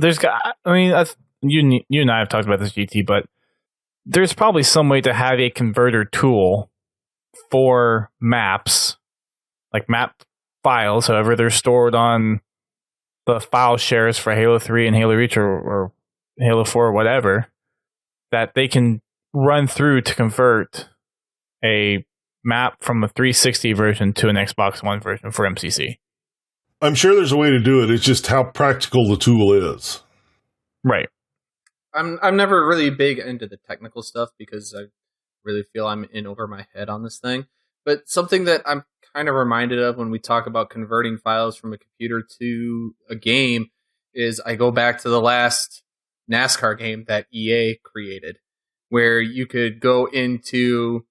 You and I have talked about this, GT, but there's probably some way to have a converter tool for maps, like map files, however they're stored on the file shares for Halo 3 and Halo Reach or Halo 4 or whatever, that they can run through to convert a map from a 360 version to an Xbox One version for MCC. I'm sure there's a way to do it. It's just how practical the tool is. Right. I'm never really big into the technical stuff because I really feel I'm in over my head on this thing. But something that I'm kind of reminded of when we talk about converting files from a computer to a game is I go back to the last NASCAR game that EA created, where you could go into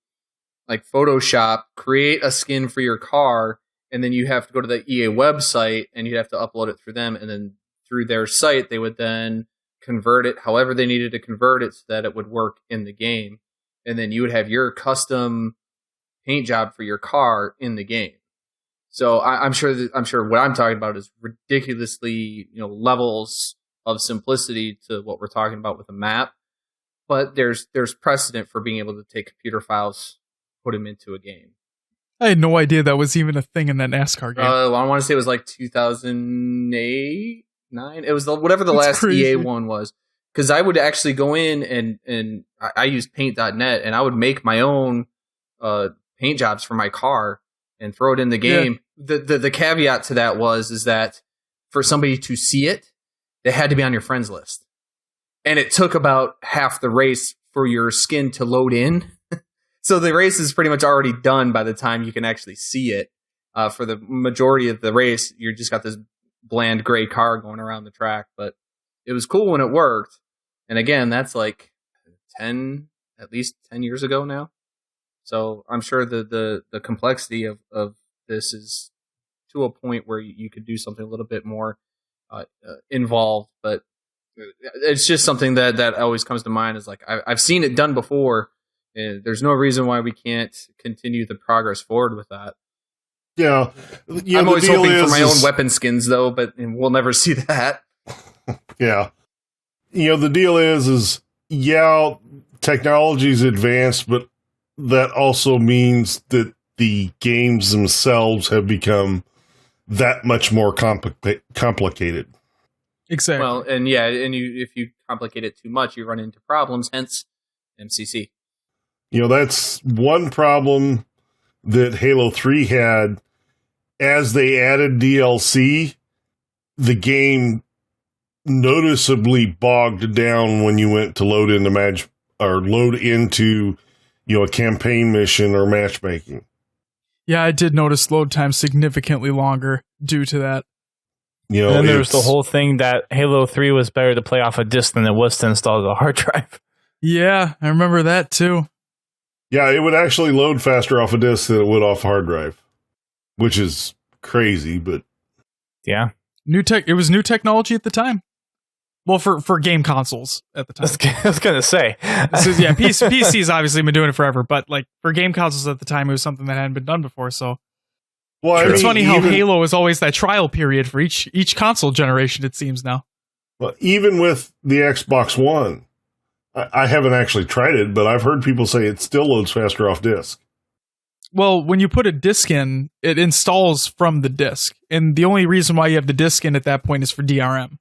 like Photoshop, create a skin for your car, and then you have to go to the EA website and you'd have to upload it through them, and then through their site they would then convert it however they needed to convert it so that it would work in the game, and then you would have your custom paint job for your car in the game. So I'm sure what I'm talking about is ridiculously levels of simplicity to what we're talking about with a map, but there's precedent for being able to take computer files, put them into a game. I had no idea that was even a thing in that NASCAR game. I want to say it was like 2008, 9. It was whatever the That's last crazy. EA one was. Because I would actually go in and I used paint.net and I would make my own paint jobs for my car and throw it in the game. Yeah. The caveat to that is that for somebody to see it, they had to be on your friends list. And it took about half the race for your skin to load in. So the race is pretty much already done by the time you can actually see it. For the majority of the race, you just got this bland gray car going around the track. But it was cool when it worked. And again, that's like at least 10 years ago now. So I'm sure the complexity of this is to a point where you could do something a little bit more involved. But it's just something that always comes to mind is like, I've seen it done before. And there's no reason why we can't continue the progress forward with that. Yeah. I'm always hoping for my own weapon skins, though, but we'll never see that. Yeah. The deal is technology's advanced, but that also means that the games themselves have become that much more complicated. Exactly. Well, and if you complicate it too much, you run into problems, hence MCC. That's one problem that Halo 3 had. As they added DLC, the game noticeably bogged down when you went to load into a campaign mission or matchmaking. Yeah, I did notice load time significantly longer due to that. And then there was the whole thing that Halo 3 was better to play off a disk than it was to install the hard drive. Yeah, I remember that too. Yeah, it would actually load faster off a disk than it would off a hard drive, which is crazy, but yeah. It was new technology at the time. Well, for game consoles at the time. I was going to say. PC's obviously been doing it forever, but like for game consoles at the time, it was something that hadn't been done before, so. Well, it's funny how Halo is always that trial period for each console generation, it seems now. Well, even with the Xbox One, I haven't actually tried it, but I've heard people say it still loads faster off disk. Well, when you put a disc in, it installs from the disc. And the only reason why you have the disc in at that point is for DRM.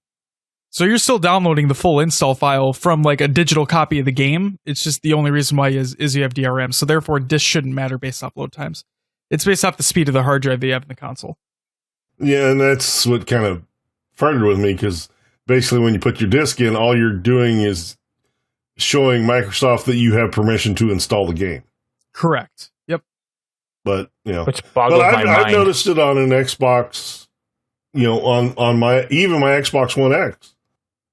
So you're still downloading the full install file from like a digital copy of the game. It's just the only reason why is you have DRM. So therefore, disk shouldn't matter based off load times. It's based off the speed of the hard drive that you have in the console. Yeah, and that's what kind of farted with me, because basically when you put your disc in, all you're doing is showing Microsoft that you have permission to install the game. Correct. Yep. But which boggles my mind. I've noticed it on an Xbox. On my Xbox One X,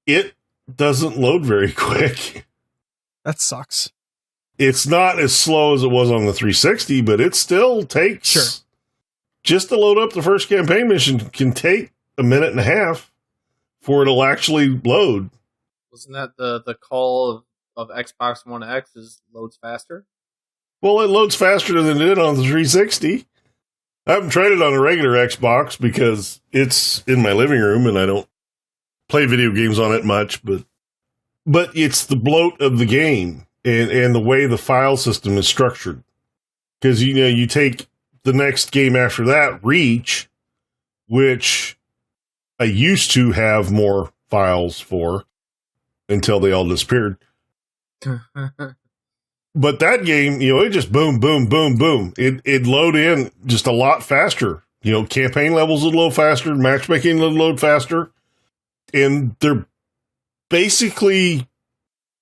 it doesn't load very quick. That sucks. It's not as slow as it was on the 360, but it still takes. Just to load up the first campaign mission can take a minute and a half for it'll actually load. Wasn't that the call of Xbox One X is loads faster? Well, it loads faster than it did on the 360. I haven't tried it on a regular Xbox because it's in my living room and I don't play video games on it much, but it's the bloat of the game and the way the file system is structured. Because, you take the next game after that, Reach, which I used to have more files for until they all disappeared. But that game, it just boom, boom, boom, boom. It'd load in just a lot faster. Campaign levels would load faster, matchmaking would load faster. And they're basically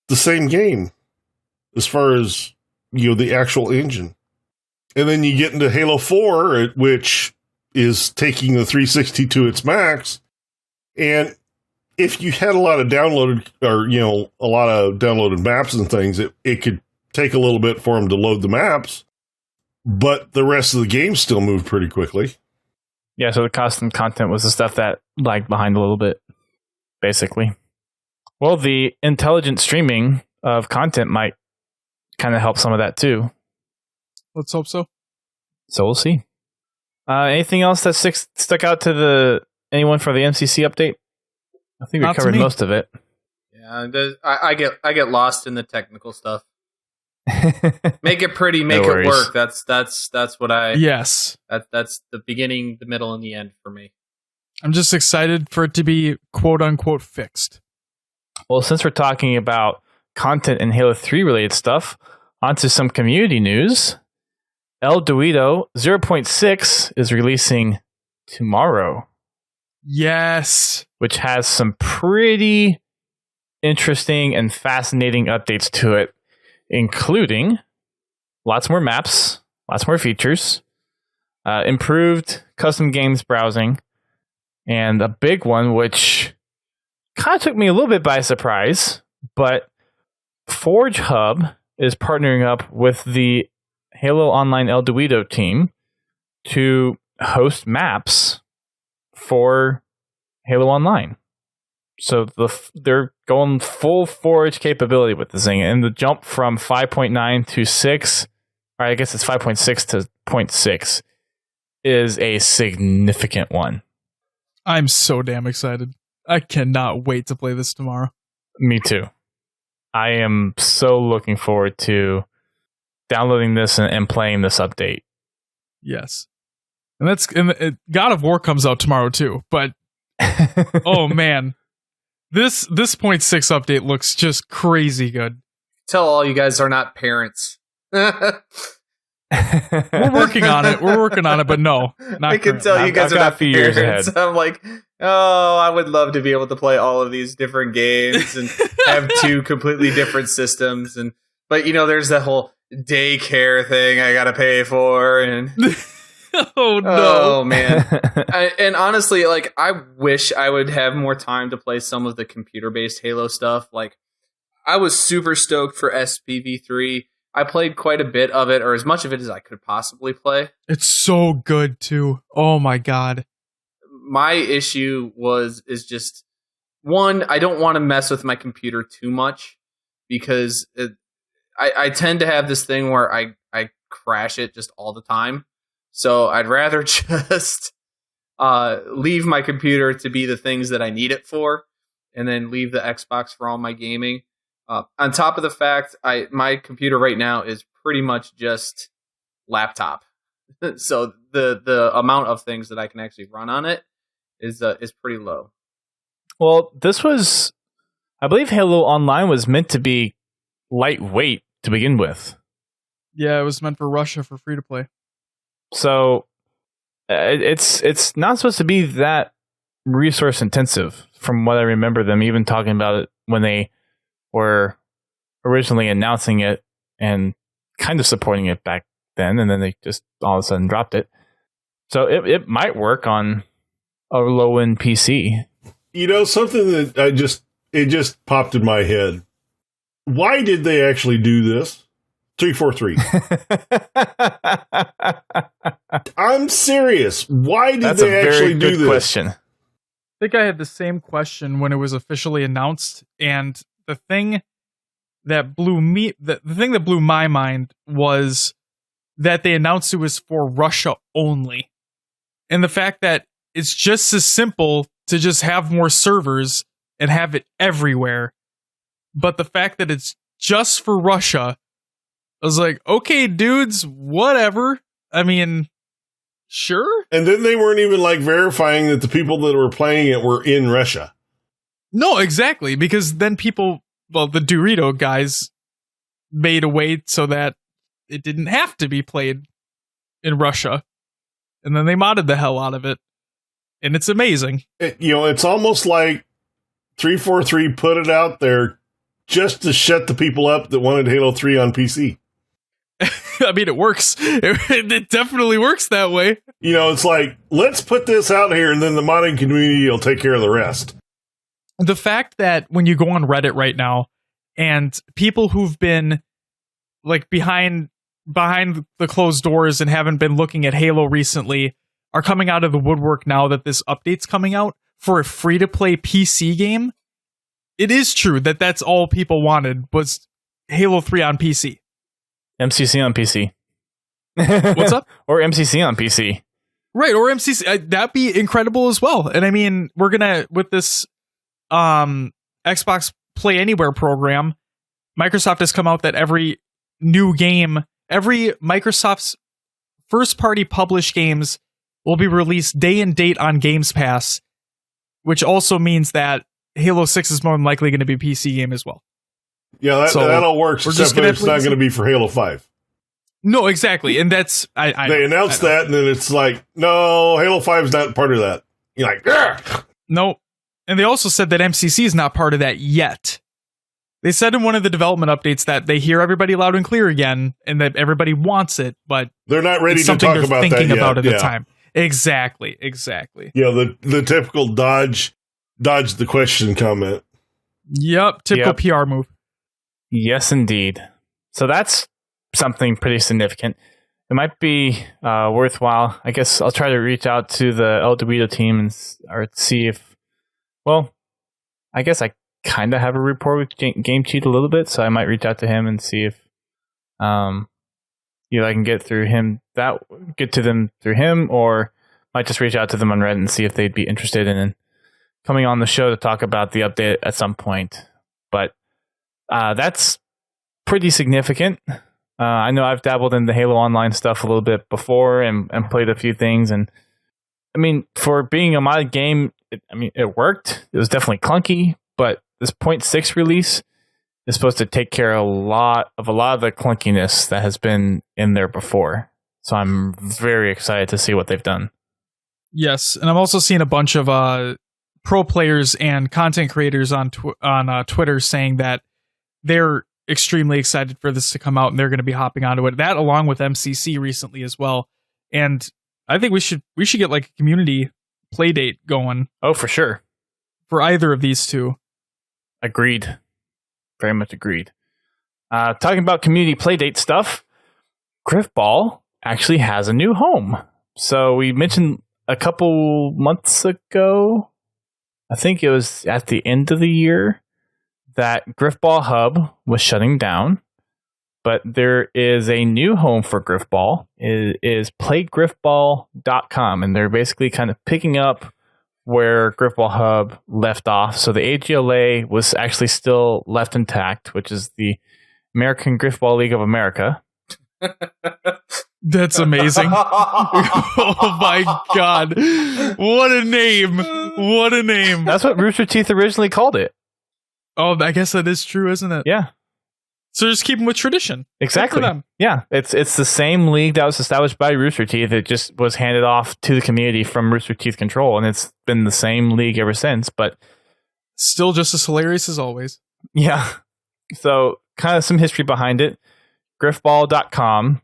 the same game as far as, the actual engine. And then you get into Halo 4, which is taking the 360 to its max. And if you had a lot of downloaded maps and things, it could take a little bit for them to load the maps, but the rest of the game still moved pretty quickly. Yeah, so the custom content was the stuff that lagged behind a little bit, basically. Well, the intelligent streaming of content might kind of help some of that too. Let's hope so. So we'll see. Anything else that stuck out to anyone for the MCC update? I think we covered most of it. Yeah, I get lost in the technical stuff. Make it pretty, make it work. That's what I. Yes. That's the beginning, the middle, and the end for me. I'm just excited for it to be quote unquote fixed. Well, since we're talking about content and Halo 3 related stuff, onto some community news. El Duito 0.6 is releasing tomorrow. Yes. Which has some pretty interesting and fascinating updates to it, including lots more maps, lots more features, improved custom games browsing, and a big one, which kind of took me a little bit by surprise, but Forge Hub is partnering up with the Halo Online El Duito team to host maps for Halo Online. So they're going full Forge capability with this thing, and the jump from 5.9 to 6, or I guess it's 5.6 to 0.6, is a significant one. I'm so damn excited. I cannot wait to play this tomorrow. Me too. I am so looking forward to downloading this and playing this update. Yes. And God of War comes out tomorrow too, but oh man. This 0.6 update looks just crazy good. Tell all you guys are not parents. We're working on it. But no, not I can tell you guys I've are got not a few years parents. ahead. I'm like, oh, I would love to be able to play all of these different games and have two completely different systems. But there's that whole daycare thing I gotta pay for, and Oh no, oh man. And honestly, like, I wish I would have more time to play some of the computer-based Halo stuff. Like, I was super stoked for SPV3. I played quite a bit of it, or as much of it as I could possibly play. it's so good too. Oh my god. My issue is just, one, I don't want to mess with my computer too much, because I tend to have this thing where I crash it just all the time. So I'd rather just leave my computer to be the things that I need it for, and then leave the Xbox for all my gaming. On top of the fact, my computer right now is pretty much just laptop. So the amount of things that I can actually run on it is pretty low. Well, I believe Halo Online was meant to be lightweight to begin with. Yeah, it was meant for Russia for free to play. So it's not supposed to be that resource intensive, from what I remember them even talking about it when they were originally announcing it and kind of supporting it back then, and then they just all of a sudden dropped it. So it might work on a low-end PC. Something that it just popped in my head. Why did they actually do this? 343. I'm serious. Why did That's they a very actually do good this? question. I think I had the same question when it was officially announced, and the thing that blew my mind was that they announced it was for Russia only. And the fact that it's just as simple to just have more servers and have it everywhere. But the fact that it's just for Russia, I was like, okay, dudes, whatever. I mean, sure. And then they weren't even verifying that the people that were playing it were in Russia. No, exactly. Because then the Dorito guys made a way so that it didn't have to be played in Russia. And then they modded the hell out of it. And it's amazing. It's almost like 343 put it out there just to shut the people up that wanted Halo 3 on PC. I mean, it works. It definitely works that way. It's like, let's put this out here, and then the modding community will take care of the rest. The fact that when you go on Reddit right now, and people who've been behind the closed doors and haven't been looking at Halo recently are coming out of the woodwork now that this update's coming out for a free-to-play PC game, it is true that that's all people wanted was Halo 3 on PC. MCC on PC. What's up? Or MCC on PC. Right, or MCC. That'd be incredible as well. And I mean, we're going to, with this Xbox Play Anywhere program, Microsoft has come out that every new game, every Microsoft's first-party published games will be released day and date on Games Pass, which also means that Halo 6 is more than likely going to be a PC game as well. Yeah, that all works, except that it's not going to be for Halo 5. No, exactly. And that's... They announced that, and then it's like, no, Halo 5 is not part of that. You're like, Argh! No. And they also said that MCC is not part of that yet. They said in one of the development updates that they hear everybody loud and clear again, and that everybody wants it, but... They're not ready to talk about that yet. Something they're thinking about at the time. Exactly. The typical dodge the question comment. Yep, typical PR move. Yes, indeed. So that's something pretty significant. It might be worthwhile. I guess I'll try to reach out to the El Dorito team or see if... Well, I guess I kind of have a rapport with Game Cheat a little bit, so I might reach out to him and see if I can get to them through him, or might just reach out to them on Reddit and see if they'd be interested in coming on the show to talk about the update at some point. But that's pretty significant. I know I've dabbled in the Halo Online stuff a little bit before and played a few things. And I mean, for being a modded game, it worked. It was definitely clunky, but this 0.6 release is supposed to take care of a lot of the clunkiness that has been in there before. So I'm very excited to see what they've done. Yes, and I'm also seeing a bunch of pro players and content creators on Twitter saying that they're extremely excited for this to come out and they're going to be hopping onto it. That along with MCC recently as well. And I think we should get like a community play date going. Oh, for sure. For either of these two. Agreed. Very much agreed. Talking about community playdate stuff, Griffball actually has a new home. So we mentioned a couple months ago, I think it was at the end of the year, that Griffball Hub was shutting down. But there is a new home for Griffball. It is playgriffball.com, and they're basically kind of picking up where Griffball Hub left off. So the AGLA was actually still left intact, which is the American Griffball League of America. That's amazing. Oh my god. What a name. What a name. That's what Rooster Teeth originally called it. Oh, I guess that is true, isn't it? Yeah. So just keep them with tradition. Exactly. Yeah, it's the same league that was established by Rooster Teeth. It just was handed off to the community from Rooster Teeth Control, and it's been the same league ever since. But still just as hilarious as always. Yeah. So kind of some history behind it. Griffball.com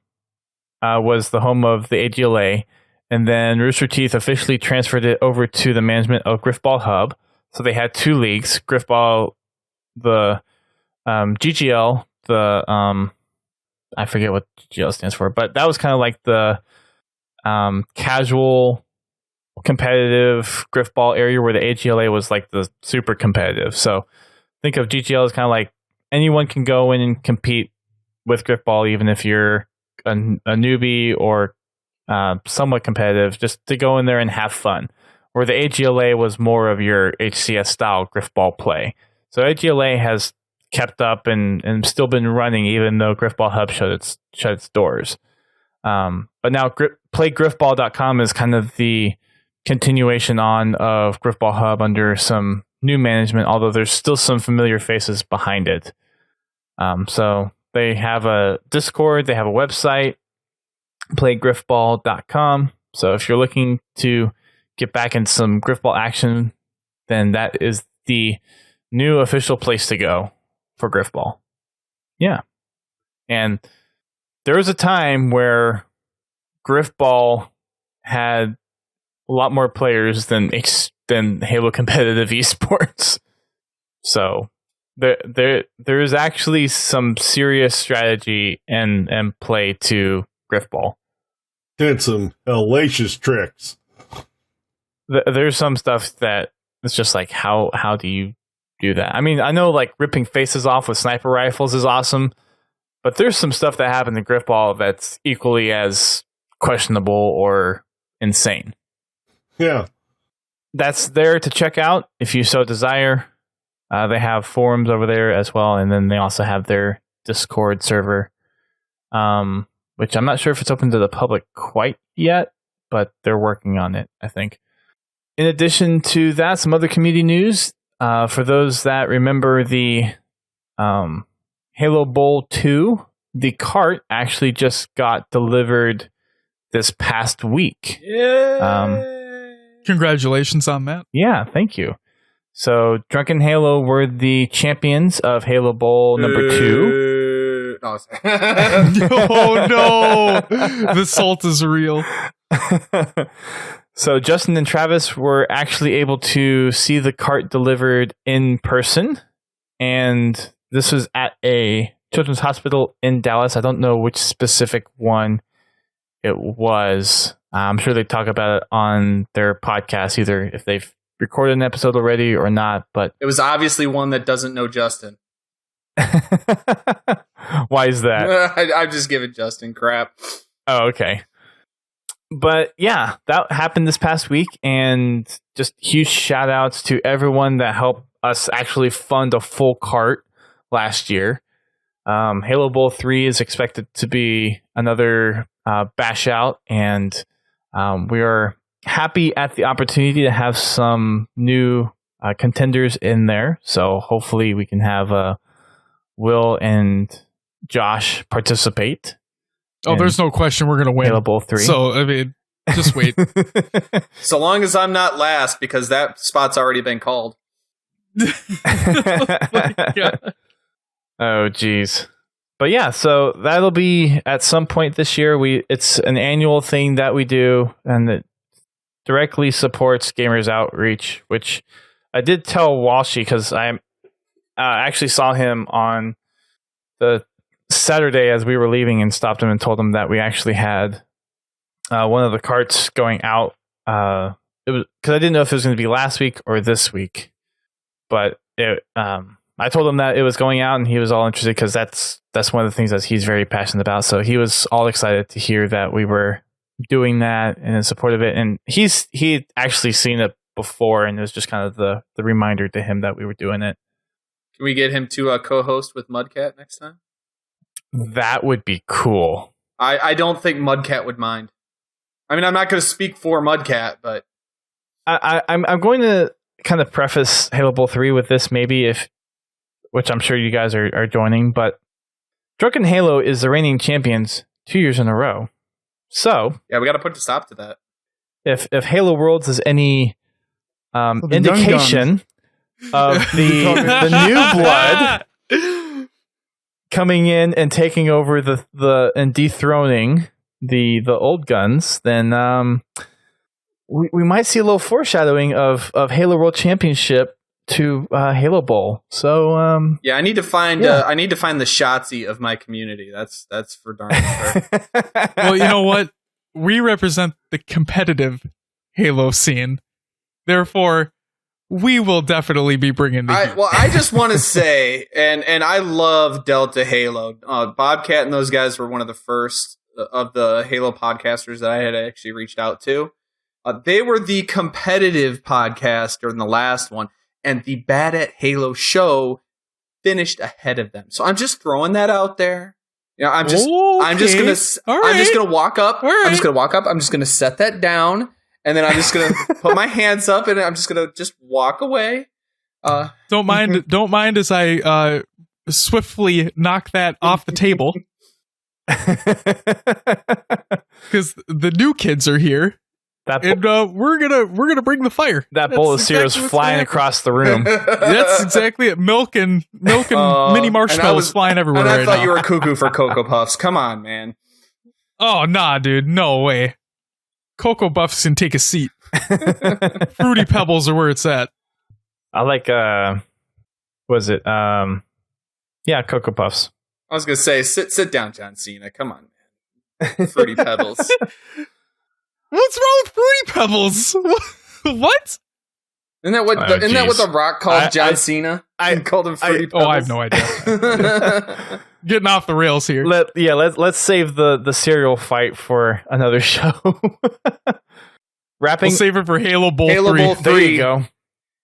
was the home of the AGLA, and then Rooster Teeth officially transferred it over to the management of Griffball Hub. So they had two leagues: Griffball, the GGL. I forget what GGL stands for, but that was kind of like the casual competitive Griffball area where the AGLA was like the super competitive. So think of GGL as kind of like anyone can go in and compete with Griffball, even if you're a newbie or somewhat competitive, just to go in there and have fun. Where the AGLA was more of your HCS style Griffball play. So AGLA has kept up and still been running, even though Griffball Hub shut its doors. But now playgriffball.com is kind of the continuation on of Griffball Hub under some new management, although there's still some familiar faces behind it. So they have a Discord, they have a website, playgriffball.com. So if you're looking to get back in some Griffball action, then that is the new official place to go for Griffball. Yeah. And there was a time where Griffball had a lot more players than Halo competitive esports. So there is actually some serious strategy and play to Griffball. Did some hellacious tricks. There's some stuff that it's just like, how do you do that? I mean, I know like ripping faces off with sniper rifles is awesome, but there's some stuff that happened in Griffball that's equally as questionable or insane. Yeah. That's there to check out if you so desire. They have forums over there as well, and then they also have their Discord server, which I'm not sure if it's open to the public quite yet, but they're working on it, I think. In addition to that, some other community news. For those that remember the Halo Bowl 2, the cart actually just got delivered this past week. Congratulations on that. Yeah, thank you. So Drunken Halo were the champions of Halo Bowl number 2. Oh no! The salt is real. So Justin and Travis were actually able to see the cart delivered in person, and this was at a children's hospital in Dallas. I don't know which specific one it was. I'm sure they talk about it on their podcast, either if they've recorded an episode already or not. But it was obviously one that doesn't know Justin. Why is that? I'm just giving Justin crap. Oh, okay. But yeah, that happened this past week, and just huge shout outs to everyone that helped us actually fund a full cart last year. Halo Bowl 3 is expected to be another bash out, and we are happy at the opportunity to have some new contenders in there. So hopefully we can have a Will and Josh participate. Oh, there's no question we're going to win. Halo Bowl 3. So, I mean, just wait. So long as I'm not last, because that spot's already been called. Oh, geez. But yeah, so that'll be at some point this year. It's an annual thing that we do, and it directly supports Gamers Outreach, which I did tell Walshy, because I actually saw him on the Saturday as we were leaving and stopped him and told him that we actually had one of the carts going out. It was because I didn't know if it was going to be last week or this week, but I told him that it was going out, and he was all interested because that's one of the things that he's very passionate about. So he was all excited to hear that we were doing that and in support of it. And he actually seen it before, and it was just kind of the reminder to him that we were doing it. Can we get him to co-host with Mudcat next time? That would be cool. I don't think Mudcat would mind. I mean, I'm not going to speak for Mudcat, but I'm going to kind of preface Halo Bowl 3 with this, maybe which I'm sure you guys are joining, but Drunken Halo is the reigning champions 2 years in a row. So yeah, we got to put a stop to that. If Halo Worlds is any indication of the new blood coming in and taking over and dethroning the old guns, then we might see a little foreshadowing of Halo World Championship to Halo Bowl. So yeah, I need to find the Shotzi of my community. That's for darn sure. Well, you know what? We represent the competitive Halo scene. Therefore, we will definitely be bringing the heat. Well, I just want to say, and I love Delta Halo. Bobcat and those guys were one of the first of the Halo podcasters that I had actually reached out to. They were the competitive podcast during the last one, and the Bad at Halo show finished ahead of them. So I'm just throwing that out there. You know, I'm just gonna walk up. Right. I'm just gonna walk up. I'm just gonna set that down, and then I'm just gonna put my hands up, and I'm just gonna walk away. Don't mind as I swiftly knock that off the table, because the new kids are here. And we're gonna bring the fire. That bowl of cereal's flying across the room. That's exactly it. Milk and mini marshmallows flying everywhere. And I right thought now. you were cuckoo for Cocoa Puffs. Come on, man. Oh nah, dude, no way. Cocoa Puffs can take a seat. Fruity Pebbles are where it's at. I like yeah, Cocoa Puffs. I was gonna say, sit down, John Cena. Come on, man. Fruity Pebbles. What's wrong with Fruity Pebbles? What? Isn't that what The Rock called John Cena? I called him Fruity Pebbles. Oh, I have no idea. Getting off the rails here. Let's save the cereal fight for another show. We'll save it for Halo Bowl 3. Bowl 3. There you go.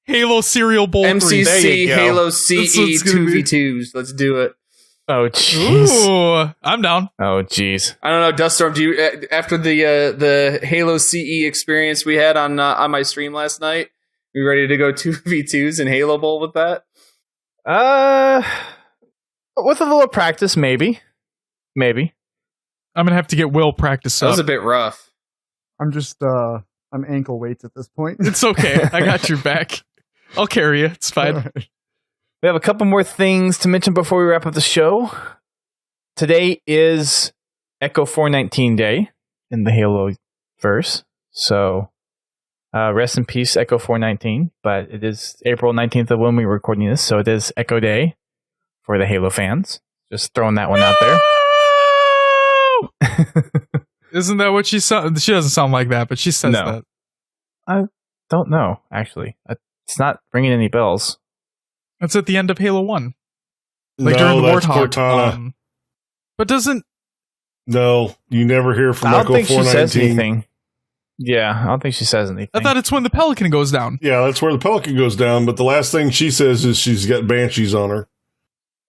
Halo Cereal Bowl 3. MCC Halo CE 2v2s. Let's do it. Oh, jeez. Ooh, I'm down. Oh, jeez. I don't know, Duststorm. Do you after the Halo CE experience we had on my stream last night? You ready to go 2v2s in Halo Bowl with that? With a little practice, maybe. I'm gonna have to get Will practice up. That was a bit rough. I'm just I'm ankle weights at this point. It's okay. I got your back. I'll carry you. It's fine. We have a couple more things to mention before we wrap up the show. Today is Echo 419 Day in the Halo verse. So rest in peace, Echo 419. But it is April 19th of when we were recording this. So it is Echo Day for the Halo fans. Just throwing that one out there. Isn't that what she sounds? She doesn't sound like that, but she says that. I don't know, actually. It's not ringing any bells. That's at the end of Halo 1. Like no, during the that's Warthog. Cortana. But doesn't... No, you never hear from I Echo don't think 419. she says anything. Yeah, I don't think she says anything. I thought it's when the Pelican goes down. Yeah, that's where the Pelican goes down, but the last thing she says is she's got Banshees on her.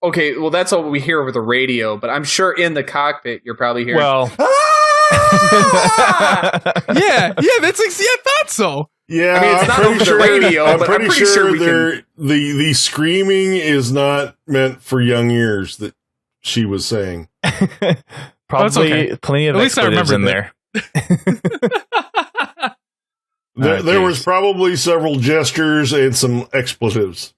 Okay, well, that's all we hear over the radio, but I'm sure in the cockpit you're probably hearing... Well... That's I thought so. Yeah, I mean, it's not over the radio, I'm but pretty sure we can. the screaming is not meant for young ears. That she was saying. Probably plenty of expletives in there. There was probably several gestures and some expletives.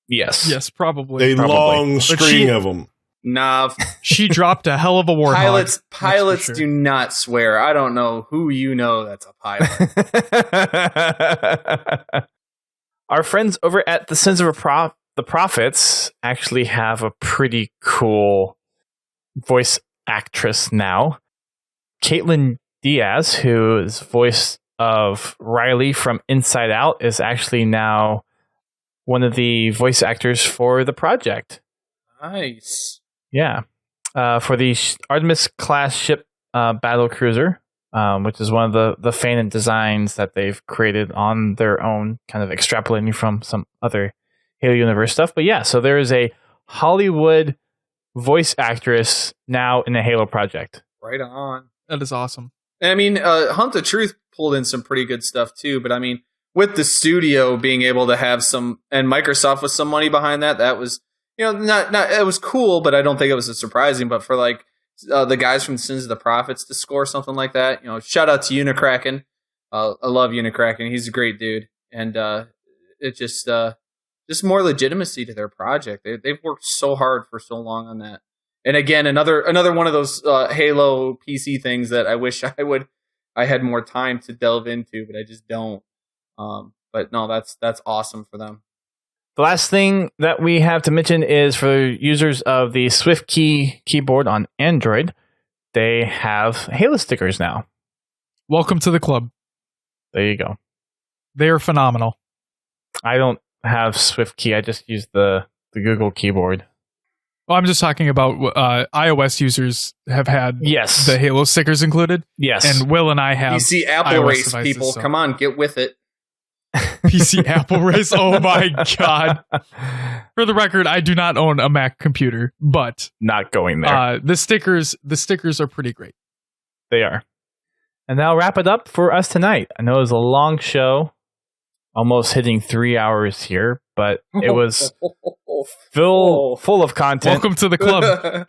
Yes, probably. A long string of them. Nah, she dropped a hell of a warthog. Pilots do not swear. I don't know who you know that's a pilot. Our friends over at the Sins of the Prophets actually have a pretty cool voice actress now. Caitlin Diaz, who is voice of Riley from Inside Out, is actually now one of the voice actors for the project. Nice. Yeah. For the Artemis class ship battle cruiser, which is one of the fan designs that they've created on their own, kind of extrapolating from some other Halo universe stuff. But yeah, so there is a Hollywood voice actress now in the Halo project. Right on. That is awesome. I mean, Hunt the Truth pulled in some pretty good stuff too, but I mean, with the studio being able to have some, and Microsoft with some money behind that, that was, not it was cool, but I don't think it was as surprising. But for like the guys from Sins of the Prophets to score something like that, shout out to Unicraken. I love Unicraken. He's a great dude, and it just more legitimacy to their project. They've worked so hard for so long on that. And again, another one of those Halo PC things that I wish I had more time to delve into, but I just don't. But no, that's awesome for them. The last thing that we have to mention is for users of the SwiftKey keyboard on Android, they have Halo stickers now. Welcome to the club. There you go. They are phenomenal. I don't have SwiftKey. I just use the Google keyboard. Well, I'm just talking about iOS users have had the Halo stickers included. Yes. And Will and I have PC Apple iOS race devices, people. so. Come on, get with it. PC Apple race. Oh my God. For the record, I do not own a Mac computer, but not going there. The stickers are pretty great. They are. And that'll wrap it up for us tonight. I know it was a long show, almost hitting 3 hours here, but it was full of content. Welcome to the club.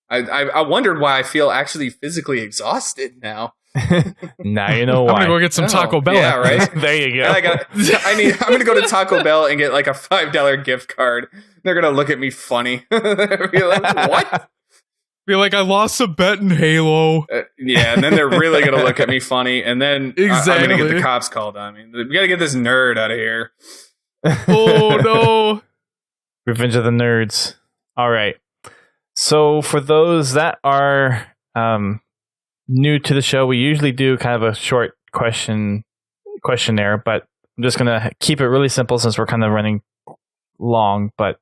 I wondered why I feel actually physically exhausted now. Now you know why. I'm gonna go get some Taco Bell. Yeah, right. There you go. I'm gonna go to Taco Bell and get like a $5 gift card. They're gonna look at me funny. Be like, what? Be like, I lost a bet in Halo. Yeah, and then they're really gonna look at me funny, and then I'm gonna get the cops called on me. We gotta get this nerd out of here. Oh no! Revenge of the Nerds. All right. So for those that are new to the show, we usually do kind of a short questionnaire, but I'm just gonna keep it really simple since we're kind of running long. But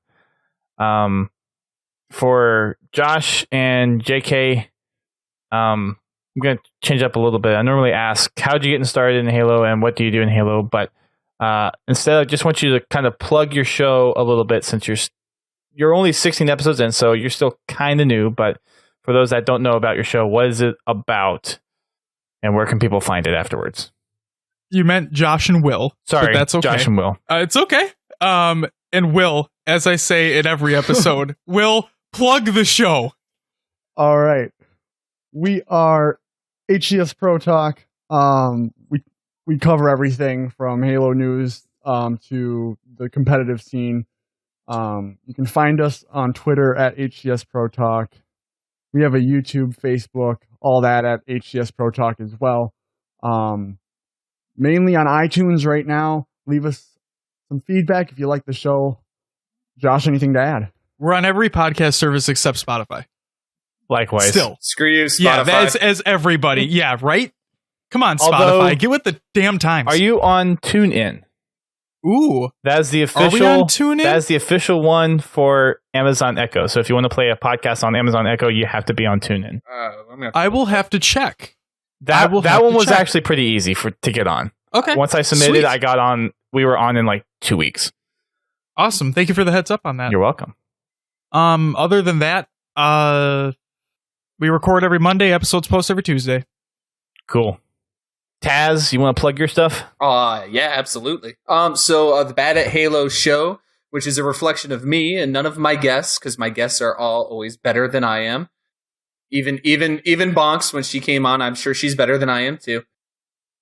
for Josh and JK, I'm gonna change up a little bit. I normally ask, how'd you get started in Halo and what do you do in Halo? But instead, I just want you to kind of plug your show a little bit since you're only 16 episodes in, so you're still kind of new. But for those that don't know about your show, what is it about, and where can people find it afterwards? You meant Josh and Will. Sorry, that's okay. Josh and Will. It's okay. And Will, as I say in every episode, Will, plug the show. All right. We are HCS Pro Talk. We cover everything from Halo news to the competitive scene. You can find us on Twitter at HCS Pro Talk. We have a YouTube, Facebook, all that at HCS Pro Talk as well. Mainly on iTunes right now. Leave us some feedback if you like the show. Josh, anything to add? We're on every podcast service except Spotify. Likewise. Still. Screw you, Spotify. Yeah, that's as everybody. Yeah, right? Come on, Although, Spotify. Get with the damn times. Are you on TuneIn? Ooh. That's the official. Are we on TuneIn? That's the official one for Amazon Echo. So if you want to play a podcast on Amazon Echo, you have to be on TuneIn. I will have to check. That one was actually pretty easy to get on. Okay. Once I submitted, I got on. We were on in like 2 weeks. Awesome. Thank you for the heads up on that. You're welcome. Other than that, We record every Monday. Episodes post every Tuesday. Cool. Taz, you want to plug your stuff? Yeah, absolutely. So the Bad at Halo show, which is a reflection of me and none of my guests, because my guests are all always better than I am. Even Bonks, when she came on, I'm sure she's better than I am too.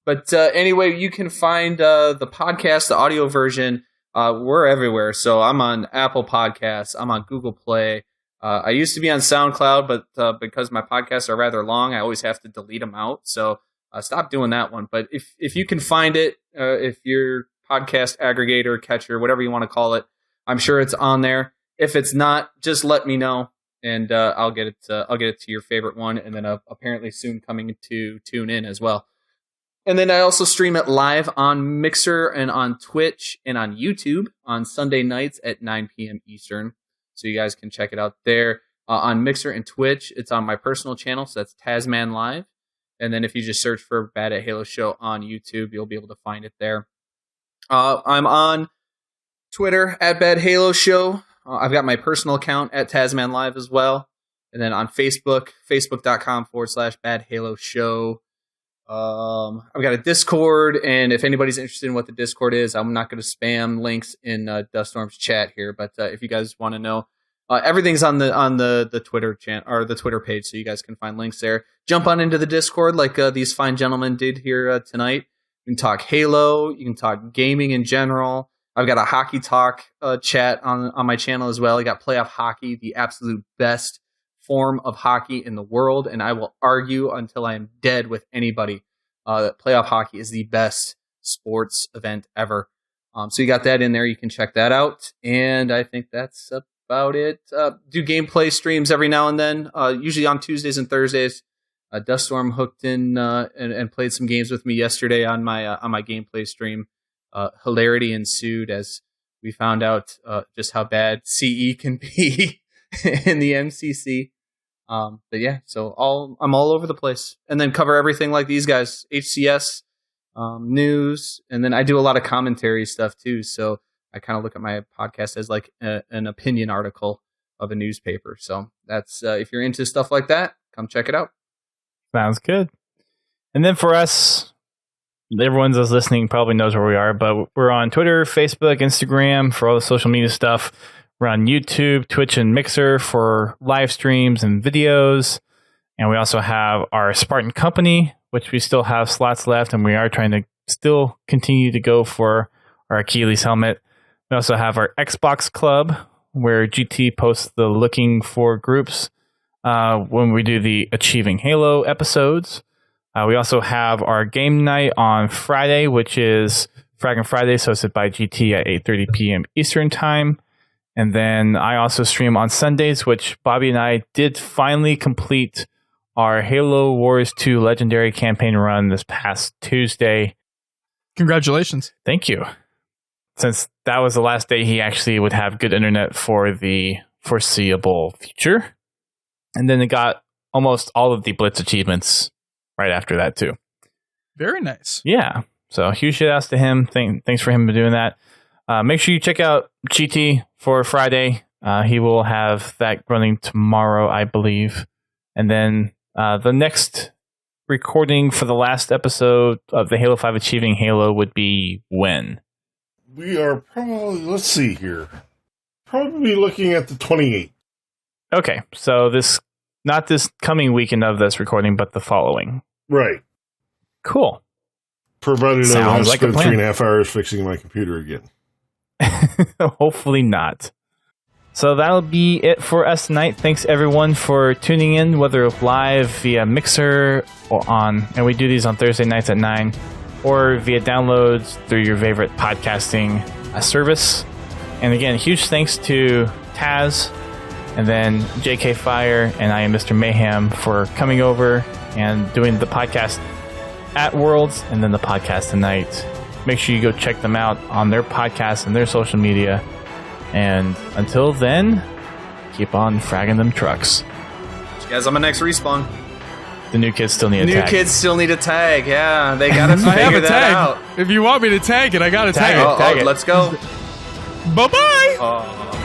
But anyway, you can find the podcast, the audio version. We're everywhere. So I'm on Apple Podcasts. I'm on Google Play. I used to be on SoundCloud, but because my podcasts are rather long, I always have to delete them out. So stop doing that one. But if you can find it, if your podcast aggregator, catcher, whatever you want to call it, I'm sure it's on there. If it's not, just let me know, and I'll get it. I'll get it to your favorite one, and then apparently soon coming to TuneIn as well. And then I also stream it live on Mixer and on Twitch and on YouTube on Sunday nights at 9 p.m. Eastern. So you guys can check it out there. On Mixer and Twitch, it's on my personal channel, so that's Tazzman Live. And then if you just search for Bad at Halo Show on YouTube, you'll be able to find it there. I'm on Twitter at Bad Halo Show. I've got my personal account at Tazzman Live as well. And then on Facebook, facebook.com/Bad Halo Show. I've got a Discord, and if anybody's interested in what the Discord is, I'm not going to spam links in Duststorm's chat here, but if you guys want to know, everything's on the Twitter channel or the Twitter page, so you guys can find links there. Jump on into the Discord like these fine gentlemen did here tonight. You can talk Halo, you can talk gaming in general. I've got a hockey talk chat on my channel as well. I got playoff hockey, the absolute best form of hockey in the world, and I will argue until I am dead with anybody that playoff hockey is the best sports event ever. So you got that in there. You can check that out, and I think that's about it. Do gameplay streams every now and then, usually on Tuesdays and Thursdays. Duststorm hooked in and played some games with me yesterday on my gameplay stream. Hilarity ensued as we found out just how bad CE can be in the MCC. But yeah, so I'm all over the place, and then cover everything like these guys, HCS, news, and then I do a lot of commentary stuff too. So I kind of look at my podcast as like an opinion article of a newspaper. So that's if you're into stuff like that, come check it out. Sounds good. And then for us, everyone that's listening probably knows where we are, but we're on Twitter, Facebook, Instagram for all the social media stuff. We're on YouTube, Twitch, and Mixer for live streams and videos. And we also have our Spartan Company, which we still have slots left, and we are trying to still continue to go for our Achilles helmet. We also have our Xbox Club, where GT posts the looking for groups when we do the Achieving Halo episodes. We also have our game night on Friday, which is Fraggin' Friday, so it's by GT at 8:30 p.m. Eastern Time. And then I also stream on Sundays, which Bobby and I did finally complete our Halo Wars 2 Legendary Campaign run this past Tuesday. Congratulations. Thank you. Since that was the last day he actually would have good internet for the foreseeable future. And then it got almost all of the Blitz achievements right after that too. Very nice. Yeah. So huge shout outs to him. Thanks for him for doing that. Make sure you check out GT for Friday. He will have that running tomorrow, I believe. And then the next recording for the last episode of the Halo 5 Achieving Halo would be when? We are probably, let's see here, probably looking at the 28th. Okay, so not this coming weekend of this recording, but the following. Right. Cool. Provided I don't have to like a spend plan. 3.5 hours fixing my computer again. Hopefully not. So that'll be it for us tonight. Thanks everyone for tuning in, whether live via Mixer or and we do these on Thursday nights at 9, or via downloads through your favorite podcasting service. And again, huge thanks to Taz, and then JKFire and IamMrMayhem for coming over and doing the podcast at Worlds and then the podcast tonight. Make sure you go check them out on their podcast and their social media. And until then, keep on fragging them trucks. Guys, on my next respawn. The new kids still need a tag. New kids still need a tag. Yeah, they gotta I have figure a that tag. out. If you want me to tag it, I gotta tag it. Let's go. Bye-bye. Oh.